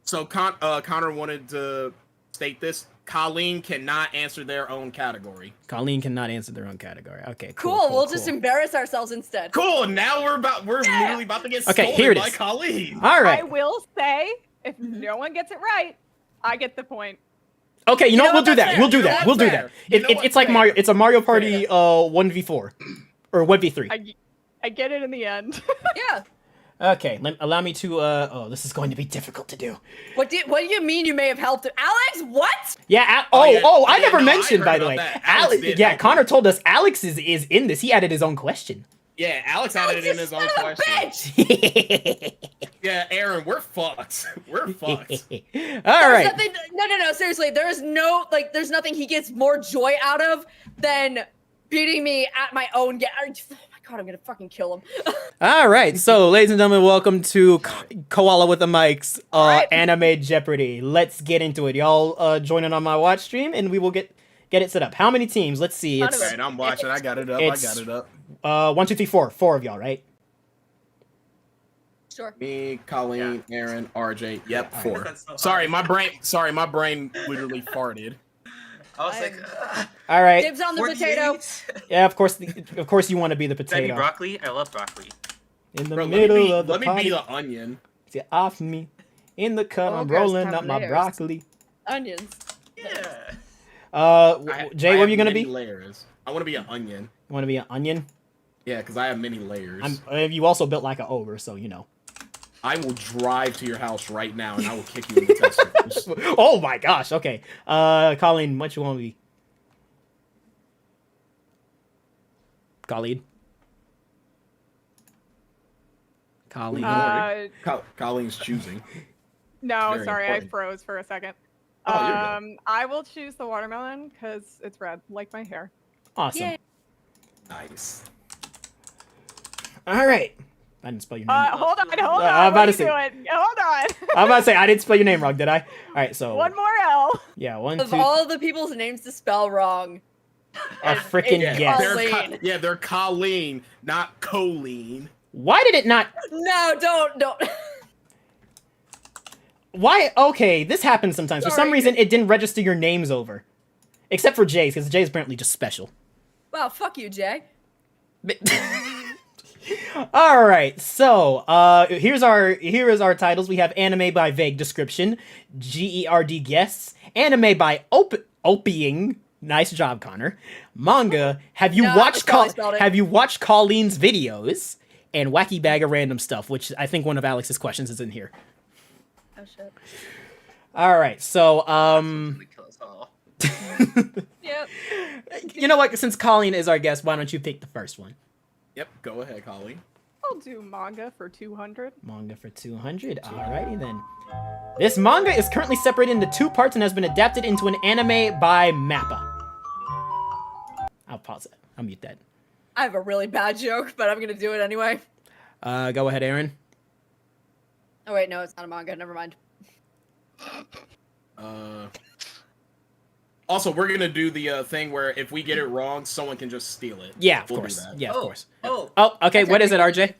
So Connor wanted to state this. Colleen cannot answer their own category. Colleen cannot answer their own category. Okay, Cool, we'll just embarrass ourselves instead. Cool. Now we're literally about to get Okay, stolen here it by is. Colleen. All I right. will say, if no one gets it right, I get the point. Okay, you know what? We'll do That's that. We'll do fair. that. We'll do That's that. fair. You know It's what's like fair. Mario. It's a Mario Party 1v4 or 1v3. I get it in the end. Yeah. Okay, allow me to. Oh, this is going to be difficult to do. What do you mean you may have helped him? Alex, what? Yeah. Oh, yeah. I Yeah, never no, I mentioned, heard by the about way. that. Alex did Yeah, help Connor me. told us Alex is in this. He added his own question. Yeah, Alex added it in his own Son of a question. bitch! Yeah, Aaron, we're fucked. We're fucked. All There's right. nothing. No. Seriously, there's there's nothing he gets more joy out of than beating me at my own game. Oh my god, I'm gonna fucking kill him. All right. So, ladies and gentlemen, welcome to Koala with the Mics, right. Anime Jeopardy. Let's get into it. Y'all join in on my watch stream, and we will get it set up. How many teams? Let's see. None It's of Alright, I'm watching. I got it up. It's- I got it up. 1, 2, 3, 4. 4 of y'all, right? Sure. Me, Colleen, Aaron, RJ. Yep, Alright. 4. That's so Sorry, hard. my brain literally farted. I was like, All right. Dibs on the 48? potato. Yeah, of course you want to be the Can I be potato. broccoli? I love broccoli. In the Bro, middle of the let me party. be the onion. Get off me. In the cut, Oh, I'm girls rolling have up my layers. broccoli. Onions. Yeah. Jay, I what are have you gonna many be? Layers. I want to be an onion. You want to be an onion? Yeah, because I have many layers. You also built like an ogre, so you know. I will drive to your house right now and I will kick you in the testicles. Oh my gosh. Okay. Colleen, what you want to be? Colleen. Colleen. Colleen's choosing. No, Very sorry, important. I froze for a second. Oh, you're good. I will choose the watermelon because it's red, like my hair. Awesome. Yay. Nice. All right. I didn't spell your name. Hold on. I'm about What to are you say- doing? Hold on. I'm about to say I didn't spell your name wrong, did I? All right. So One more L. yeah, 1, Of 2. all the people's names to spell wrong, A freaking it's guess. Colleen. They're Colleen, not Colleen. Why did it not? No, don't. Why? Okay, this happens sometimes. For some Sorry. reason, it didn't register your names over, except for Jay's, because Jay's apparently just special. Wow, fuck you, Jay. All right, so here is our titles. We have anime by vague description, GERD guests, anime by opying. Nice job, Connor. Manga. Have you No, watched that's how I spelled it. Have you watched Colleen's videos? And wacky bag of random stuff, which I think one of Alex's questions is in here. Oh shit. All right, so Absolutely kill us all. Yep. you know what? Since Colleen is our guest, why don't you pick the first one? Yep, go ahead, Colleen. I'll do manga for 200. Manga for 200. Alrighty then. This manga is currently separated into 2 parts and has been adapted into an anime by Mappa. I'll pause it. I'll mute that. I have a really bad joke, but I'm gonna do it anyway. Go ahead, Aaron. Oh wait, no, it's not a manga. Never mind. Also, we're gonna do the thing where if we get it wrong, someone can just steal it. Yeah, of We'll do course. that. Yeah, of course. Oh, Oh, okay. What is it, RJ?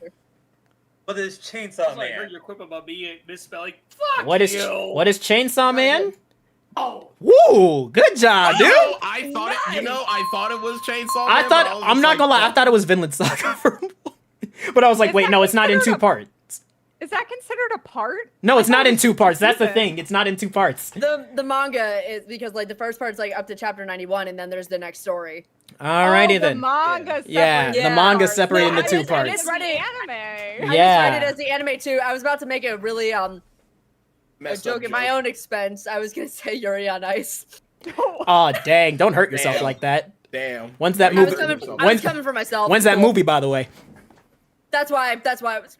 what is I Chainsaw was like, heard Man? your quip about me misspelling. Fuck What is you. Chainsaw Man? Oh, Woo! Good job, dude. Oh, I thought it. You know, I thought it was Chainsaw Man. I but thought was I'm just not like, gonna lie. I fuck. thought it was Vinland Saga for a moment. But I was like, Is wait, that no, it's not in 2 considered a- parts. Is that considered a part? No, it's I not thought in it was 2 parts. That's the season. thing. It's not in 2 parts. The manga is because like the first part's like up to chapter 91, and then there's the next story. Alrighty Oh, then. The manga Yeah, Yeah. the manga's separated No, into I 2 just- I parts. just- Read Ready? anime. I Yeah. just read it as the anime too. I was about to make a really a Messed up joke at my own expense. I was gonna say Yuri on Ice. Oh dang! Don't hurt yourself Damn. like that. Damn. When's that I movie? was coming. I was When's, coming for myself. when's that Cool. movie, by the way? That's why. I was.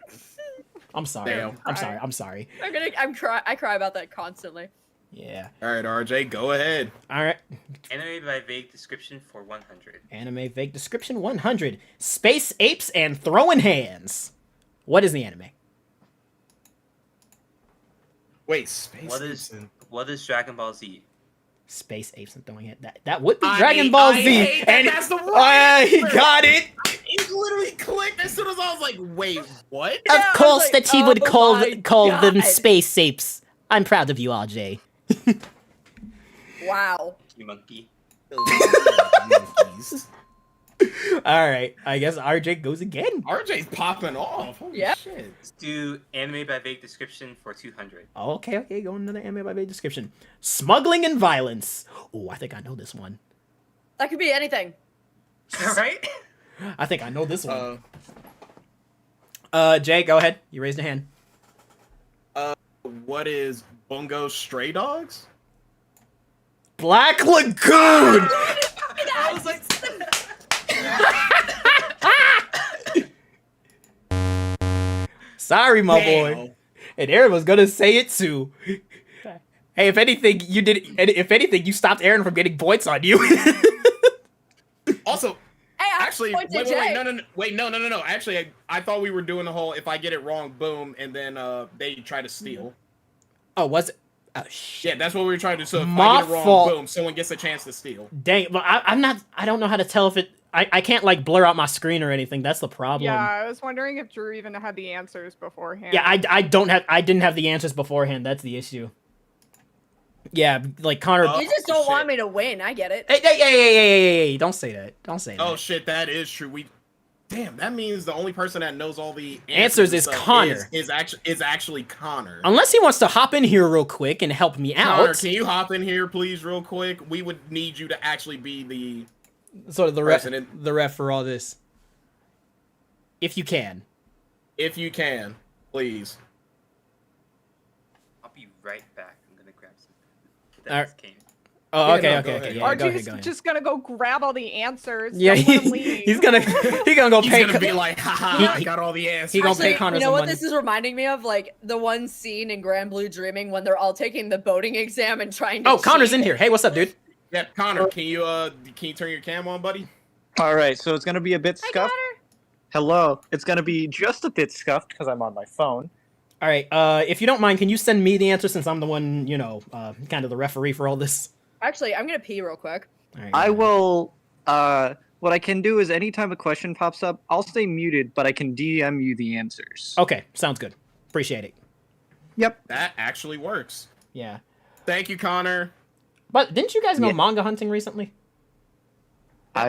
I'm sorry. Damn. I'm sorry. I'm sorry. I cry about that constantly. Yeah. All right, RJ, go ahead. All right. Anime by vague description for 100. Anime vague description 100. Space apes and throwing hands. What is the anime? Wait, space. What is Dragon Ball Z? Space apes and throwing hands. That would be I Dragon hate- Ball I Z. hate that And that's the right he answer. got it. It literally clicked as soon as I was like, "Wait, what?" Yeah, I Of was course, like, that he would oh call my them God. space apes. I'm proud of you, RJ. Wow. You monkey. Monkeys. All right, I guess RJ goes again. RJ's popping off. Holy Yep. shit. Let's do anime by vague description for 200. Okay, go another anime by description. Smuggling and violence. Oh, I think I know this one. That could be anything. All right. I think I know this one. Uh, Jay, go ahead. You raised a hand. what is Bungo Stray Dogs? Black Lagoon. I was like, Sorry, my Damn. boy. And Aaron was gonna say it too. Hey, if anything, you did. If anything, you stopped Aaron from getting points on you. Also, Hey, I actually, pointed wait, Jay. no. Actually, I thought we were doing the whole if I get it wrong, boom, and then they try to steal. Oh, was it? Oh shit. Yeah, that's what we were trying to do. So if My I get it wrong, fault. boom, someone gets a chance to steal. Dang, but I'm not. I don't know how to tell if it. I can't like blur out my screen or anything. That's the problem. Yeah, I was wondering if Drew even had the answers beforehand. Yeah, I don't have. I didn't have the answers beforehand. That's the issue. Yeah, like Connor. Oh, You just don't shit. want me to win. I get it. Hey! Don't say that. Don't say that. Oh shit, that is true. Damn, that means the only person that knows all the Answers and is stuff Connor. Is actually Connor. Unless he wants to hop in here real quick and help me Connor, out. can you hop in here, please, real quick? We would need you to actually be the Sort of the ref, President. the ref for all this. If you can. if you can, please. I'll be right back. I'm gonna grab some. All right. That came. Oh, Yeah, okay. no, go ahead. Yeah, go RJ's ahead. just gonna go grab all the answers. Yeah, Don't let him leave. he's gonna go He's pay. gonna be like, haha, He- I got all the answers. he gonna Actually, pay Connor you know some what money. this is reminding me of? Like the one scene in Grand Blue Dreaming when they're all taking the boating exam and trying to. Oh, Connor's cheat. in here. Hey, what's up, dude? Yeah, Connor, can you turn your cam on, buddy? All right, so it's gonna be a bit Hi, scuffed. Connor. Hello, it's gonna be just a bit scuffed because I'm on my phone. All right. If you don't mind, can you send me the answer since I'm the one, kind of the referee for all this? Actually, I'm gonna pee real quick. All right. I will. What I can do is anytime a question pops up, I'll stay muted, but I can DM you the answers. Okay, sounds good. Appreciate it. Yep. That actually works. Yeah. Thank you, Connor. But didn't you guys go Yeah. manga hunting recently? I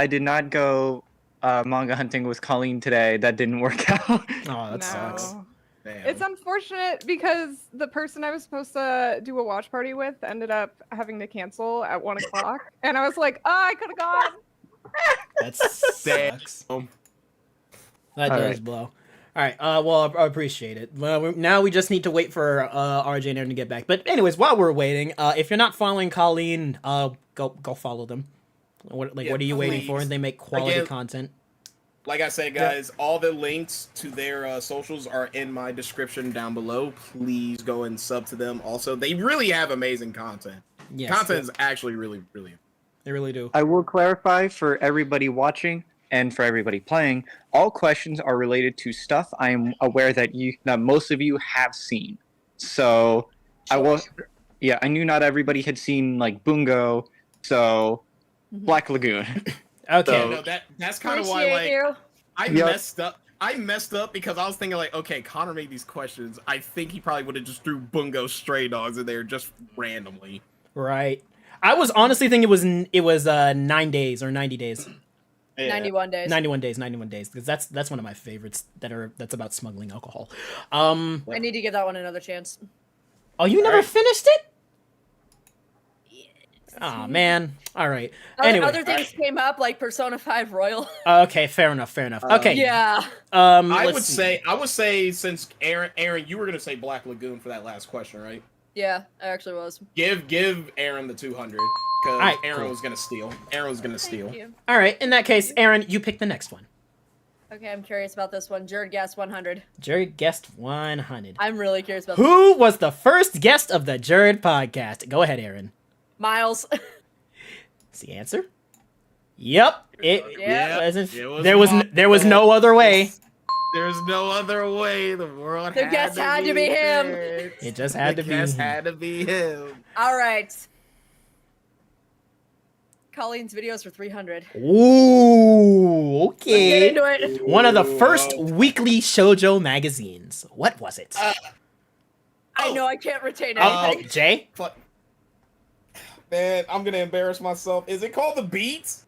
did not go manga hunting with Colleen today. That didn't work out. Oh, that No. sucks. Damn. It's unfortunate because the person I was supposed to do a watch party with ended up having to cancel at 1 o'clock, and I was like, "Oh, I could have gone." That sucks. Damn. That All does right. blow. All right. Well, I appreciate it. Well, now we just need to wait for RJ and Aaron to get back. But anyways, while we're waiting, if you're not following Colleen, go follow them. What Yeah, are you waiting for? please. They make quality Again- content. Like I said, guys, all the links to their socials are in my description down below. Please go and sub to them. Also, they really have amazing content. Yes, Content is actually really. they really do. I will clarify for everybody watching and for everybody playing. All questions are related to stuff I am aware that most of you have seen. So I was, yeah, I knew not everybody had seen like Bungo, so Black Lagoon. Okay. So- No, that's kind of why Appreciate you. I Yep. messed up. I messed up because I was thinking like, okay, Connor made these questions. I think he probably would have just threw Bungo Stray Dogs in there just randomly. Right. I was honestly thinking it was 9 days or 90 days. 91 days. 91 days because that's one of my favorites that's about smuggling alcohol. I need to give that one another chance. Oh, you never Alright. finished it? Oh man. All right. Anyway. Other things came up like Persona 5 Royal. Okay, fair enough. Okay. Yeah. I let's would see. say since Aaron, you were gonna say Black Lagoon for that last question, right? Yeah, I actually was. Give Aaron the 200 because Alright, Aaron cool. was gonna steal. Aaron was gonna steal. Thank you. All right. In that case, Aaron, you pick the next one. Okay, I'm curious about this one. JERD guessed 100. Jerry guessed 100. I'm really curious about this. Who was the first guest of the JERD podcast? Go ahead, Aaron. Miles. Is the answer? Yep. Yeah. wasn't- It was there was no other way. There's no other way. The world The guess had to be him. fixed. It just had The to be guess him. had to be him. All right. Colleen's videos for 300. Ooh, Let's get okay. into it. One of the Ooh, first wow. weekly shoujo magazines. What was it? I know I can't retain Oh, anything. Jay? Fuck. Man, I'm gonna embarrass myself. Is it called The Beat? Is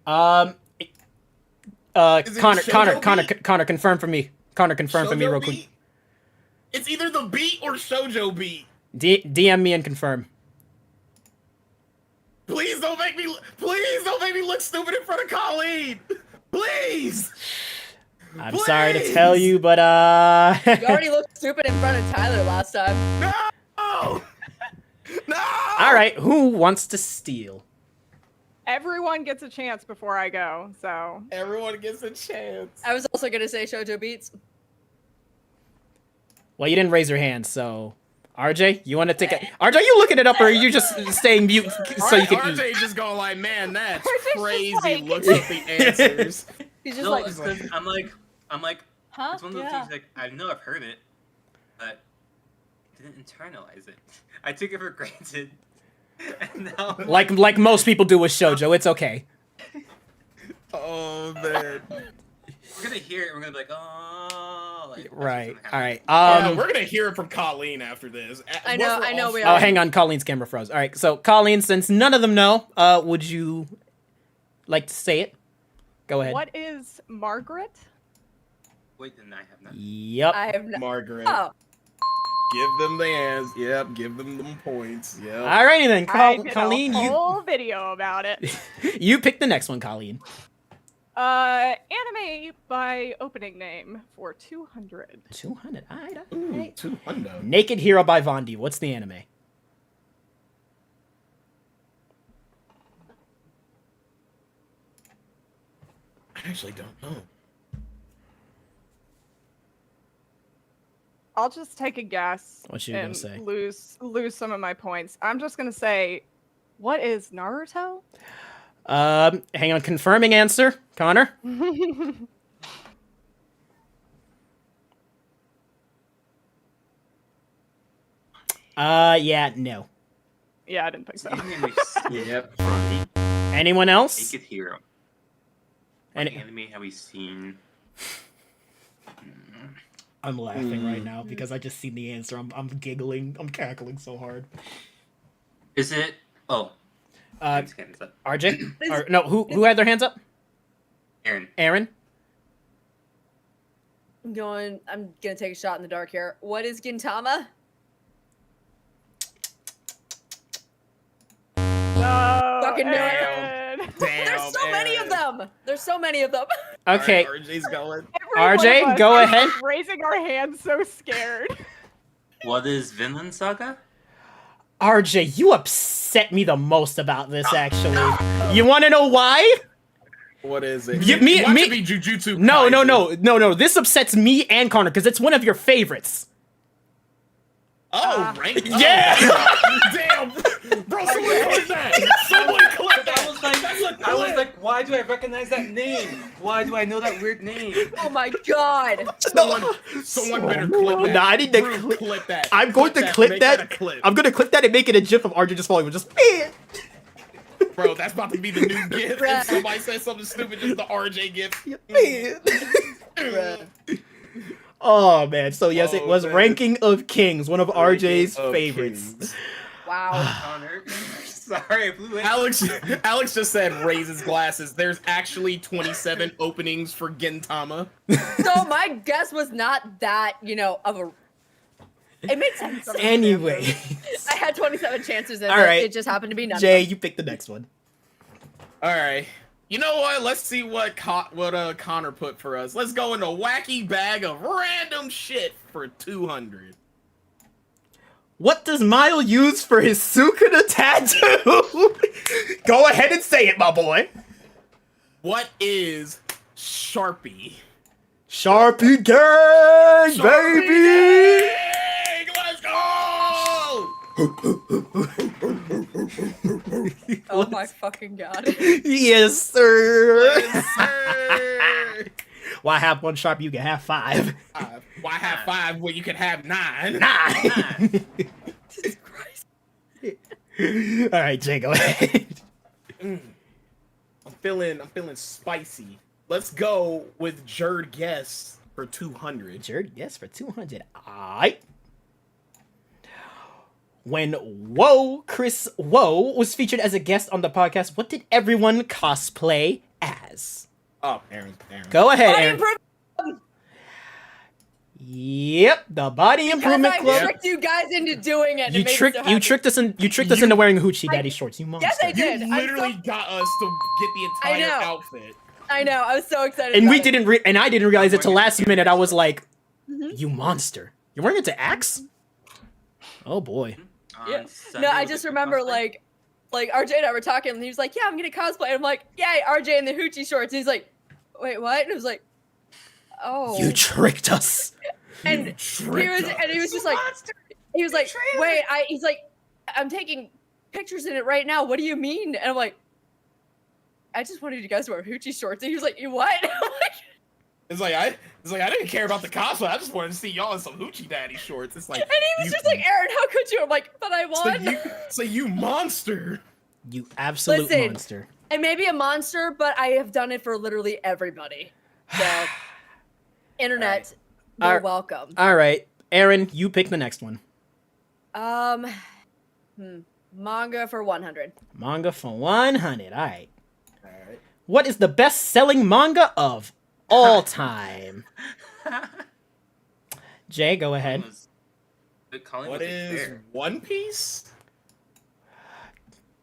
Connor, it Connor, Shoujo Beat? Connor, confirm for me. Connor, confirm for me Shoujo real Beat? quick. It's either The Beat or Shoujo Beat. DM me and confirm. Please don't make me look stupid in front of Colleen. Please. I'm sorry to tell you, but You already looked stupid in front of Tyler last time. No. No. All right, who wants to steal? Everyone gets a chance before I go, so. Everyone gets a chance. I was also gonna say Shoujo Beats. Well, you didn't raise your hand, so RJ, you want to take it? RJ, you looking it up, or are you just staying mute so you can RJ eat? just going like, man, that's RJ's just crazy. like- Looks up the answers. He's just No, like, it's 'cause I'm like, huh? it's one of those Yeah. things like I know I've heard it, but I didn't internalize it. I took it for granted, and now Like most people do with shojo. It's okay. Oh man. we're gonna hear it. We're gonna be like, oh, like that's what's Right. gonna happen. All right. Yeah, we're gonna hear it from Colleen after this. I know- Once we're I know off- we Oh, are. hang on. Colleen's camera froze. All right. So, Colleen, since none of them know, would you like to say it? Go ahead. What is Margaret? Wait, then I have not. Yep. I have no. Margaret. Oh, Give them the hands. Yep, give them points. Yep. Alrighty then, I did Colleen, a you whole video about it. you pick the next one, Colleen. Anime by opening name for 200. 200. Alright. Ooh, 200. Naked Hero by Vondi. What's the anime? I actually don't know. I'll just take a guess What you gonna and say? lose some of my points. I'm just gonna say, what is Naruto? Hang on. Confirming answer, Connor. Yeah, no. Yeah, I didn't think so. Anime, Yep. Anyone else? Naked Hero. Any- What anime have we seen? I'm laughing right now because I just seen the answer. I'm giggling. I'm cackling so hard. Is it? Oh, Aaron's hand is up. RJ? Or, no, who had their hands up? Aaron. Aaron? I'm gonna take a shot in the dark here. What is Gintama? No, Fucking knew it. Aaron. Damn. There's so many of them. There's so many of them. Okay. All right, RJ's going. Every RJ, one of us go is ahead. Raising our hands, so scared. What is Vinland Saga? RJ, you upset me the most about this, actually. You want to know why? What is it? You- me- want me- to be Jujutsu No. Kaisen. This upsets me and Connor because it's one of your favorites. Oh, right. Yeah. Oh, damn. Bro, someone clip that. Someone clip that. I was like, why do I recognize that name? Why do I know that weird name? Oh my god. Someone better clip that. Nah, I need to Drew, clip that. I'm going to clip Make that. a clip. I'm going to clip that and make it a gif of RJ just falling with just. Bro, that's about to be the new gift. Bruh. If somebody says something stupid, just the RJ gift. Oh man! So yes, it Oh, was man. Ranking of Kings, one of RJ's Of favorites. Kings. Wow. Connor. Sorry, I blew it. Alex just said raise his glasses. There's actually 27 openings for Gintama. So my guess was not that, of a. It made sense. Anyway, I had 27 chances and All right. it just happened to be none. Jay, Of them. you pick the next one. All right. You know what? Let's see what Connor put for us. Let's go in a wacky bag of random shit for 200. What does Mile use for his Sukuna tattoo? Go ahead and say it, my boy. What is Sharpie? Sharpie gang, Sharpie baby. gang! Let's go! Oh my fucking god. Yes, sir. Yes, sir. Why have one Sharpie? You can have 5. Why have 5 when you can have 9? 9. Jesus Christ. All right, Jay, go ahead. I'm feeling spicy. Let's go with JERD guess for 200. JERD, yes, for 200. Alright. when Chris Woe was featured as a guest on the podcast, what did everyone cosplay as? Oh, Aaron. Go ahead, Body Aaron. Improvement Yep, the Body Improvement Because I Club. tricked you guys into doing it. and You it made me tricked so you happy. tricked us into wearing hoochie daddy shorts. You monster. Yes, I You did. I'm literally so- got us to get the I entire know. outfit. I know. I was so excited. And about we it. didn't and I didn't realize it till last minute. I was like, Mhm. "You monster! You're wearing it to Axe? Oh boy!" Yeah. On Sunday No, I was just it remember cosplay? like RJ and I were talking, and he was like, "Yeah, I'm gonna cosplay." And I'm like, "Yay, RJ in the hoochie shorts." And he's like, "Wait, what?" And I was like, "Oh." You tricked us. and You he tricked was, us. and he was just like, he was like, "Wait, he's like, I'm taking pictures in it right now. What do you mean?" And I'm like, "I just wanted you guys to wear hoochie shorts." And he was like, "You what?" And I'm like, It's like I didn't care about the cosplay. I just wanted to see y'all in some hoochie daddy shorts. It's like and he was just like, "Aaron, how could you?" I'm like, "But I won." so you monster. You absolute Listen. monster. I may be a monster, but I have done it for literally everybody. So, internet, you're Alright. welcome. All right, Aaron, you pick the next one. Manga for 100. Manga for 100. All right. All right. What is the best-selling manga of all time? Jay, go ahead. What is One Piece?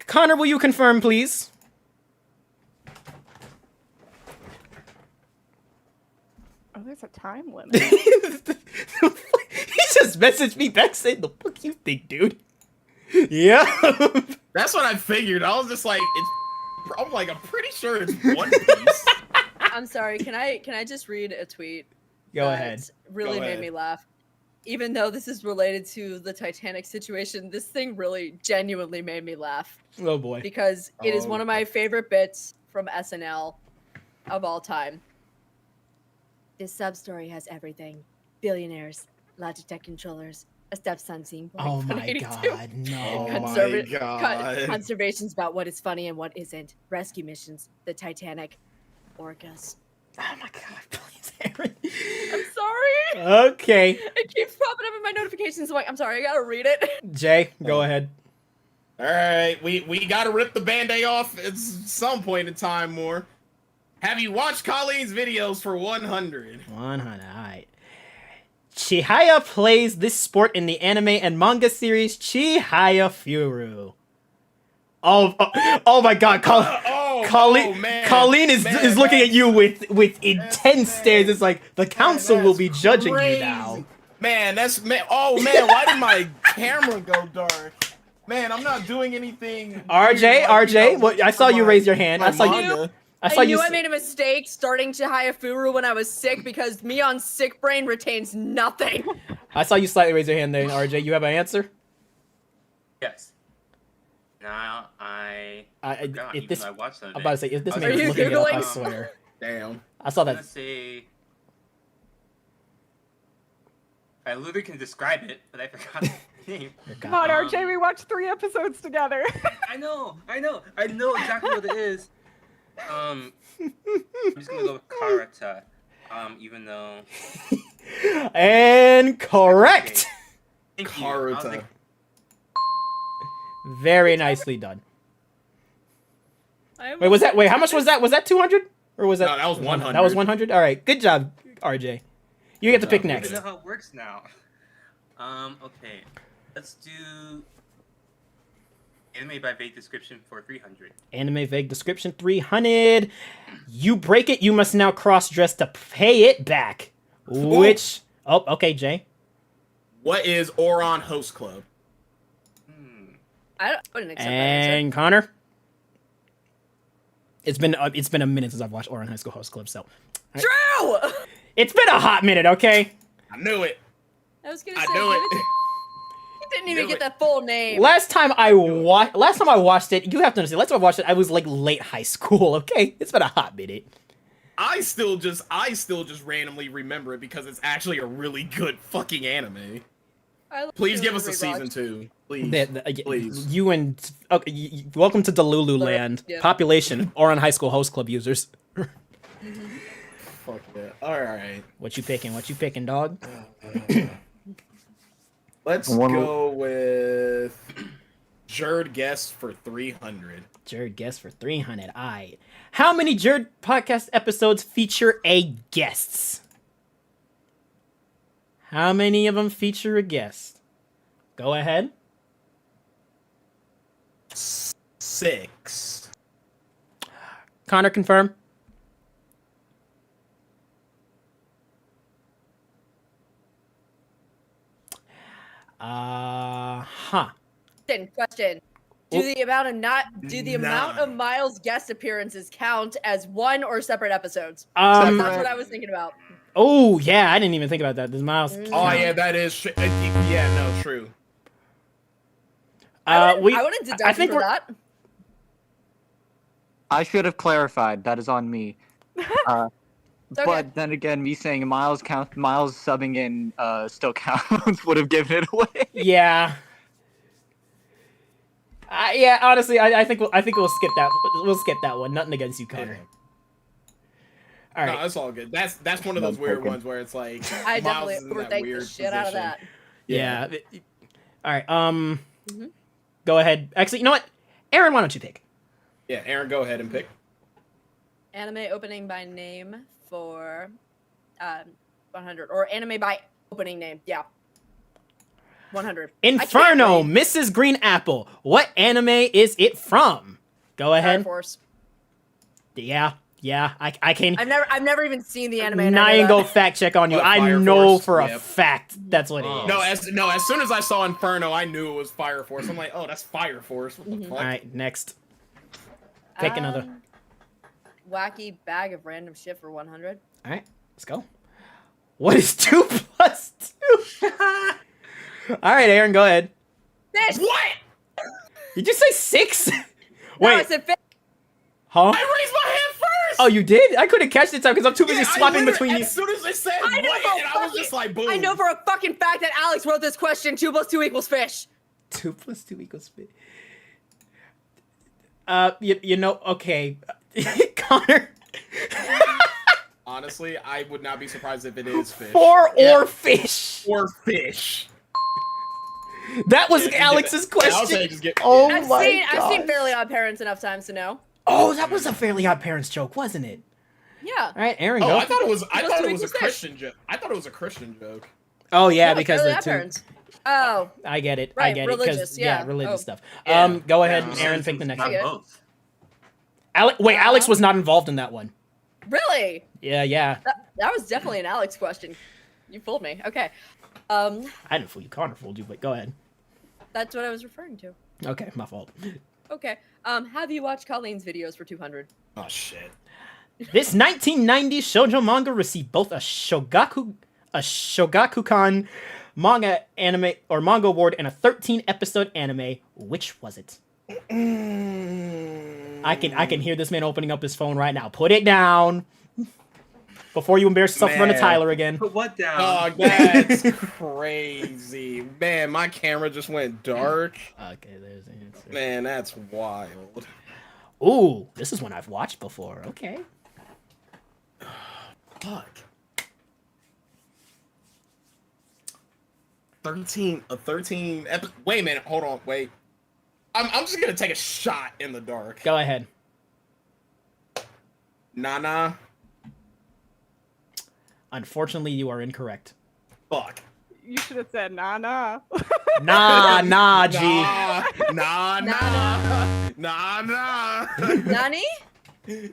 Connor, will you confirm, please? Oh, there's a time limit. He just messaged me back saying, "The fuck you think, dude?" Yeah. That's what I figured. I was just like, I'm pretty sure it's One Piece. I'm sorry. Can I just read a tweet? Go that ahead. Really Go made ahead. me laugh. Even though this is related to the Titanic situation, this thing really genuinely made me laugh Oh boy. because it is Oh, one of my favorite bits from SNL of all time. This sub story has everything: billionaires, Logitech controllers, a stepson scene. Oh my 182. god, no. Oh Conserva- my god. Conservations about what is funny and what isn't. Rescue missions, the Titanic, orcas. Oh my god, please, Aaron. I'm sorry. Okay. It keeps popping up in my notifications. I'm like, I'm sorry, I gotta read it. Jay, go ahead. All right, we gotta rip the band-aid off at some point in time more. Have you watched Colleen's videos for 100? 100. Alright. Chihaya plays this sport in the anime and manga series Chihaya Furu. Oh my god, Colleen, man. Colleen is Man, looking at that's- you with intense stares. It's like the council will be that's judging crazy. you now. Man, oh man, why did my camera go dark? Man, I'm not doing anything. RJ, what? I saw you raise your hand. I saw you. manga. I saw I you. knew I made a mistake starting Chihaya Furu when I was sick because me on sick brain retains nothing. I saw you slightly raise your hand there, RJ. You have an answer? Yes. Now I forgot, If even this, though I watched some of I'm about to it. say, if this Are man is you looking it up, I Googling? swear. Damn. I saw I'm gonna that. say I literally can describe it, but I forgot the name. Come on, Um, RJ, we watched 3 episodes together. I know exactly what it is. I'm just gonna go with Karata. Even though And correct. Thank you. I was Karuta. like, Very nicely done. Wait, was that? Wait, how much was that? Was that 200 or was that? No, that was 100. That was 100. All right, good job, RJ. You get to pick I next. know how it works now. Okay. Let's do anime by vague description for 300. Anime vague description 300. You break it, you must now cross-dress to pay it back. Which? Oh, okay, Jay. What is Oron Host Club? I wouldn't accept that answer. And Connor. It's been a minute since I've watched Oran High School Host Club, so True! it's been a hot minute. Okay. I knew it. I was gonna I say, knew give it. it to- you didn't even Knew get it. that full name. Last time I watched it, you have to understand. Last time I watched it, I was like late high school. Okay, it's been a hot minute. I still just randomly remember it because it's actually a really good fucking anime. Please give us a season 2, please. Please. You and okay, welcome to Delulu Land. Yeah. Population Oran High School Host Club users. Fuck that. All right. What you picking? What you picking, dog? Let's One- go with JERD guest for 300. JERD guest for 300. How many JERD podcast episodes feature a guest? How many of them feature a guest? Go ahead. 6. Connor, confirm. Huh. Question. Do the amount of Miles guest appearances count as one or separate episodes? That's what I was thinking about. Oh yeah, I didn't even think about that. Does Miles? Oh yeah, that is yeah, no, true. I wouldn't deduct I think for we're. that. I should have clarified. That is on me. It's okay. But then again, me saying Miles subbing in still counts would have given it away. Yeah. Yeah, honestly, I think we'll skip that. We'll skip that one. Nothing against you, Connor. All right. No, that's all good. That's one of those weird ones where it's like I Miles definitely is in that overthink the weird shit out of position. that. Yeah. All right. Go ahead. Actually, you know what? Aaron, why don't you pick? Yeah, Aaron, go ahead and pick. Anime opening by name for 100 or anime by opening name. Yeah. 100. Inferno, Mrs. Green Apple. What anime is it from? Go Fire ahead. Force. Yeah. I can. I've never even seen the anime. Not even go fact check on you. I Fire know Force, for a yep. fact that's what it is. No, as soon as I saw Inferno, I knew it was Fire Force. I'm like, oh, that's Fire Force. What the fuck? All right, next. Pick another. Wacky bag of random shit for 100. All right, let's go. What is 2 plus 2? All right, Aaron, go ahead. Fish! What? Did you say 6? No, Wait, I said fish. huh? I raised my hand first. Oh, you did? I couldn't catch the time because I'm too busy swapping between you. As soon as I said I know what, for a and I was just like, boom. I know for a fucking fact that Alex wrote this question. 2 plus 2 equals fish. 2 plus 2 equals 5. You know, okay, Connor. Honestly, I would not be surprised if it is fish. Or fish. Or fish. That was Yeah, Alex's yeah, I'll say question. just get- Oh I've my seen god. Fairly Odd Parents enough times to know. Oh, that was a Fairly Odd Parents joke, wasn't it? Yeah. All right, Aaron, Oh, go. I thought it was Those a two equals fish. Christian joke. I thought it was a Christian joke. Oh yeah, No, because Fairly the Odd two. Parents. Oh, I get it. I Right, get it. religious, yeah. religious Oh. stuff. Yeah. Go ahead, Yeah, Aaron. Pick the next not one. Okay. both. Alex was not involved in that one. really? Yeah. That was definitely an Alex question. You fooled me. Okay. I didn't fool you. Connor fooled you, but go ahead. That's what I was referring to. Okay, my fault. Okay. Have you watched Colleen's videos for 200? Oh shit. This 1990 shoujo manga received both a Shogakukan manga anime or manga award and a 13-episode anime. Which was it? I can hear this man opening up his phone right now. Put it down before you embarrass yourself in front of Man. Tyler again. Put what down? Oh, that's crazy. Man, my camera just went dark. Okay, there's the answer. Man, that's wild. Ooh, this is one I've watched before. Okay. Fuck. 13 wait a minute, hold on, wait. I'm just gonna take a shot in the dark. Go ahead. Nana. Unfortunately, you are incorrect. Fuck. You should have said nah. Nah, G. Nah. Nani?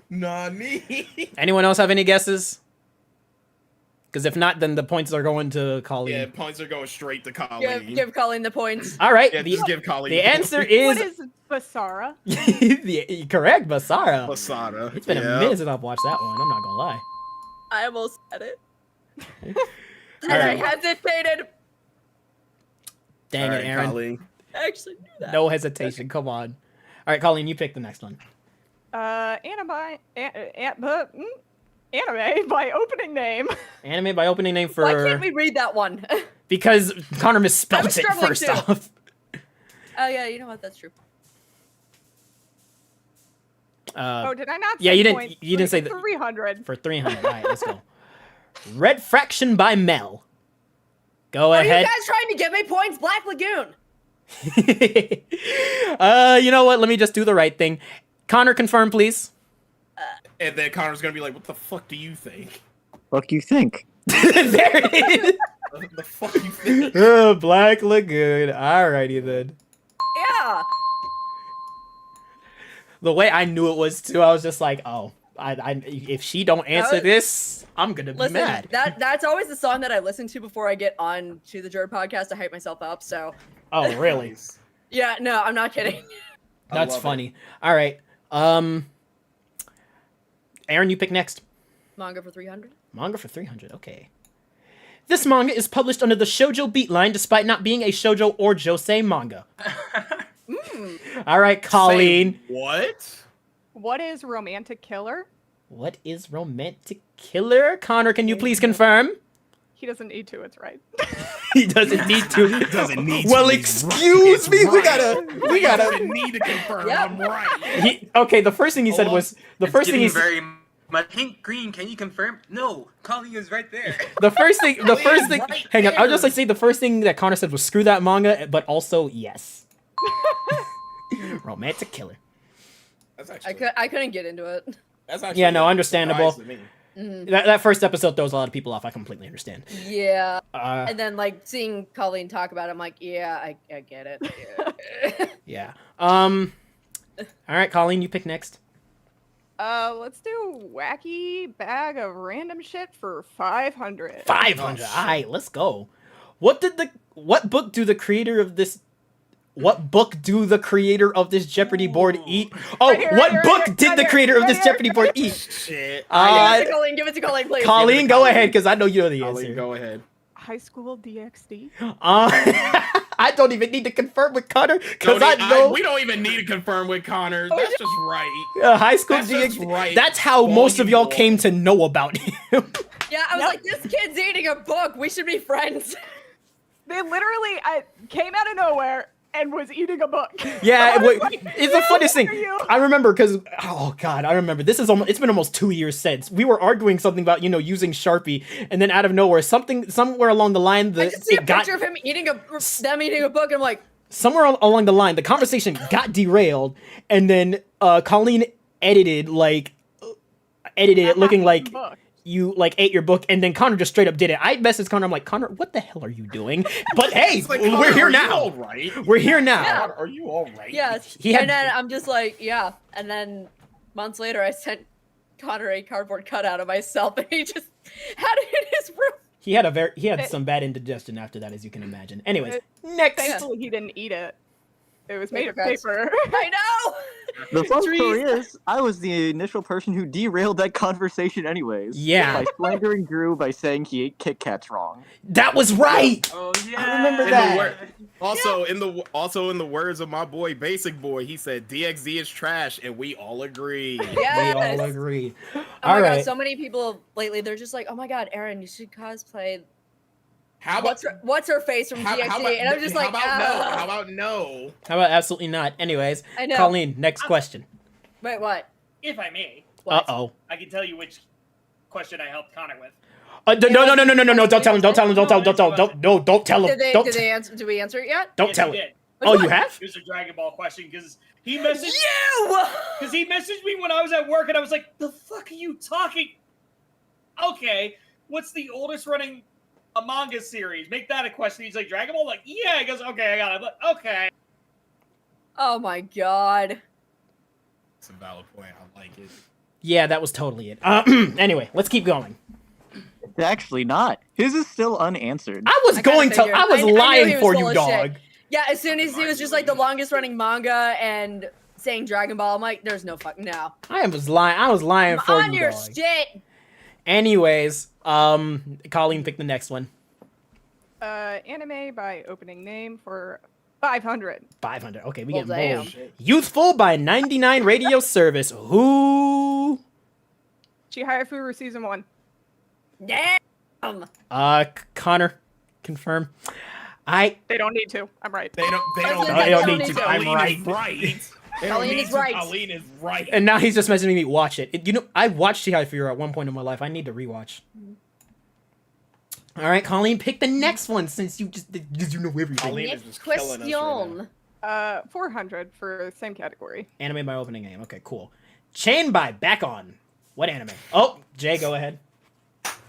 Nani. Anyone else have any guesses? Because if not, then the points are going to Colleen. Yeah, points are going straight to Colleen. Give Colleen the points. All right. Yeah, just give Colleen the answer is What is Basara? correct, Basara. Basara. It's been a minute since I've watched that one. I'm not gonna lie. I almost said it. And All I right. hesitated. Dang it, Aaron. Colleen. I actually knew that. No hesitation. Come on. All right, Colleen, you pick the next one. Anime by opening name. Anime by opening name for Why can't we read that one? because Connor I misspelled was it struggling first too. off. Oh yeah, you know what? That's true. Oh, did I not? yeah, say you didn't- points? you didn't say that- 300. For 300. All right, let's go. Red Fraction by Mel. Go Are you ahead. guys trying to give me points? Black Lagoon. You know what? Let me just do the right thing. Connor, confirm, please. And then Connor's gonna be like, "What the fuck do you think? What do you think? There it is. What the fuck you think?" Black Lagoon. Alrighty then. Yeah. The way I knew it was too, I was just like, oh, if she don't answer was- this, I'm gonna be Listen, mad. that's always the song that I listen to before I get on to the JERD podcast to hype myself up. So Oh, really? Nice. yeah, no, I'm not kidding. I That's love it. funny. All right. Aaron, you pick next. Manga for 300. Manga for 300. Okay. This manga is published under the shoujo beat line, despite not being a shoujo or josei manga. All right, Colleen. Say what? What is romantic killer? What is romantic killer? Connor, can you please confirm? He doesn't need to. It's right. He doesn't need to. Doesn't need Well, to. excuse me. We Doesn't gotta. need to confirm. Yep. I'm right. Okay, the first thing he said was the first thing he said. very much pink green. Can you confirm? No, Colleen is right there. The first thing. Right Hang on. I'll just there. say the first thing that Connor said was screw that manga, but also yes. Romantic killer. That's actually. I couldn't get into it. That's actually. Yeah, no, a understandable. surprise to me. That first episode throws a lot of people off. I completely understand. Yeah. Uh, And then like seeing Colleen talk about it, I'm like, yeah, I get it. Yeah. yeah. All right, Colleen, you pick next. Let's do wacky bag of random shit for 500. 500. All right, let's go. What book do the creator of this Jeopardy board eat? Oh, Right here, what right book here, did right the here, creator of right this here. Jeopardy board eat? Shit. Give it to Colleen, please. Colleen, go ahead, because I know you know the Colleen, answer. go ahead. High school DxD. I don't even need to confirm with Connor, because No, I know we don't even need to confirm with Connor. That's just right. high school That's just DxD. right. That's how most of y'all Volume came one. to know about him. Yeah, I was like, this kid's eating a book. We should be friends. They literally came out of nowhere and was eating a book. Yeah, I was like, it's the funniest thing. "Who are you?" I remember because I remember this is almost, it's been almost 2 years since we were arguing something about using Sharpie, and then out of nowhere somewhere along the line I just see a picture of him eating them eating a book, and I'm like, somewhere along the line the conversation got derailed, and then Colleen edited it looking like Book. you ate your book, and then Connor just straight up did it. I messaged Connor. I'm like, Connor, what the hell are you doing? But hey, It's like, we're Connor, here are you now. all right? We're here now. Yeah. Connor, are you all right? yes. He had- And then I'm just like, yeah. And then months later, I sent Connor a cardboard cutout of myself, and he just had it in his room. He had some bad indigestion after that, as you can imagine. Anyways, next. Thankfully, he didn't eat it. It was made of Paper cuts. paper. I know. The fun Trees. story is, I was the initial person who derailed that conversation anyways. Yeah. By slandering Drew by saying he ate Kit Kats wrong. That was right. Oh yeah. I remember In that. the in the words of my boy Basic Boy, he said DxD is trash, and we all agree. Yes. We all agreed. Oh All my right. god, so many people lately, they're just like, oh my god, Aaron, you should cosplay How about what's her face from DxD? And I'm just like, how about no? "Ah." How about no? How about absolutely not? Anyways, I know. Colleen, next question. Wait, what? If I may, What? Uh-oh. I can tell you which question I helped Connor with. No, don't tell him. Don't tell him. Don't tell him. Don't tell him. Did they Don't did they answer? Did we answer it yet? don't Yes, tell he him. did. Oh, you What? have? It was a Dragon Ball question because he messaged You. because he messaged me when I was at work and I was like, "The fuck are you talking?" Okay, what's the oldest running a manga series? Make that a question. He's like, "Dragon Ball." Like, yeah. He goes, "Okay, I got it." I'm like, okay. Oh my god. It's a valid point. I like it. Yeah, that was totally it. Anyway, let's keep going. Actually not. His is still unanswered. I was I kinda going to. figured. I was I knew lying he was for full you, of dog. shit. Yeah, as soon as he was just like the longest running manga and saying Dragon Ball, I'm like, there's no fuck no. I was lying. I was lying for On you, your dog. shit. Anyways, Colleen, pick the next one. Anime by opening name for 500. 500. Okay, we Well, get damn. bold. Youthful by 99 Radio Service. Who? Chihaya Furu season 1. Damn. Connor, confirm. They don't need to. I'm right. They don't. They don't. They don't need to. I'm Colleen is right. right. They don't Colleen need is to. right. Colleen is right. And now he's just messaging me. Watch it. I watched Chihai Furu at one point in my life. I need to rewatch. All right, Colleen, pick the next one since you know everything. Colleen is just killing us right now. Question. 400 for same category. Anime by opening name. Okay, cool. Chain by back on. What anime? Oh, Jay, go ahead.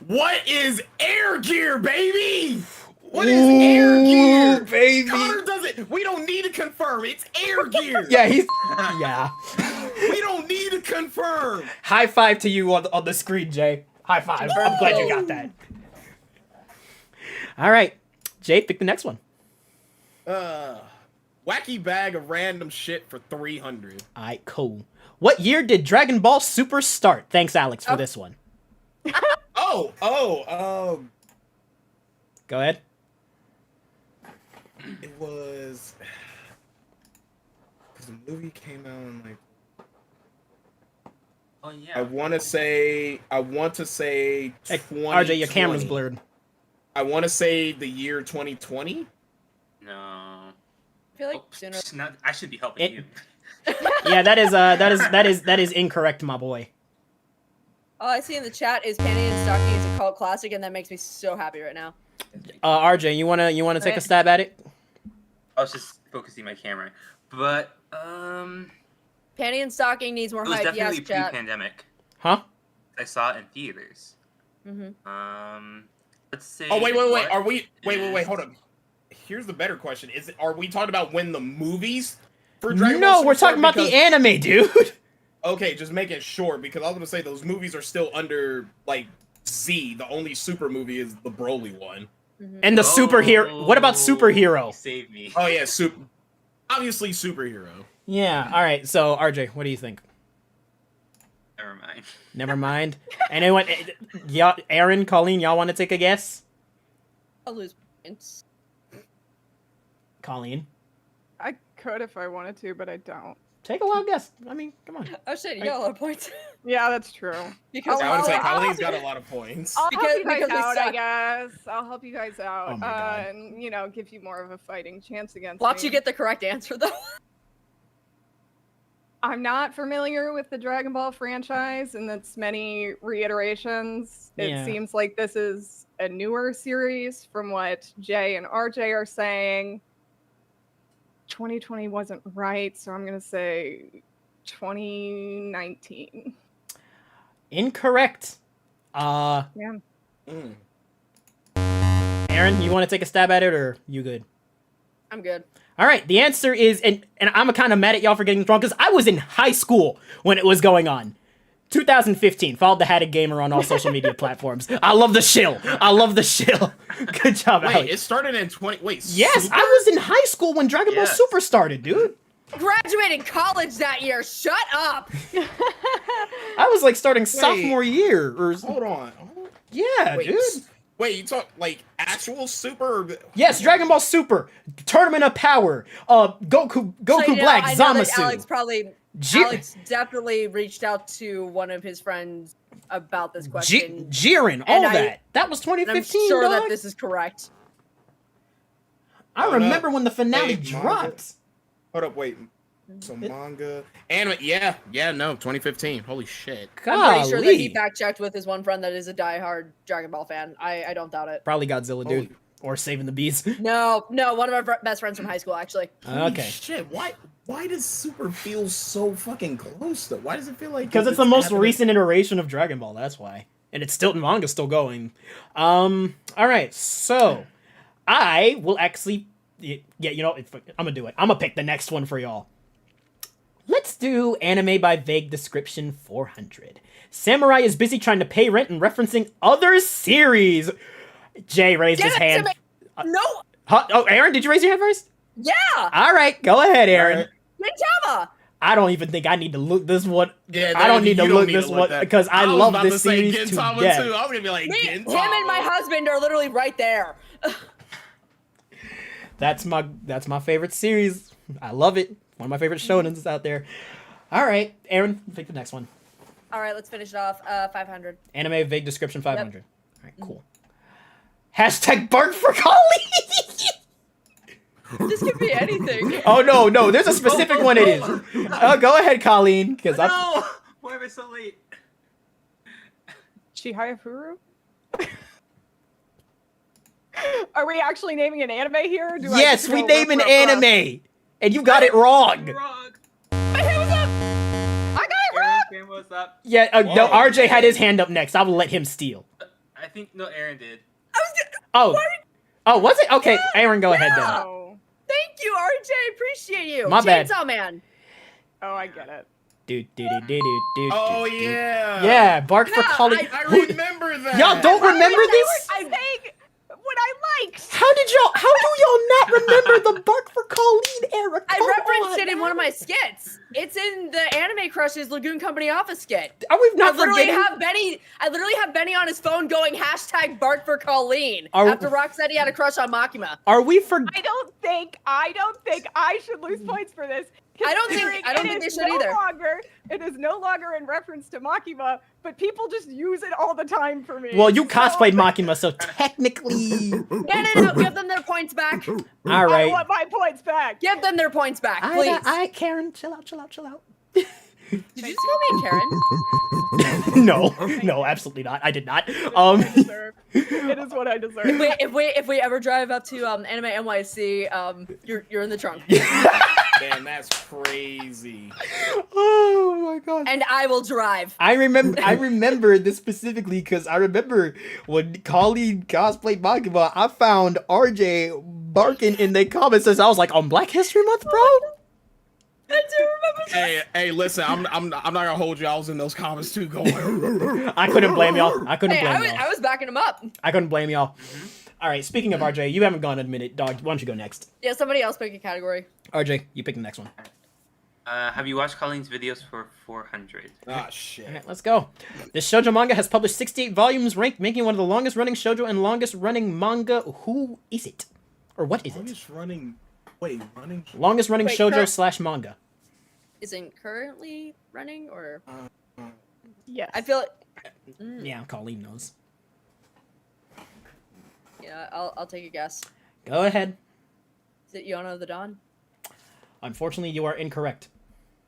What is Air Gear, baby? What is Air Gear, baby? Connor doesn't. We don't need to confirm. It's Air Gear. Yeah, he's. Yeah. We don't need to confirm. High five to you on the screen, Jay. High five. I'm glad you got that. All right, Jay, pick the next one. Wacky bag of random shit for 300. All right, cool. What year did Dragon Ball Super start? Thanks, Alex, for this one. Go ahead. It was because the movie came out in like. Oh yeah. I want to say. Hey, 2020. RJ, your camera's blurred. I want to say the year 2020. No. I feel like sooner. I should be helping you. Yeah, that is incorrect, my boy. All I see in the chat is Panty and Stocking is a cult classic, and that makes me so happy right now. RJ, you wanna take a stab at it? I was just focusing my camera, but Panty and Stocking needs more it was hype. Yes, definitely chat. pre-pandemic. Huh? I saw it in theaters. Mm-hmm. Let's say. Oh wait. what Are we? Wait. is- Hold on. Here's the better question: Are we talking about when the movies for Dragon No, Ball we're Super talking about because- the anime, dude. Okay, just make it short because I was gonna say those movies are still under like Z. The only super movie is the Broly one. And the superhero. What about You superhero? saved me. Oh yeah, obviously superhero. Yeah. All right. So RJ, what do you think? Never mind. Never mind. Anyone? Yeah, Aaron, Colleen, y'all want to take a guess? I'll lose points. Colleen, I could if I wanted to, but I don't. take a wild guess. I mean, come on. Oh shit, you got a lot of points. Yeah, that's true. because I would say I'll- Colleen's got a lot of points. I'll help you guys because we out, I suck. guess. I'll help you guys out, Oh my God. and give you more of a fighting chance against watch me. you get the correct answer though. I'm not familiar with the Dragon Ball franchise and its many reiterations. Yeah. It seems like this is a newer series from what Jay and RJ are saying. 2020 wasn't right, so I'm going to say 2019. Incorrect. Yeah. Mm. Aaron, you want to take a stab at it, or you good? I'm good. All right. The answer is, and I'm kind of mad at y'all for getting this wrong because I was in high school when it was going on. 2015. Followed the Hatted Gamer on all social media platforms. I love the shill. Good job, Wait, Alex. it started in 20. Wait, Yes, Super? I was in high school when Dragon Ball Yes. Super started, dude. Graduated college that year. Shut up. I was like starting sophomore year, or Hold on. yeah, Wait, dude. Wait, you talk like actual super? Or... Yes, Dragon Ball Super, Tournament of Power, Goku So, you know, Black, I know that Zamasu. Alex definitely reached out to one of his friends about this question. Jiren, all And that. That was and I'm 2015, sure dog. that this is correct. I Oh, no. remember when the finale Wait, dropped. Hold up, wait. So manga, anime, no, 2015. Holy shit. I'm pretty sure that he Golly. fact checked with his one friend that is a diehard Dragon Ball fan. I don't doubt it. Probably Godzilla, dude. Holy- Or Saving the Bees. No, one of our best friends from high school actually. Holy Okay. shit. Why does Super feel so fucking close though? Why does it feel like Because it's the most happening- recent iteration of Dragon Ball, that's why. And it's still, manga's still going. Alright, so I will actually, yeah, you know, I'm gonna do it. I'm gonna pick the next one for y'all. Let's do anime by vague description 400. Samurai is busy trying to pay rent and referencing other series. Jay raised Give his it to hand. me. No, Huh? Oh, Aaron, did you raise your hand first? yeah, All right, go ahead, Aaron. Gintama. I don't even think I need to look this one. Yeah, I don't need to you look this one that. because I was love about this to say series to Gintama death. too. I was gonna be like Me, him Gintama. and my husband are literally right there. That's my favorite series. I love it. One of my favorite shonens out there. All right, Aaron, pick the next one. All right, let's finish it off. 500. Anime vague description 500. All right, cool. Hashtag bark for Colleen. This could be anything. Oh no, there's a specific one. It is. Go ahead, Colleen, because I'm. No! Why am I so late? Chihaya Furu? Are we actually naming an anime here? Or do I Yes, just we go name an rough? anime, and you got it wrong. Wrong. My hand was up. I got it wrong. Aaron's hand was up. Yeah, no, Whoa, RJ had man. his hand up next. I will let him steal. I think no, Aaron did. Oh, was it? Okay, Aaron, go ahead then. Oh. Thank you, RJ. Appreciate you. My bad. Chainsaw Man. Oh, I get it. Oh yeah. Yeah, bark for Yeah, calling. I Who- remember that. Y'all don't remember this? I'm saying what I liked. How do y'all not remember the bark for Colleen era? I Come referenced on, it in one of man. my skits. It's in the Anime Crushes Lagoon Company office skit. Are we I not literally forgetting? have Benny on his phone going hashtag bark for Colleen Are- after Rock said he had a crush on Makima. Are we for? I don't think I should lose points for this. I don't think considering they it is should either. It is no longer in reference to Makima, but people just use it all the time for me. Well, you so cosplayed Makima, so technically. No. Give them their points back. All I right. want my points back. Give them their points back, please. Karen, chill out. Did you just call me Karen? No, absolutely not. I did not. It is what I deserve. If we ever drive up to Anime NYC, you're in the trunk, Man, that's crazy. Oh my god. and I will drive. I remember this specifically because I remember when Colleen cosplayed Makima, I found RJ barking in the comments as I was like, on Black History Month, bro? I do remember. Hey, listen, I'm not gonna hold you. I was in those comments too, going. I couldn't blame y'all. I couldn't Hey, blame I y'all. was backing him up. I couldn't blame y'all. All right, speaking of RJ, you haven't gone in a minute, dog. Why don't you go next? Yeah, somebody else pick a category. RJ, you pick the next one. Have you watched Colleen's videos for 400? Ah, All shit. right, let's go. This shoujo manga has published 68 volumes, ranked making it one of the longest running shoujo and longest running manga. Who is it? Or what is it? Longest running. Wait, running. Longest running Wait, shoujo cur- slash manga. Isn't currently running, or Yes. I feel. Yeah, Colleen knows. Yeah, I'll take a guess. Go ahead. Is it Yona of the Dawn? Unfortunately, you are incorrect.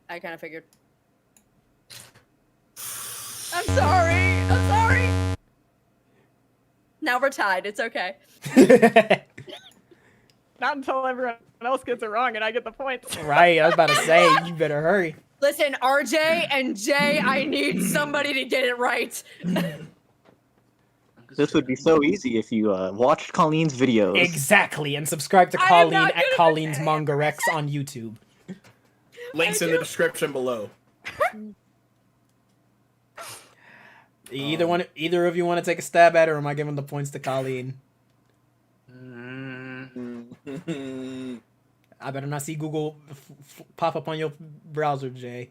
I kind of figured. I'm sorry. Now we're tied. It's okay. Not until everyone else gets it wrong and I get the points. Right, I was about to say, you better hurry. Listen, RJ and Jay, I need somebody to get it right. This would be so easy if you watched Colleen's videos. Exactly, and subscribe to I am Colleen not at good at Colleen's this. Manga Rex on YouTube. Links in the description below. Either of you want to take a stab at it, or am I giving the points to Colleen? I better not see Google pop up on your browser, Jay.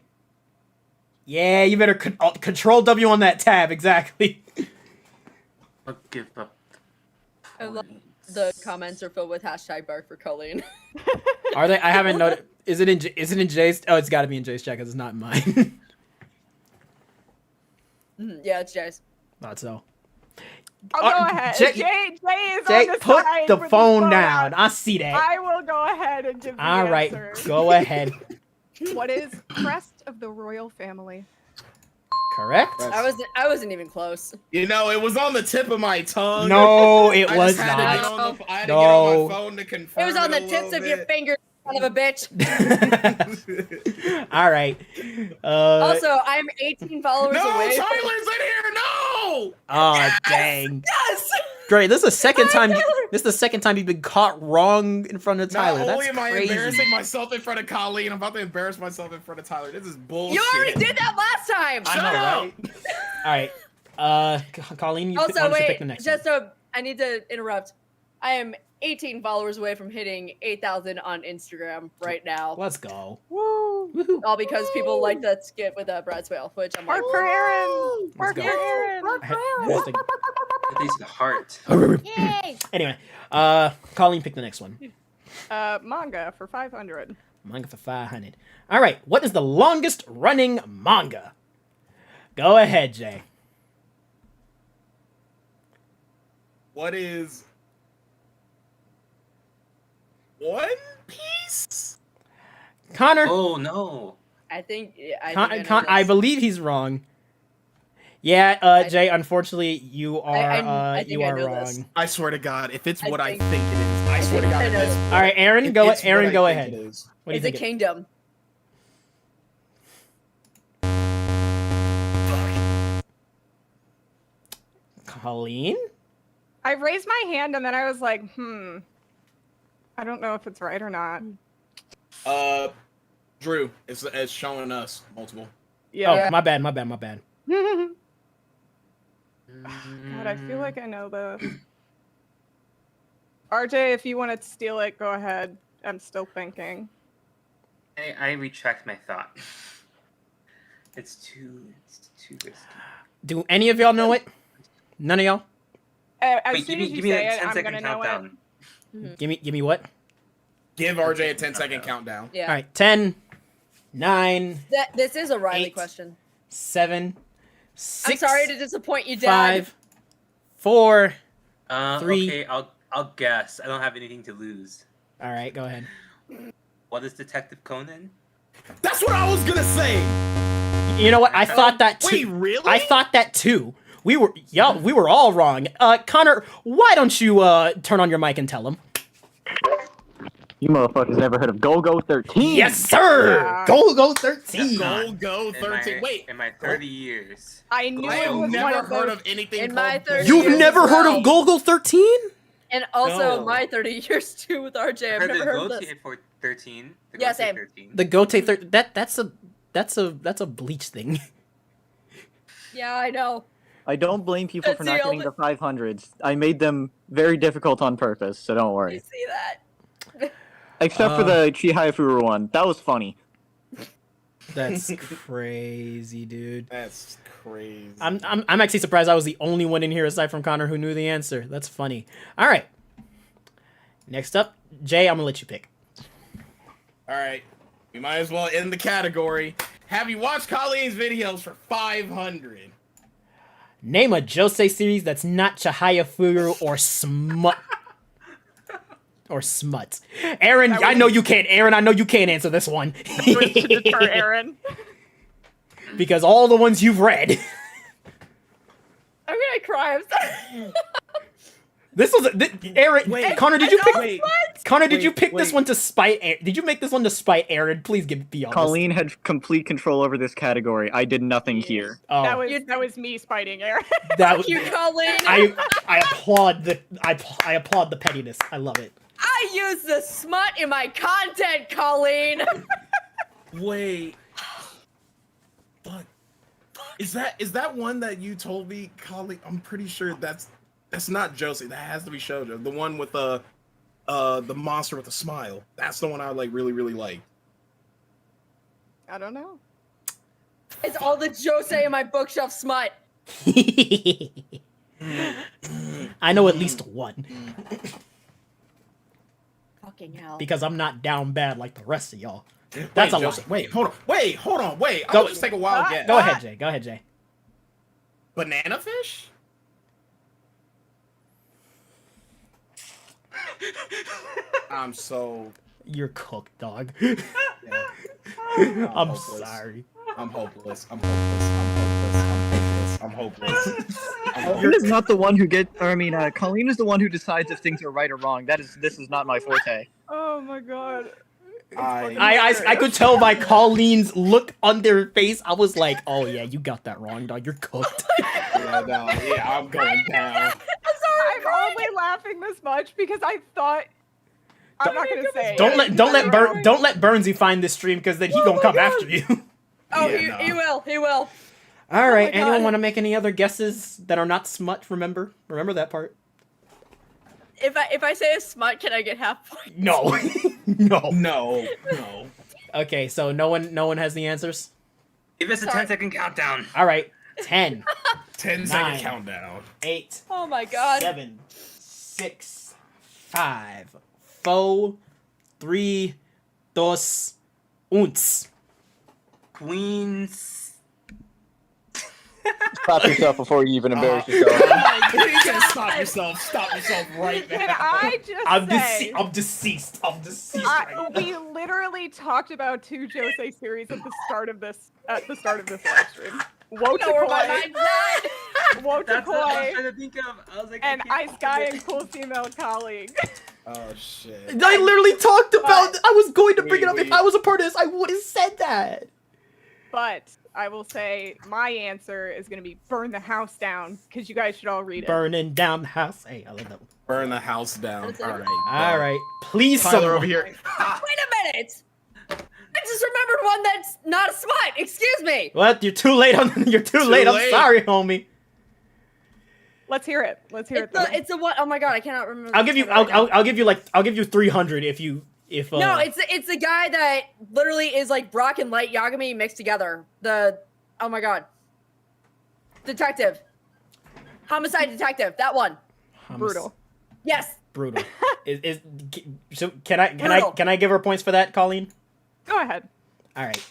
Yeah, you better control W on that tab, exactly. I'll give up. I love the comments are filled with hashtag bark for Colleen. Are they? I haven't noticed. Is it in Jay's? Oh, it's got to be in Jay's chat because it's not in mine. Yeah, it's Jay's. Thought so. I'll go ahead. Jay- Jay is Jay, on the put side the with phone down. out. I see that. I will go ahead and give the All right, answer. go ahead. What is crest of the royal family? Correct? I wasn't even close. You know, it was on the tip of my tongue. No, it I was just had to get not. on the- I had to No. get on my phone to confirm. It was on the a tips little of your bit. fingers, son of a bitch. All right. Also, I'm 18 followers No, away. Tyler's in here. No. Oh dang! Yes! Great. This is the second time. Tyler! This is the second time you've been caught wrong in front of Tyler. Not only That's am I crazy. embarrassing myself in front of Colleen, I'm about to embarrass myself in front of Tyler. This is bullshit. You already did that last time. Shut up. All right. Colleen, why Also, don't you pick wait, the next just one? so I need to interrupt. I am 18 followers away from hitting 8,000 on Instagram right now. Let's go. Woo! Woohoo. All because people like that skit with Brad Swale, which I'm like, Work for Aaron! Let's Work go. for Aaron! At least the heart. yay! Anyway, Colleen, pick the next one. Manga for 500. Manga for 500. All right. What is the longest running manga? Go ahead, Jay. What is One Piece? Connor. Oh no. I think I I know this. believe he's wrong. Yeah, Jay. Unfortunately, you are I think you I are know wrong. this. I swear to God, if it's I what I think- think it is, I swear to think God, I if know it's this. All right, Aaron, if go. it's what Aaron, I go think ahead. it is. What do you It's a think? kingdom. Colleen? I raised my hand and then I was like, I don't know if it's right or not. Drew, it's showing us multiple. Yeah. Oh, my bad. My bad. My bad. God, I feel like I know this. RJ, if you want to steal it, go ahead. I'm still thinking. I retract my thought. It's too risky. Do any of y'all know it? None of y'all? As Wait, soon give as you me say a it, 10 I'm second gonna know it. countdown. Give me what? Give RJ a 10-second countdown. Yeah. All right, 10, 9, This is a Riley 8, question. 7, 6. I'm sorry to disappoint you, Dad. 5, 4. 3. Okay, I'll guess. I don't have anything to lose. All right, go ahead. What is Detective Conan? That's what I was gonna say. You know what? I thought that too. Wait, really? I thought that too. We were all wrong. Connor, why don't you turn on your mic and tell him? You motherfuckers never heard of Go 13? Yes, sir. Yeah. Go 13. Go 13. Wait, In my 30 years. I knew I it have was one never of heard those. of anything In called my 30 You've years never as heard well. of Golgo 13? And also No. my 30 years too with RJ. I've heard never the heard of Gote this. for 13. The Yeah, Gote same. 13. The Gote 13. That's a bleach thing. Yeah, I know. I don't blame people That's for the not getting only- the 500s. I made them very difficult on purpose, so don't You worry. see that? Except for the Chihaya Furu one. That was funny. That's crazy, dude. That's crazy. I'm actually surprised I was the only one in here aside from Connor who knew the answer. That's funny. All right. Next up, Jay, I'm gonna let you pick. All right, we might as well end the category. Have you watched Colleen's videos for 500? Name a Josei series that's not Chihaya Furu or Smut. Or Smut. Aaron, That I was- know you can't. Aaron, I know you can't answer this one. Was to deter Aaron. Because all the ones you've read. I'm gonna cry. I'm sorry. This was Aaron. Wait, Connor, did you pick? Wait, Connor, did you wait, pick this wait. one to spite? Did you make this one to spite Aaron? Please be honest. Colleen had complete control over this category. I did nothing here. Oh, That was me spiting Aaron. that was. You, Colleen. I applaud the pettiness. I love it. I use the smut in my content, Colleen. wait. Fuck. Is that one that you told me, Colleen? I'm pretty sure that's not Josie. That has to be Shoujo. The one with the monster with a smile. That's the one I like really like. I don't know. It's all the Josei in my bookshelf smut. I know at least one Fucking hell. because I'm not down bad like the rest of y'all. That's a Joseph, lot. Wait, hold on. Wait. Go- I'll just take a wild guess. Go ahead, Jay. Go ahead, Jay. Banana fish? I'm so. You're cooked, dog. Yeah. I'm hopeless. sorry. I'm hopeless. Colleen is not the one who Colleen is the one who decides if things are right or wrong. This is not my forte. Oh my god. I could tell by Colleen's look on their face. I was like, oh yeah, you got that wrong, dog. You're cooked. I'm going down. I'm only laughing this much because I thought I'm not gonna say it. Don't let Burnsy find this stream because then he gonna come after you. Oh, Yeah, he will. He will. All right. my Anyone God. want to make any other guesses that are not smut? Remember that part. If I say a smut, can I get half point? No, no. No. Okay, so no one has the answers. Give us a Sorry. 10-second countdown. All right, 10, 10-second 9. countdown. 8, Oh my god. 7, 6, 5, 4, 3, 2, 1. Queens. Stop yourself before you even embarrass yourself. You can stop yourself. Stop yourself right Can now. I just I'm say deceased. I'm deceased right now. we literally talked about two Josei series at the start of this live stream. I know where my Wotakoi, mind's at. That's what I was Wotakoi, trying to think of. I was like, and I Ice can't Guy think of and Cool Female Colleague. Oh shit. I literally talked about. I was going to bring it up. If Wait. I was a part of this, I would have said that. But I will say my answer is going to be Burn the House Down, because you guys should all read it. Burning down the house. Hey, I love that one. Burn the house down. That's All it. right. All right, please, Tyler someone. over here. Wait a minute. I just remembered one that's not a smut. Excuse me. What? You're too late on. You're too late. I'm late. sorry, homie. Let's hear it. Let's hear It's it. the, it's the one oh my god, I cannot remember. I'll the give you. title right now. I'll give you like. I'll give you 300 if you. If No, it's the guy that literally is like Brock and Light Yagami mixed together. The oh my god. Detective. Homicide detective. That one. Brutal. Yes. Brutal. So can I Brutal. can I give her points for that, Colleen? Go ahead. All right.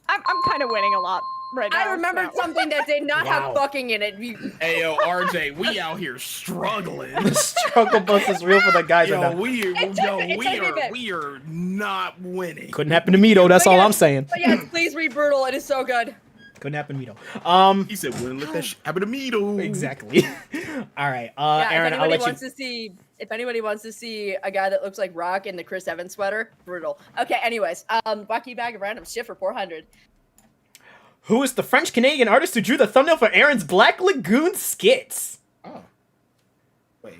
I'm kind of winning a lot right now. I remembered so. something that did not Wow. have fucking in it. You- Hey yo, RJ, we out here struggling. The struggle bus is real for the guys right Yo, now. we It took me a bit. we are not winning. Couldn't happen to me though. That's But all yes, I'm saying. But yes, please read Brutal. It is so good. Couldn't happen to me though. He said, "Wouldn't let that shit happen to me, though." Exactly. All right. Yeah, Aaron, if I'll anybody let you. wants to see if anybody wants to see a guy that looks like Rock in the Chris Evans sweater, Brutal. Okay, anyways, wacky bag of random shit for 400. Who is the French Canadian artist who drew the thumbnail for Aaron's Black Lagoon skits? Oh, wait.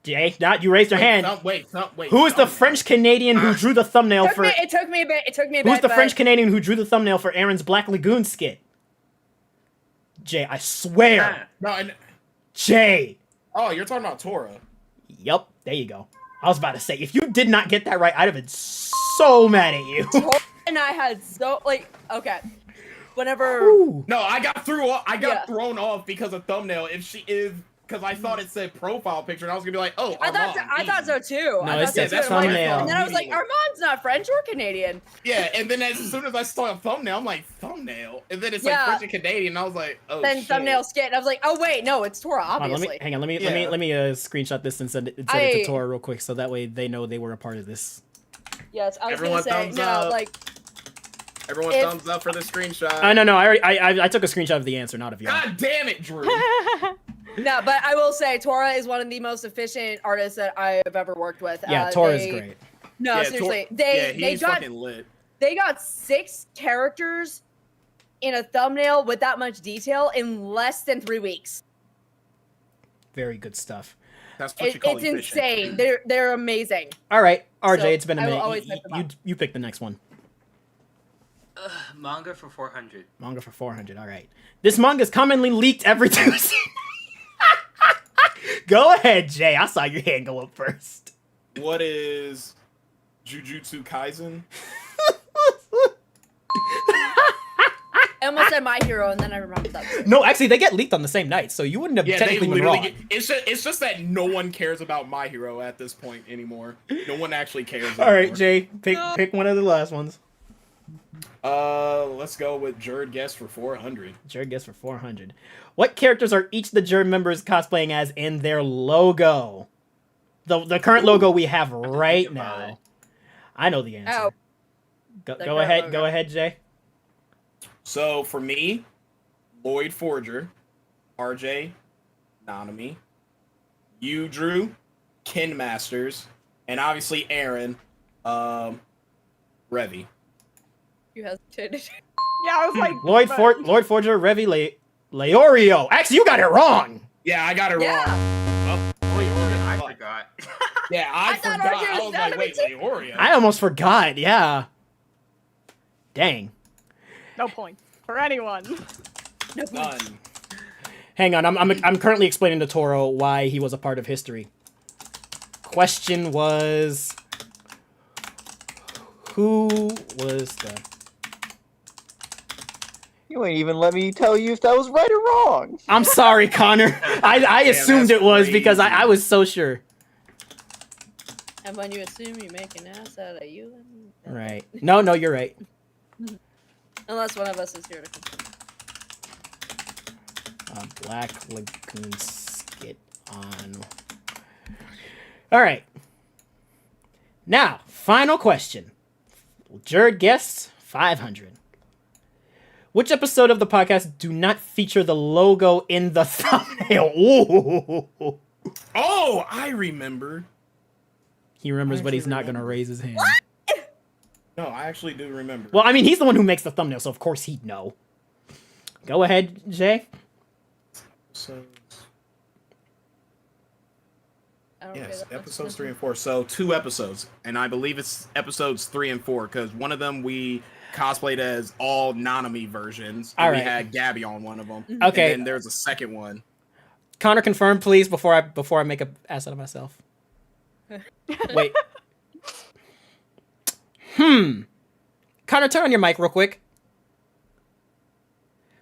Jay, not you raised your hand. Wait. Who is the French Canadian who drew the thumbnail for? It took me a bit. It took me a bit. Who's the but French Canadian who drew the thumbnail for Aaron's Black Lagoon skit? Jay, I swear. No, and, Jay. oh, you're talking about Tora. Yup, there you go. I was about to say, if you did not get that right, I'd have been so mad at you. And I had so like okay. Whenever Ooh. No, I got Yeah. thrown off because of thumbnail. If she is, because I thought it said profile picture, and I was gonna be like, oh, I thought Armand, so easy. too. No, I it thought says so too. I'm like- thumbnail. And then I was like, Armand's not French or Canadian. Yeah, and then as soon as I saw a thumbnail, I'm like, thumbnail, and then it's Yeah. like French and Canadian, and I was like, oh Then shit. thumbnail skit. And I was like, oh wait, no, it's Tora, Hold on, obviously. hang on, let me Yeah. screenshot this and send it to I- Tora real quick so that way they know they were a part of this. Yes, I was Everyone gonna say thumbs no, up. like Everyone If- thumbs up for the screenshot. No, I took a screenshot of the answer, not of you. God damn it, Drew. no, but I will say Tora is one of the most efficient artists that I have ever worked with. Yeah, Tora's they- great. No, Yeah, seriously, yeah, they he's got fucking lit. 6 characters in a thumbnail with that much detail in less than 3 weeks. Very good stuff. That's what you call It's efficient. insane. They're amazing. All right, RJ, So, it's been a I will minute. always hype them up. You pick the next one. Manga for 400. Manga for 400. All right. This manga is commonly leaked every Tuesday. Go ahead, Jay. I saw your hand go up first. What is Jujutsu Kaisen? I almost said My Hero, and then I remembered that. No, actually, they get leaked on the same night, so you wouldn't have Yeah, they technically been literally wrong. it's just that no one cares about My Hero at this point anymore. No one actually cares. All right, anymore. Jay, No. pick one of the last ones. Let's go with JERD guess for 400. JERD guess for 400. What characters are each of the JERD members cosplaying as in their logo? The current logo we have right think about now. it. I know the answer. Oh. Go The go current ahead, logo. go ahead, Jay. So for me, Lloyd Forger, RJ, Nanami, you, Drew, Ken Masters, and obviously Aaron, Revi. You hesitated. Yeah, I was like, Lloyd but- Lloyd Forger, Revi Leorio. Actually, you got it wrong. Yeah, I got it Yeah. wrong. Oh, I fuck. forgot. Yeah, I thought forgot. RJ I was was like, wait, Nanami too. Leorio. I almost forgot. Yeah. Dang. No points for anyone. None. Hang on, I'm currently explaining to Toro why he was a part of history. Question was, who was the? You ain't even let me tell you if that was right or wrong. I'm sorry, Connor. I Damn, assumed that's it was because crazy. I was so sure. And when you assume you make an ass out of you, Right. No, you're right. unless one of us is here to confirm. Black Lagoon skit on. All right. Now, final question. JERD guests 500. Which episode of the podcast do not feature the logo in the thumbnail? Ooh. Oh, I remember. He remembers, I but he's actually not going to remember. raise his hand. No, I actually do remember. Well, I mean, he's the one who makes the thumbnail, so of course he'd know. Go ahead, Jay. So, I don't yes, get that. episodes 3 and 4. So 2 episodes, and I believe it's episodes 3 and 4 because one of them we cosplayed as all Nanami versions. And All we right. had Gabby on one of them. Okay. And then there's a second one. Connor, confirm, please, before I make a ass out of myself. Wait. Connor, turn on your mic real quick.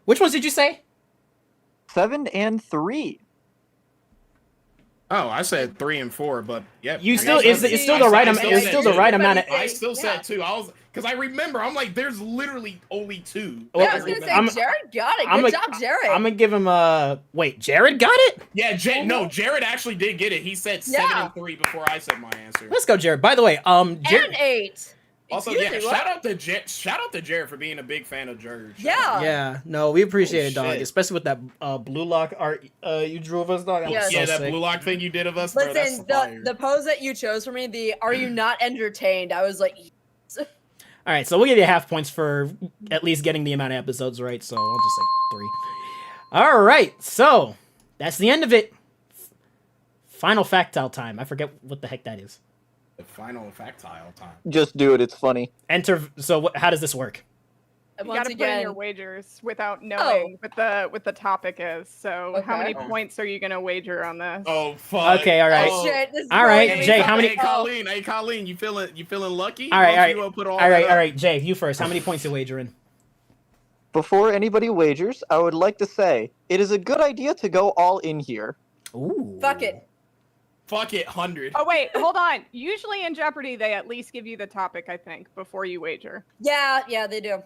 Which ones did you say? 7 and 3. Oh, I said 3 and 4, but yeah. You still it's still the right amount. It's still the right amount of. I still said 2. I was because I remember. I'm like, there's literally only 2. Well, Yeah, I was gonna say I'm- Jared got it. I'm Good a- job, Jared. I'm gonna give him a. Wait, Jared got it. Yeah, no, Jared actually did get it. He said 7 Yeah. and 3 before I said my answer. Let's go, Jared. By the way, Jared. and 8. Also, Excuse yeah, me, what? shout out to Jared for being a big fan of JERD. Yeah. Yeah, no, we appreciate Oh, it, dog. shit. Especially with that blue lock art you drew of us, dog. That was Yes. so Yeah, that sick. blue lock thing you did of us, bro, that's Listen, fire. the pose that you chose for me, the "Are you not entertained?" I was like, All right, so we'll give you half points for at least getting the amount of episodes right. So I'll just say 3. All right, so that's the end of it. Final factile time. I forget what the heck that is. The final factile time. Just do it. It's funny. Enter. So how does this work? You once gotta put in again, your wagers without knowing what the topic is. So how many Okay. points are you gonna wager on this? Oh fuck. Okay, all right. oh shit, this is All right, going Jay, to be how many- something- Hey, Colleen, you feeling lucky? All right, Why all don't right. you, put All that right, up? all right, Jay, you first. How many points you wagering? Before anybody wagers, I would like to say it is a good idea to go all in here. Ooh. Fuck it. Fuck it, 100. Oh wait, hold on. Usually in Jeopardy, they at least give you the topic, I think, before you wager. Yeah, they do.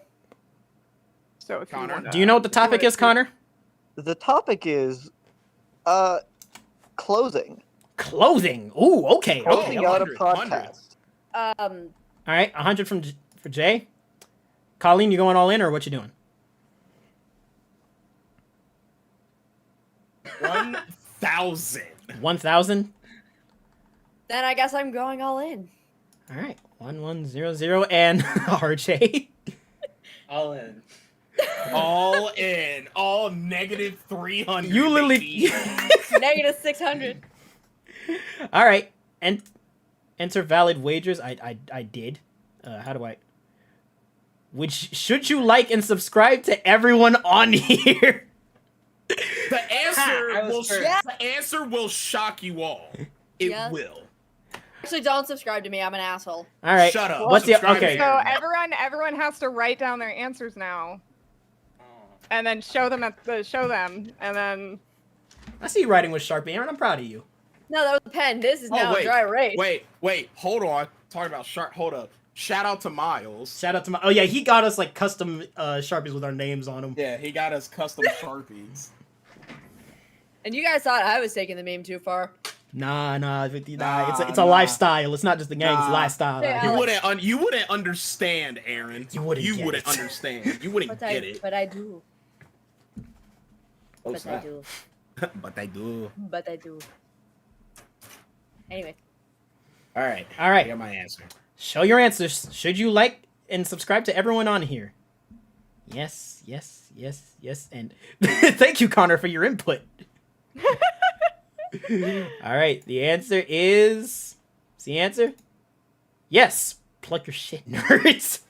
So if Connor, you wanna Do you know what the do topic it, is, Connor? The topic is, closing. Clothing. Ooh, okay. Oh, Okay. Closing out a 100, podcast. All right, 100 for Jay. Colleen, you going all in or what you doing? 1,000. 1,000. Then I guess I'm going all in. All right, 1100 and RJ. All in. All in. All negative 300. You literally. baby. Negative 600. All right, and enter valid wagers. I did. How do I? Which should you like and subscribe to everyone on here? The answer I was will first. the answer will shock you all. It Yes. will. Actually, don't subscribe to me. I'm an asshole. All right. Shut up. What's the Subscribe okay? to So Aaron. everyone has to write down their answers now, and then show them, and then I see you writing with Sharpie, Aaron. I'm proud of you. No, that was a pen. This is now wait, a dry erase. wait, hold on. Talking about sharp. Hold up. Shout out to Miles. Shout out to my. Oh yeah, he got us like custom Sharpies with our names on them. Yeah, he got us custom Sharpies. And you guys thought I was taking the meme too far. Nah. It's a Nah. lifestyle. It's not just a gang. It's a Nah. lifestyle. Yeah, You Alex. wouldn't understand, Aaron. You wouldn't get wouldn't it. understand. You wouldn't But get it. I do. Oh, But I snap. do. But I do. But I do. Anyway. All right. All right. I got my answer. Show your answers. Should you like and subscribe to everyone on here? Yes. And thank you, Connor, for your input. All right. The answer is. What's the answer? Yes. Plug your shit, nerds.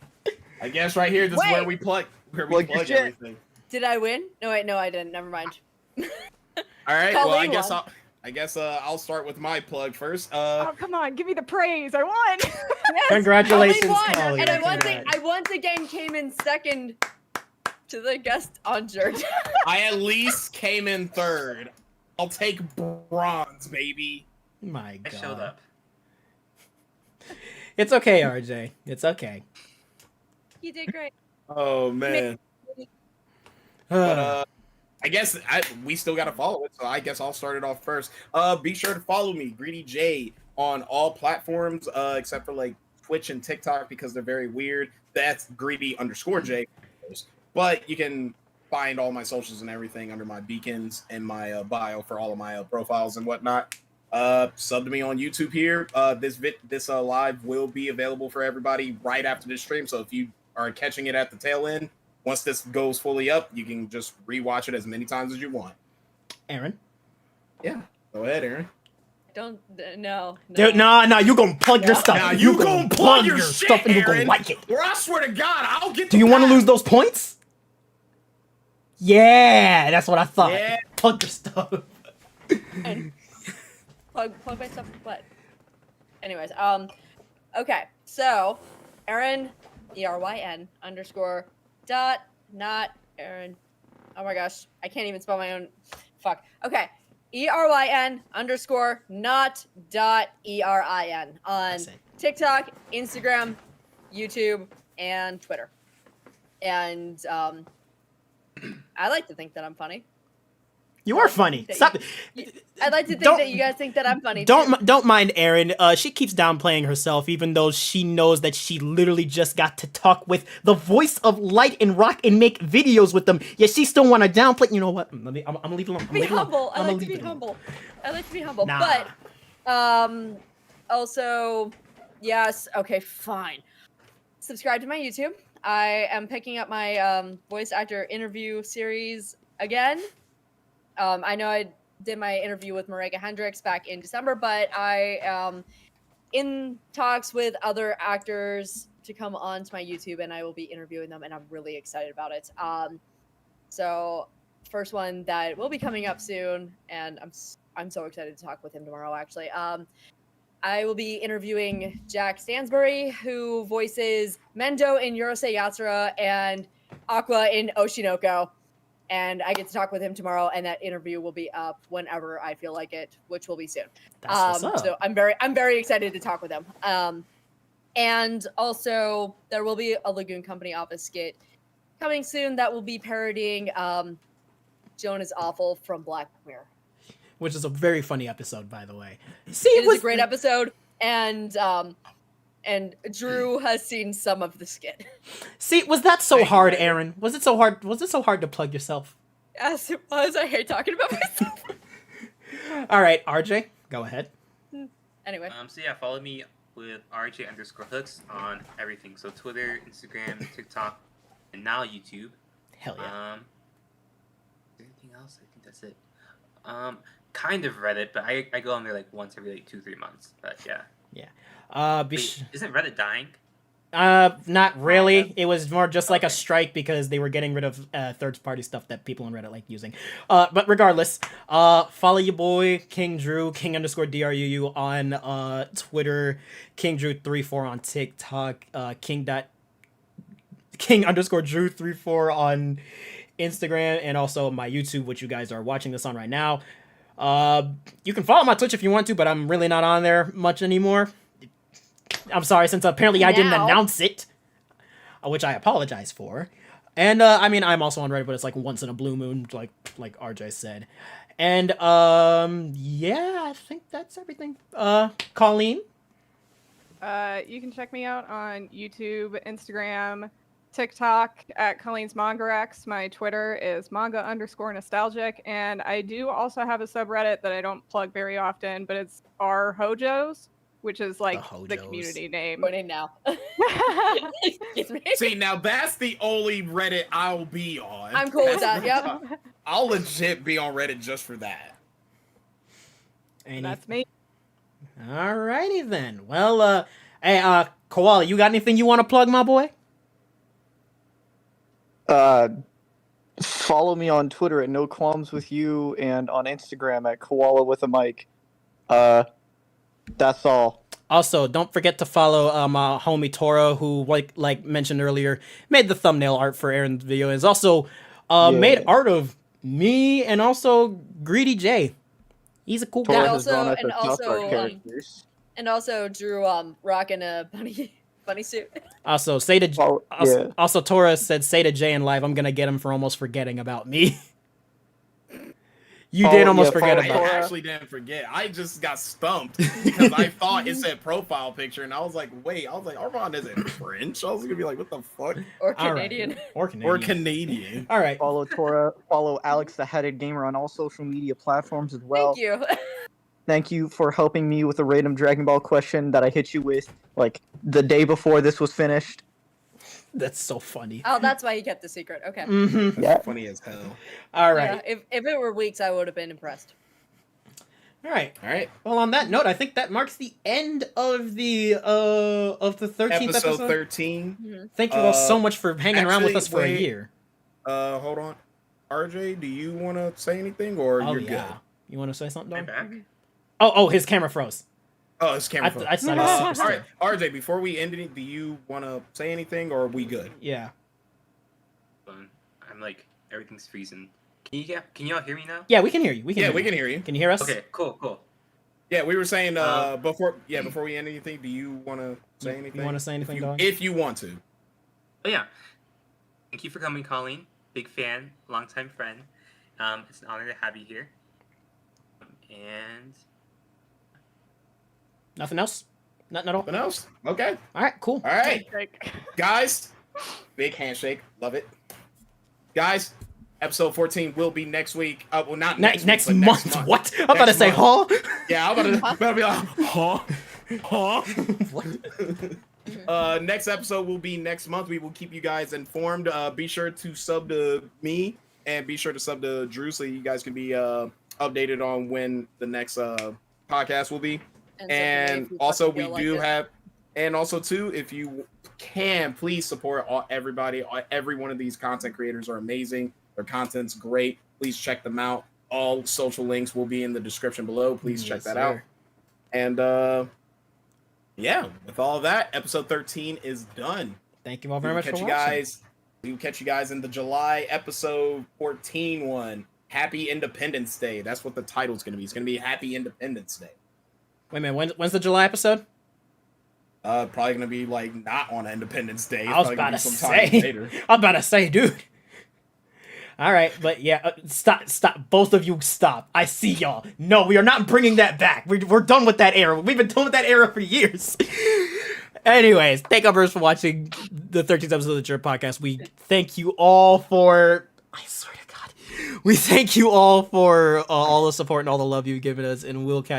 I guess right here, this is where Wait. we plug. Where we Plug your plug shit. everything. Did I win? No, wait, no, I didn't. Never mind. All right. Well, I Colleen guess won. I'll start with my plug first. oh come on, give me the praise. I won. Yes, Congratulations, Colleen won. Colleen. And Congrats. I once again came in second to the guest on JERD. I at least came in third. I'll take bronze, baby. My I God. showed up. It's okay, RJ. It's okay. You did great. Oh man. But I guess we still gotta follow it, so I guess I'll start it off first. Be sure to follow me, Greedy J, on all platforms, except for like Twitch and TikTok because they're very weird. That's Greedy_J. But you can find all my socials and everything under my beacons and my bio for all of my profiles and whatnot. Sub to me on YouTube here. This live will be available for everybody right after this stream. So if you are catching it at the tail end, once this goes fully up, you can just rewatch it as many times as you want. Aaron? Yeah, go ahead, Aaron. Don't no. Dude, nah, you gonna plug your stuff. Now you gonna plug your shit, stuff and you gonna Aaron. like it. Or I swear to God, I'll get. Do you want to lose those points? Yeah, that's what I thought. Yeah. Plug your stuff. And plug my stuff. What? Anyways, okay. So, Aaron, ERYN _ dot not Aaron. Oh my gosh, I can't even spell my own. Fuck. Okay. ERYN _ not dot ERIN on TikTok, Instagram, YouTube, and Twitter. And I like to think that I'm funny. You are funny. Stop. I'd like to think that you guys think that I'm funny. Don't mind Erin. She keeps downplaying herself, even though she knows that she literally just got to talk with the voice of Light and Rock and make videos with them. Yet she still want to downplay. You know what? I'm gonna leave it alone. Be humble. I like to be humble. Nah. But also, yes. Okay, fine. Subscribe to my YouTube. I am picking up my voice actor interview series again. I know I did my interview with Marika Hendricks back in December, but I am in talks with other actors to come onto my YouTube, and I will be interviewing them, and I'm really excited about it. So first one that will be coming up soon, and I'm so excited to talk with him tomorrow. Actually, I will be interviewing Jack Stansbury, who voices Mendo in Urusei Yatsura and Aqua in Oshinoko. And I get to talk with him tomorrow, and that interview will be up whenever I feel like it, which will be soon. That's what's up. So I'm very excited to talk with him. And also there will be a Lagoon Company office skit coming soon that will be parodying Joan is Awful from Black Mirror. Which is a very funny episode, by the way. See, it was a great episode, and Drew has seen some of the skit. See, was that so hard, Aaron? Was it so hard? Was it so hard to plug yourself? Yes, it was. I hate talking about myself. All right, RJ, go ahead. Anyway. So yeah, follow me with RJ_hooks on everything. So Twitter, Instagram, TikTok, and now YouTube. Hell yeah. Is there anything else? I think that's it. Kind of Reddit, but I go on there like once every like 2-3 months. But yeah. Yeah. Wait, isn't Reddit dying? Not really. It was more just like a strike because they were getting rid of third-party stuff that people on Reddit like using. But regardless, follow your boy King Drew, King_DRUU on Twitter, King Drew34 on TikTok, King_Drew34 on Instagram, and also my YouTube, which you guys are watching this on right now. You can follow my Twitch if you want to, but I'm really not on there much anymore. I'm sorry, since apparently I didn't announce it, which I apologize for. And I mean, I'm also on Reddit, but it's like once in a blue moon, like RJ said. And yeah, I think that's everything. Colleen? You can check me out on YouTube, Instagram, TikTok at Colleen's Mangarex. My Twitter is manga_nostalgic. And I do also have a subreddit that I don't plug very often, but it's r hojos, which is like the community name. Joining now. Excuse me. See, now that's the only Reddit I'll be on. I'm cool with that, yep. I'll legit be on Reddit just for that. That's me. Alrighty then. Well, hey, Koala, you got anything you want to plug, my boy? Follow me on Twitter at No Qualms With You and on Instagram at Koala with a Mic. That's all. Also, don't forget to follow my homie Toro, who, like mentioned earlier, made the thumbnail art for Aaron's video. Is also made art of me and also Greedy J. He's a cool guy. And also Drew rocking a bunny suit. Also, also Tora said, say to Jay in live, I'm gonna get him for almost forgetting about me. You Oh, did almost yeah, forget follow about I it. Tora. actually didn't forget. I just got stumped because I thought it said profile picture, and I was like, wait, Armand isn't French. I was gonna be like, what the fuck? Or All right. Canadian. Or Canadian. Or Canadian. All right. Follow Tora. Follow Alex, the Headed Gamer, on all social media platforms as well. Thank you. Thank you for helping me with a random Dragon Ball question that I hit you with like the day before this was finished. That's so funny. Oh, that's why you kept the secret. Okay. Mm-hmm. That's Yeah. funny as hell. All right. Yeah, if it were weeks, I would have been impressed. All right. All right. Well, on that note, I think that marks the end of the 13th Episode episode. 13. Thank you all so much for hanging around with actually, us for a wait. year. Hold on. RJ, do you want to say anything, or Oh you're yeah. good? You want to say something, I'm dog? back. Oh, his camera froze. Oh, it's camera. I thought it was All super right, RJ. Before we end it, do you want to say anything, or are we good? Yeah. I'm like, everything's freezing. Can y'all hear me now? Yeah, we can hear you. We can. Yeah, hear we you. can hear you. Can you hear us? Okay, cool. Yeah, we were saying before we end anything, do you want to say You anything? want to say anything, dog? If you want to. Oh yeah. Thank you for coming, Colleen. Big fan, longtime friend. It's an honor to have you here. And Nothing else? Nothing at all? Nothing else? Okay. All right, cool. All right, Like, guys. Big handshake. Love it. Guys, episode 14 will be next week. Well, not next Next week, but month. What? I'm about to Next say, month. huh? Yeah, I'm about to be like, huh? What? Next episode will be next month. We will keep you guys informed. Be sure to sub to me and be sure to sub to Drew so you guys can be updated on when the next podcast will be. And also we do have, and also too, if you can, please support everybody. Every one of these content creators are amazing. Their content's great. Please check them out. All social links will be in the description below. Please check that out. And yeah, with all of that, episode 13 is done. Thank you all very much for watching. We will catch you guys in the July episode 14 one. Happy Independence Day. That's what the title's going to be. It's going to be Happy Independence Day. Wait a minute. When's the July episode? Probably going to be like not on Independence Day. It's I was probably about gonna to be sometime say. later. I'm about to say, dude. All right, but yeah, stop. Both of you stop. I see y'all. No, we are not bringing that back. We're done with that era. We've been done with that era for years. Anyways, thank you for watching the 13th episode of the JERD podcast. We thank you all for... I swear to God. We thank you all for all the support and all the love you've given us, and we'll catch